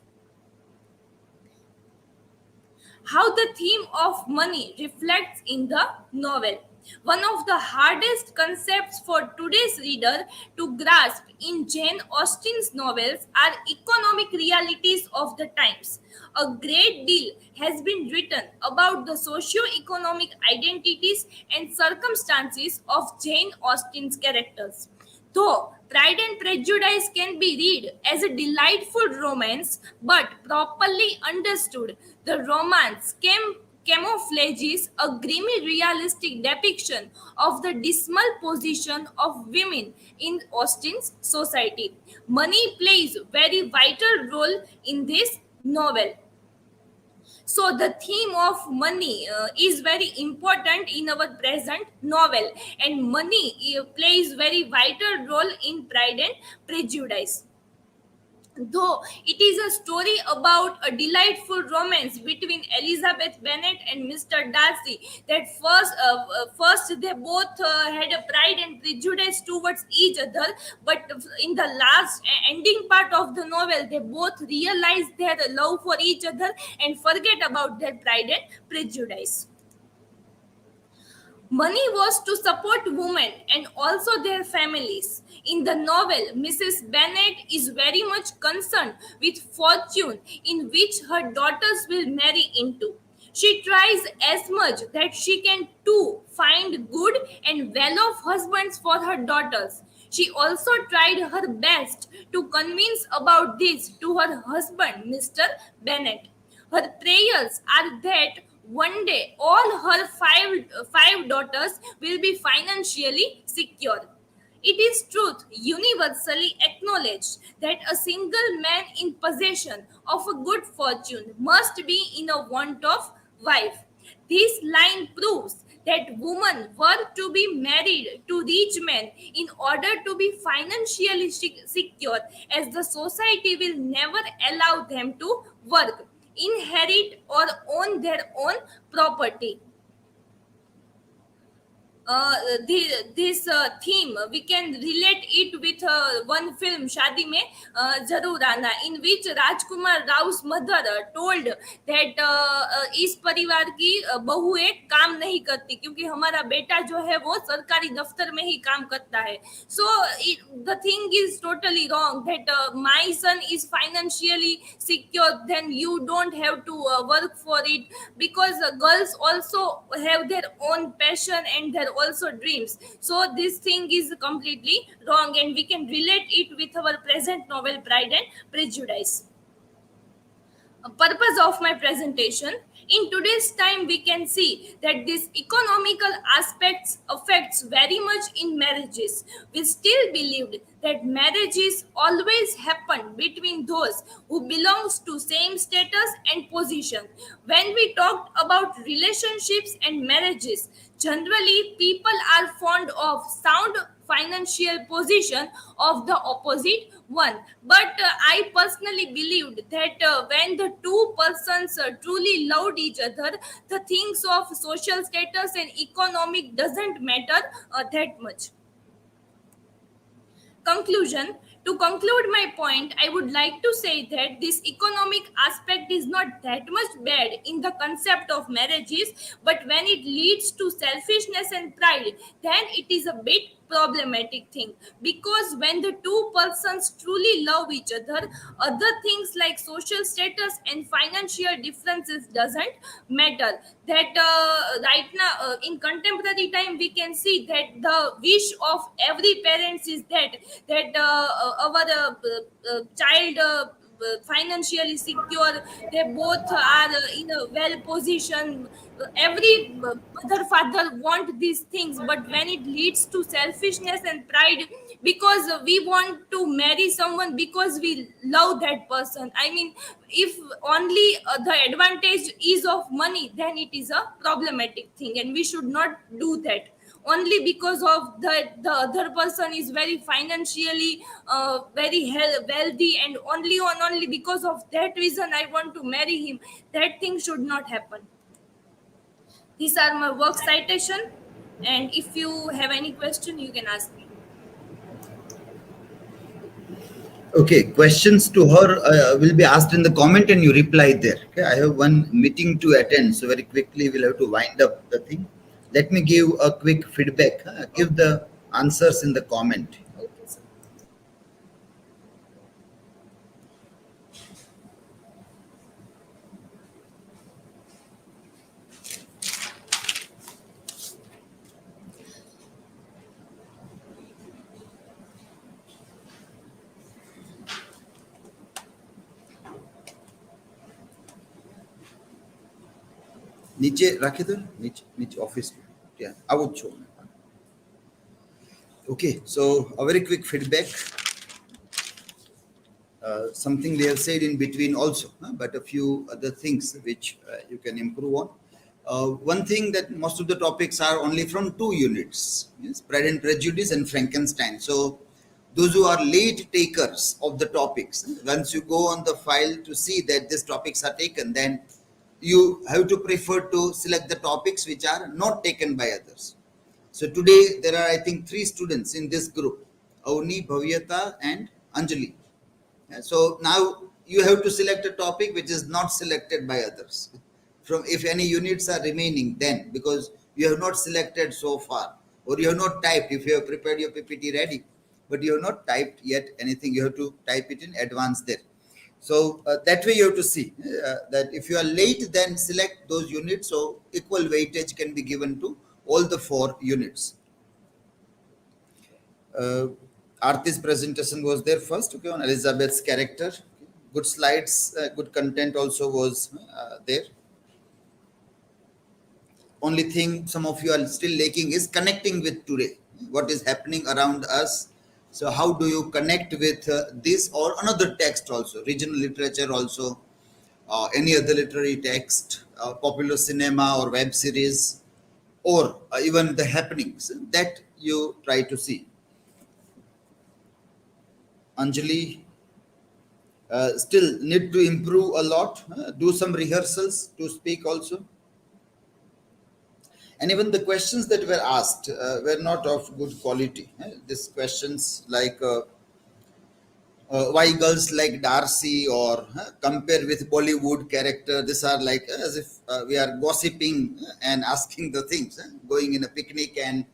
How the theme of money reflects in the novel. One of the hardest concepts for today's reader to grasp in Jane Austen's novels are economic realities of the times. A great deal has been written about the socio-economic identities and circumstances of Jane Austen's characters. Though Pride and Prejudice can be read as a delightful romance, but properly understood, the romance camouflages a grimy realistic depiction of the dismal position of women in Austen's society. Money plays a very vital role in this novel. So the theme of money is very important in our present novel, and money plays very vital role in Pride and Prejudice. Though it is a story about a delightful romance between Elizabeth Bennet and Mr. Darcy, that first they both had a pride and prejudice towards each other, but in the last ending part of the novel, they both realize their love for each other and forget about their pride and prejudice. Money was to support women and also their families. In the novel, Mrs. Bennet is very much concerned with fortune in which her daughters will marry into. She tries as much that she can to find good and well-off husbands for her daughters. She also tried her best to convince about this to her husband, Mr. Bennet. Her prayers are that one day all her five daughters will be financially secure. It is truth universally acknowledged that a single man in possession of a good fortune must be in a want of wife. This line proves that women were to be married to rich men in order to be financially secure, as the society will never allow them to work, inherit, or own their own property. uh, this theme we can relate it with one film Shadi Mein Zarur Aana, in which Rajkumar Rao's mother told that इस परिवार की बहुएं काम नहीं करती क्योंकि हमारा बेटा जो है वो सरकारी दफ्तर में ही काम करता है. So the thing is totally wrong that my son is financially secure, then you don't have to work for it, because girls also have their own passion and their also dreams. So this thing is completely wrong, and we can relate it with our present novel Pride and Prejudice. Purpose of my presentation: in today's time we can see that this economical aspects affects very much in marriages. We still believed that marriages always happen between those who belongs to same status and position. When we talked about relationships and marriages, generally people are fond of sound financial position of the opposite one, but I personally believed that when the two persons truly loved each other, the things of social status and economic doesn't matter that much. Conclusion: to conclude my point, I would like to say that this economic aspect is not that much bad in the concept of marriages, but when it leads to selfishness and pride, then it is a bit problematic thing, because when the two persons truly love each other, other things like social status and financial differences doesn't matter. That right now, in contemporary time, we can see that the wish of every parents is that our child financially secure, they both are in a well position. Every mother father want these things, but when it leads to selfishness and pride, because we want to marry someone because we love that person, I mean, if only the advantage is of money, then it is a problematic thing, and we should not do that only because of the other person is very financially very wealthy, and only because of that reason I want to marry him. That thing should not happen. These are my work citation, and if you have any question, you can ask me. Okay, questions to her will be asked in the comment and you reply there. Okay, I have one meeting to attend, so very quickly we'll have to wind up the thing. Let me give a quick feedback. Give the answers in the comment. Okay, sir. नीचे रखे दो, नीचे नीचे office में. Yeah, I would show. Okay, so a very quick feedback. Something we have said in between also, but a few other things which you can improve on. One thing that most of the topics are only from 2 units, yes, Pride and Prejudice and Frankenstein. So those who are late takers of the topics, once you go on the file to see that these topics are taken, then you have to prefer to select the topics which are not taken by others. So today there are, I think, 3 students in this group, Avani, Bhavyata and Anjali. So now you have to select a topic which is not selected by others. From if any units are remaining, then because you have not selected so far, or you have not typed, if you have prepared your PPT ready, but you have not typed yet anything, you have to type it in advance there. So that way you have to see that if you are late, then select those units, so equal weightage can be given to all the 4 units. Aarti's presentation was there first, okay, on Elizabeth's character. Good slides, good content also was there. Only thing some of you are still lacking is connecting with today, what is happening around us. So how do you connect with this or another text also, regional literature also, any other literary text, popular cinema or web series, or even the happenings that you try to see. Anjali, still need to improve a lot, do some rehearsals to speak also. And even the questions that were asked were not of good quality. These questions like why girls like Darcy, or compare with Bollywood character. These are like as if we are gossiping and asking the things, going in a picnic and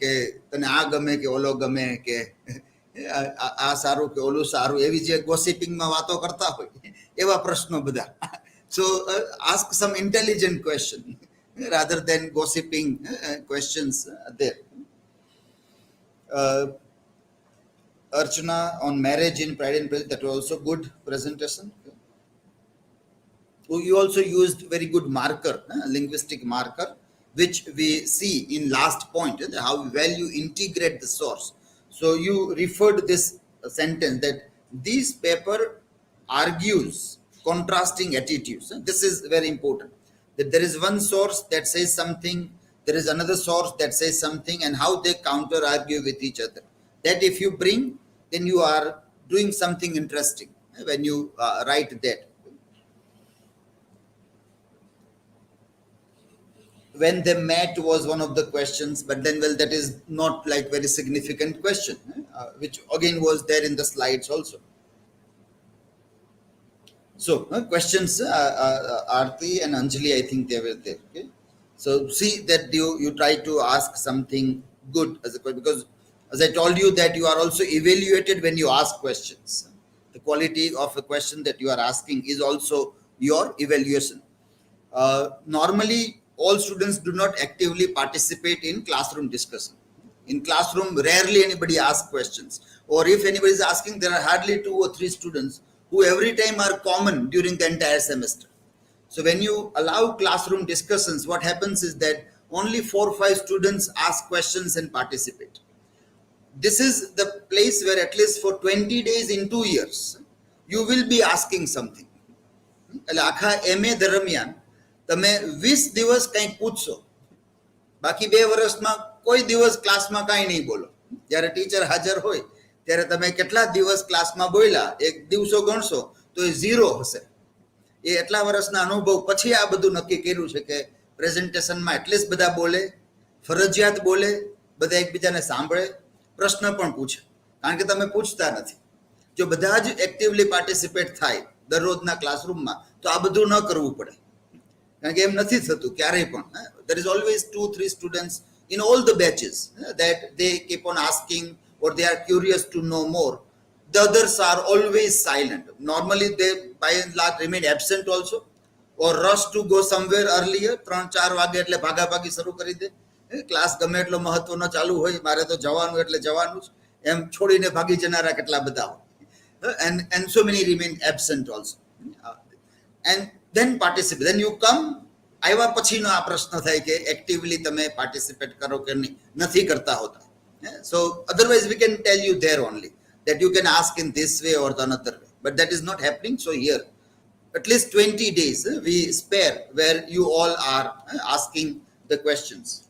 ke tane aa game ke olo game ke આ સારું કે ઓલું સારું, એવી જે ગોસિપિંગમાં વાતો કરતા હોય એવા પ્રશ્નો બધા. So ask some intelligent question rather than gossiping questions there. Archana on marriage in Pride and Prejudice, that was also good presentation. You also used very good marker, linguistic marker, which we see in last point, how well you integrate the source. So you referred this sentence that this paper argues contrasting attitudes. This is very important. That there is one source that says something, there is another source that says something, and how they counter argue with each other. That if you bring, then you are doing something interesting when you write that. When they met was one of the questions, but then, well, that is not like very significant question, which again was there in the slides also. So questions, Aarti and Anjali, I think they were there. Okay? So see that you try to ask something good as a question, because As I told you that you are also evaluated when you ask questions. The quality of a question that you are asking is also your evaluation. Normally, all students do not actively participate in classroom discussion. In classroom, rarely anybody asks questions. Or if anybody is asking, there are hardly 2 or 3 students who every time are common during the entire semester. So when you allow classroom discussions, what happens is that only 4 or 5 students ask questions and participate. This is the place where at least for 20 days in 2 years, you will be asking something. એટલે આખા MA દરમિયાન તમે 20 દિવસ કંઈક પૂછશો, બાકી 2 વર્ષમાં કોઈ દિવસ ક્લાસમાં કાંઈ નહીં બોલો. જ્યારે ટીચર હાજર હોય ત્યારે તમે કેટલા દિવસ ક્લાસમાં બોલ્યા, એક દિવસો ગણશો તો એ 0 હશે. એ એટલા વર્ષના અનુભવ પછી આ બધું નક્કી કર્યું છે કે પ્રેઝન્ટેશનમાં એટલીસ્ટ બધા બોલે, ફરજિયાત બોલે, બધા એકબીજાને સાંભળે, પ્રશ્ન પણ પૂછે, કારણ કે તમે પૂછતા નથી. જો બધા જ એક્ટિવલી પાર્ટિસિપેટ થાય દરરોજના ક્લાસરૂમમાં તો આ બધું ન કરવું પડે, કારણ કે એમ નથી થતું ક્યારેય પણ. There is always 2-3 students in all the batches that they keep on asking or they are curious to know more. The others are always silent. Normally they by and large remain absent also or rush to go somewhere earlier. 3-4 વાગે એટલે ભાગાભાગી શરૂ કરી દે. Class ગમે એટલો મહત્વનો ચાલુ હોય, મારે તો જવાનું એટલે જવાનું જ, એમ છોડીને ભાગી જનારા કેટલા બધા હોય. And so many remain absent also. And then participate. Then you come, આવ્યા પછીનો આ પ્રશ્ન થાય કે એક્ટિવલી તમે પાર્ટિસિપેટ કરો કે નહીં, નથી કરતા હોતા. So otherwise we can tell you there only that you can ask in this way or the another way, but that is not happening. So here at least 20 days we spare where you all are asking the questions.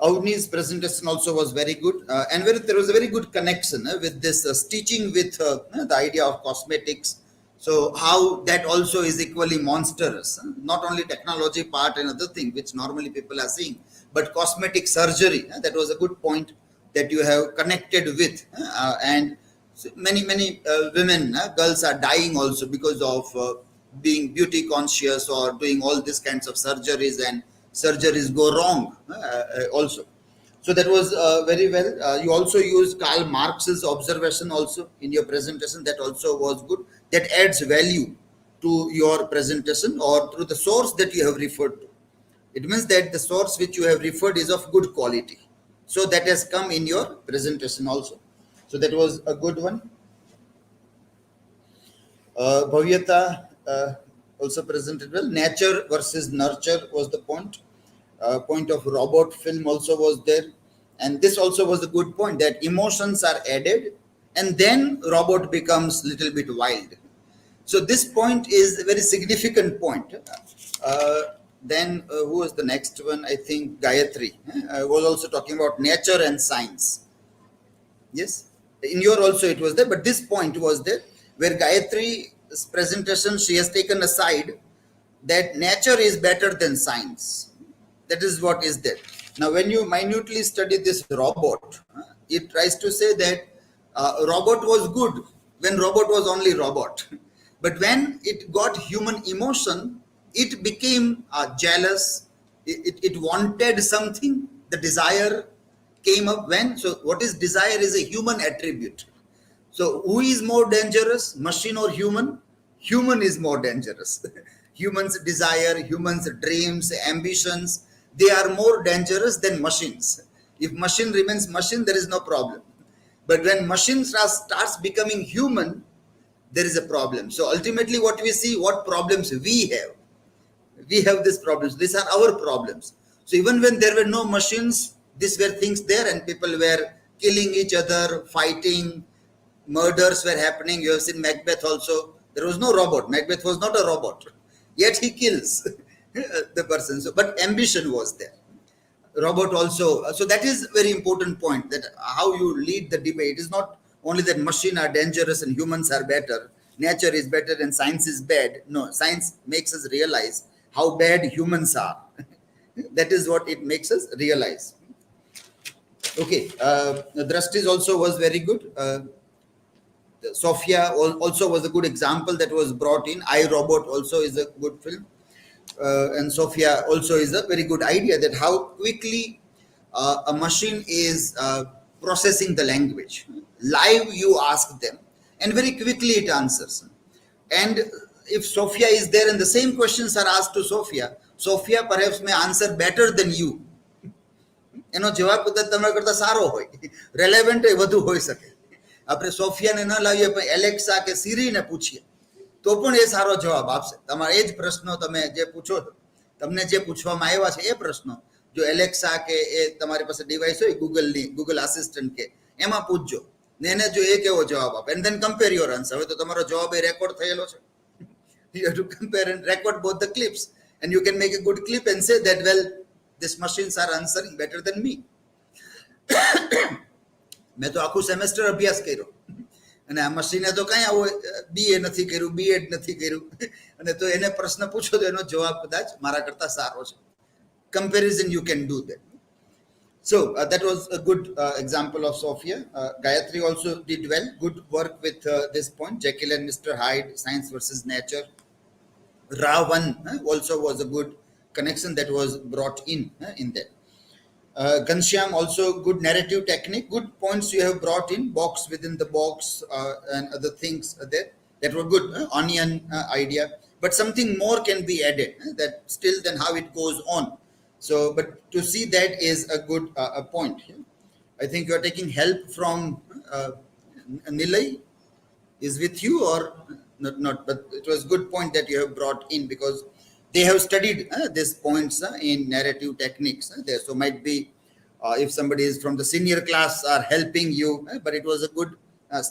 Avani's presentation also was very good, and there was a very good connection with this stitching with the idea of cosmetics. So how that also is equally monstrous, not only technology part and other thing which normally people are seeing, but cosmetic surgery. That was a good point that you have connected with, and many women, girls are dying also because of being beauty conscious or doing all these kinds of surgeries, and surgeries go wrong also. So that was very well. You also used Karl Marx's observation also in your presentation. That also was good. That adds value to your presentation or through the source that you have referred to. It means that the source which you have referred is of good quality. So that has come in your presentation also. So that was a good one. Bhavyata also presented well. Nature versus nurture was the point. Point of robot film also was there, and this also was a good point that emotions are added and then robot becomes little bit wild. So this point is a very significant point. Then who was the next one? I think Gayatri was also talking about nature and science. Yes, in your also it was there, but this point was there where Gayatri's presentation, she has taken aside that nature is better than science. That is what is there. Now, when you minutely study this robot, it tries to say that robot was good when robot was only robot. But when it got human emotion, it became jealous. It wanted something. The desire came up when. So what is desire is a human attribute. So who is more dangerous, machine or human? Human is more dangerous. Humans' desire, humans' dreams, ambitions, they are more dangerous than machines. If machine remains machine, there is no problem. But when machine starts becoming human, there is a problem. So ultimately what we see, what problems we have. We have these problems. These are our problems. So even when there were no machines, these were things there and people were killing each other, fighting, murders were happening. You have seen Macbeth also. There was no robot. Macbeth was not a robot. Yet he kills the person. So, but ambition was there. Robot also. So that is very important point, that how you lead the debate is not only that machine are dangerous and humans are better, nature is better and science is bad. No, science makes us realize how bad humans are. That is what it makes us realize. Okay, Drashti also was very good. Sophia also was a good example that was brought in. I, Robot also is a good film. And Sophia also is a very good idea that how quickly a machine is processing the language. Live, you ask them, and very quickly it answers. And if Sophia is there and the same questions are asked to Sophia, Sophia perhaps may answer better than you. એનો જવાબ કદાચ તમારા કરતા સારો હોય, relevant વધુ હોઈ શકે. આપણે સોફિયાને ન લાવીએ પણ એલેક્સા કે સિરીને પૂછીએ તો પણ એ સારો જવાબ આપશે. તમારે એ જ પ્રશ્નો તમે જે પૂછો છો, તમને જે પૂછવામાં આવ્યા છે એ પ્રશ્નો જો એલેક્સા કે એ તમારી પાસે ડિવાઇસ હોય ગૂગલની, ગૂગલ આસિસ્ટન્ટ કે એમાં પૂછજો ને એને જો એ કેવો જવાબ આપે, and then compare your answer. હવે તો તમારો જવાબ એ રેકોર્ડ થયેલો છે. You have to compare and record both the clips, and you can make a good clip and say that, well, these machines are answering better than me. મેં તો આખું semester અભ્યાસ કર્યો અને આ મશીને તો કઈ આવું બીએ નથી કર્યું, બીએડ નથી કર્યું, અને તો એને પ્રશ્ન પૂછો તો એનો જવાબ કદાચ મારા કરતા સારો છે. Comparison, you can do that. So that was a good example of Sophia. Gayatri also did well. Good work with this point. Jekyll and Mr. Hyde, science versus nature. Ravan also was a good connection that was brought in there. Ghanshyam also good narrative technique. Good points you have brought in. Box within the box and other things there that were good. Onion idea, but something more can be added. That still then how it goes on. So, but to see that is a good a point. I think you are taking help from Nilay is with you or not, but it was good point that you have brought in because they have studied these points in narrative techniques there. So might be if somebody is from the senior class are helping you, but it was a good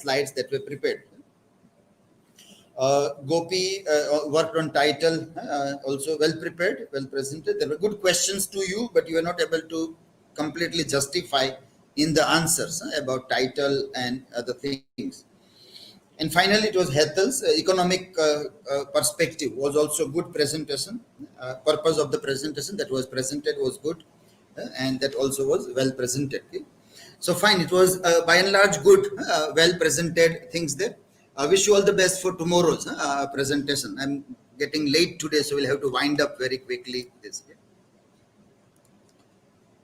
slides that were prepared. Gopi worked on title, also well prepared, well presented. There were good questions to you, but you were not able to completely justify in the answers about title and other things. And finally, it was Hetal's economic perspective was also good presentation. Purpose of the presentation that was presented was good, and that also was well presented. So fine, it was by and large good, well presented things there. I wish you all the best for tomorrow's presentation. I'm getting late today, so we'll have to wind up very quickly this.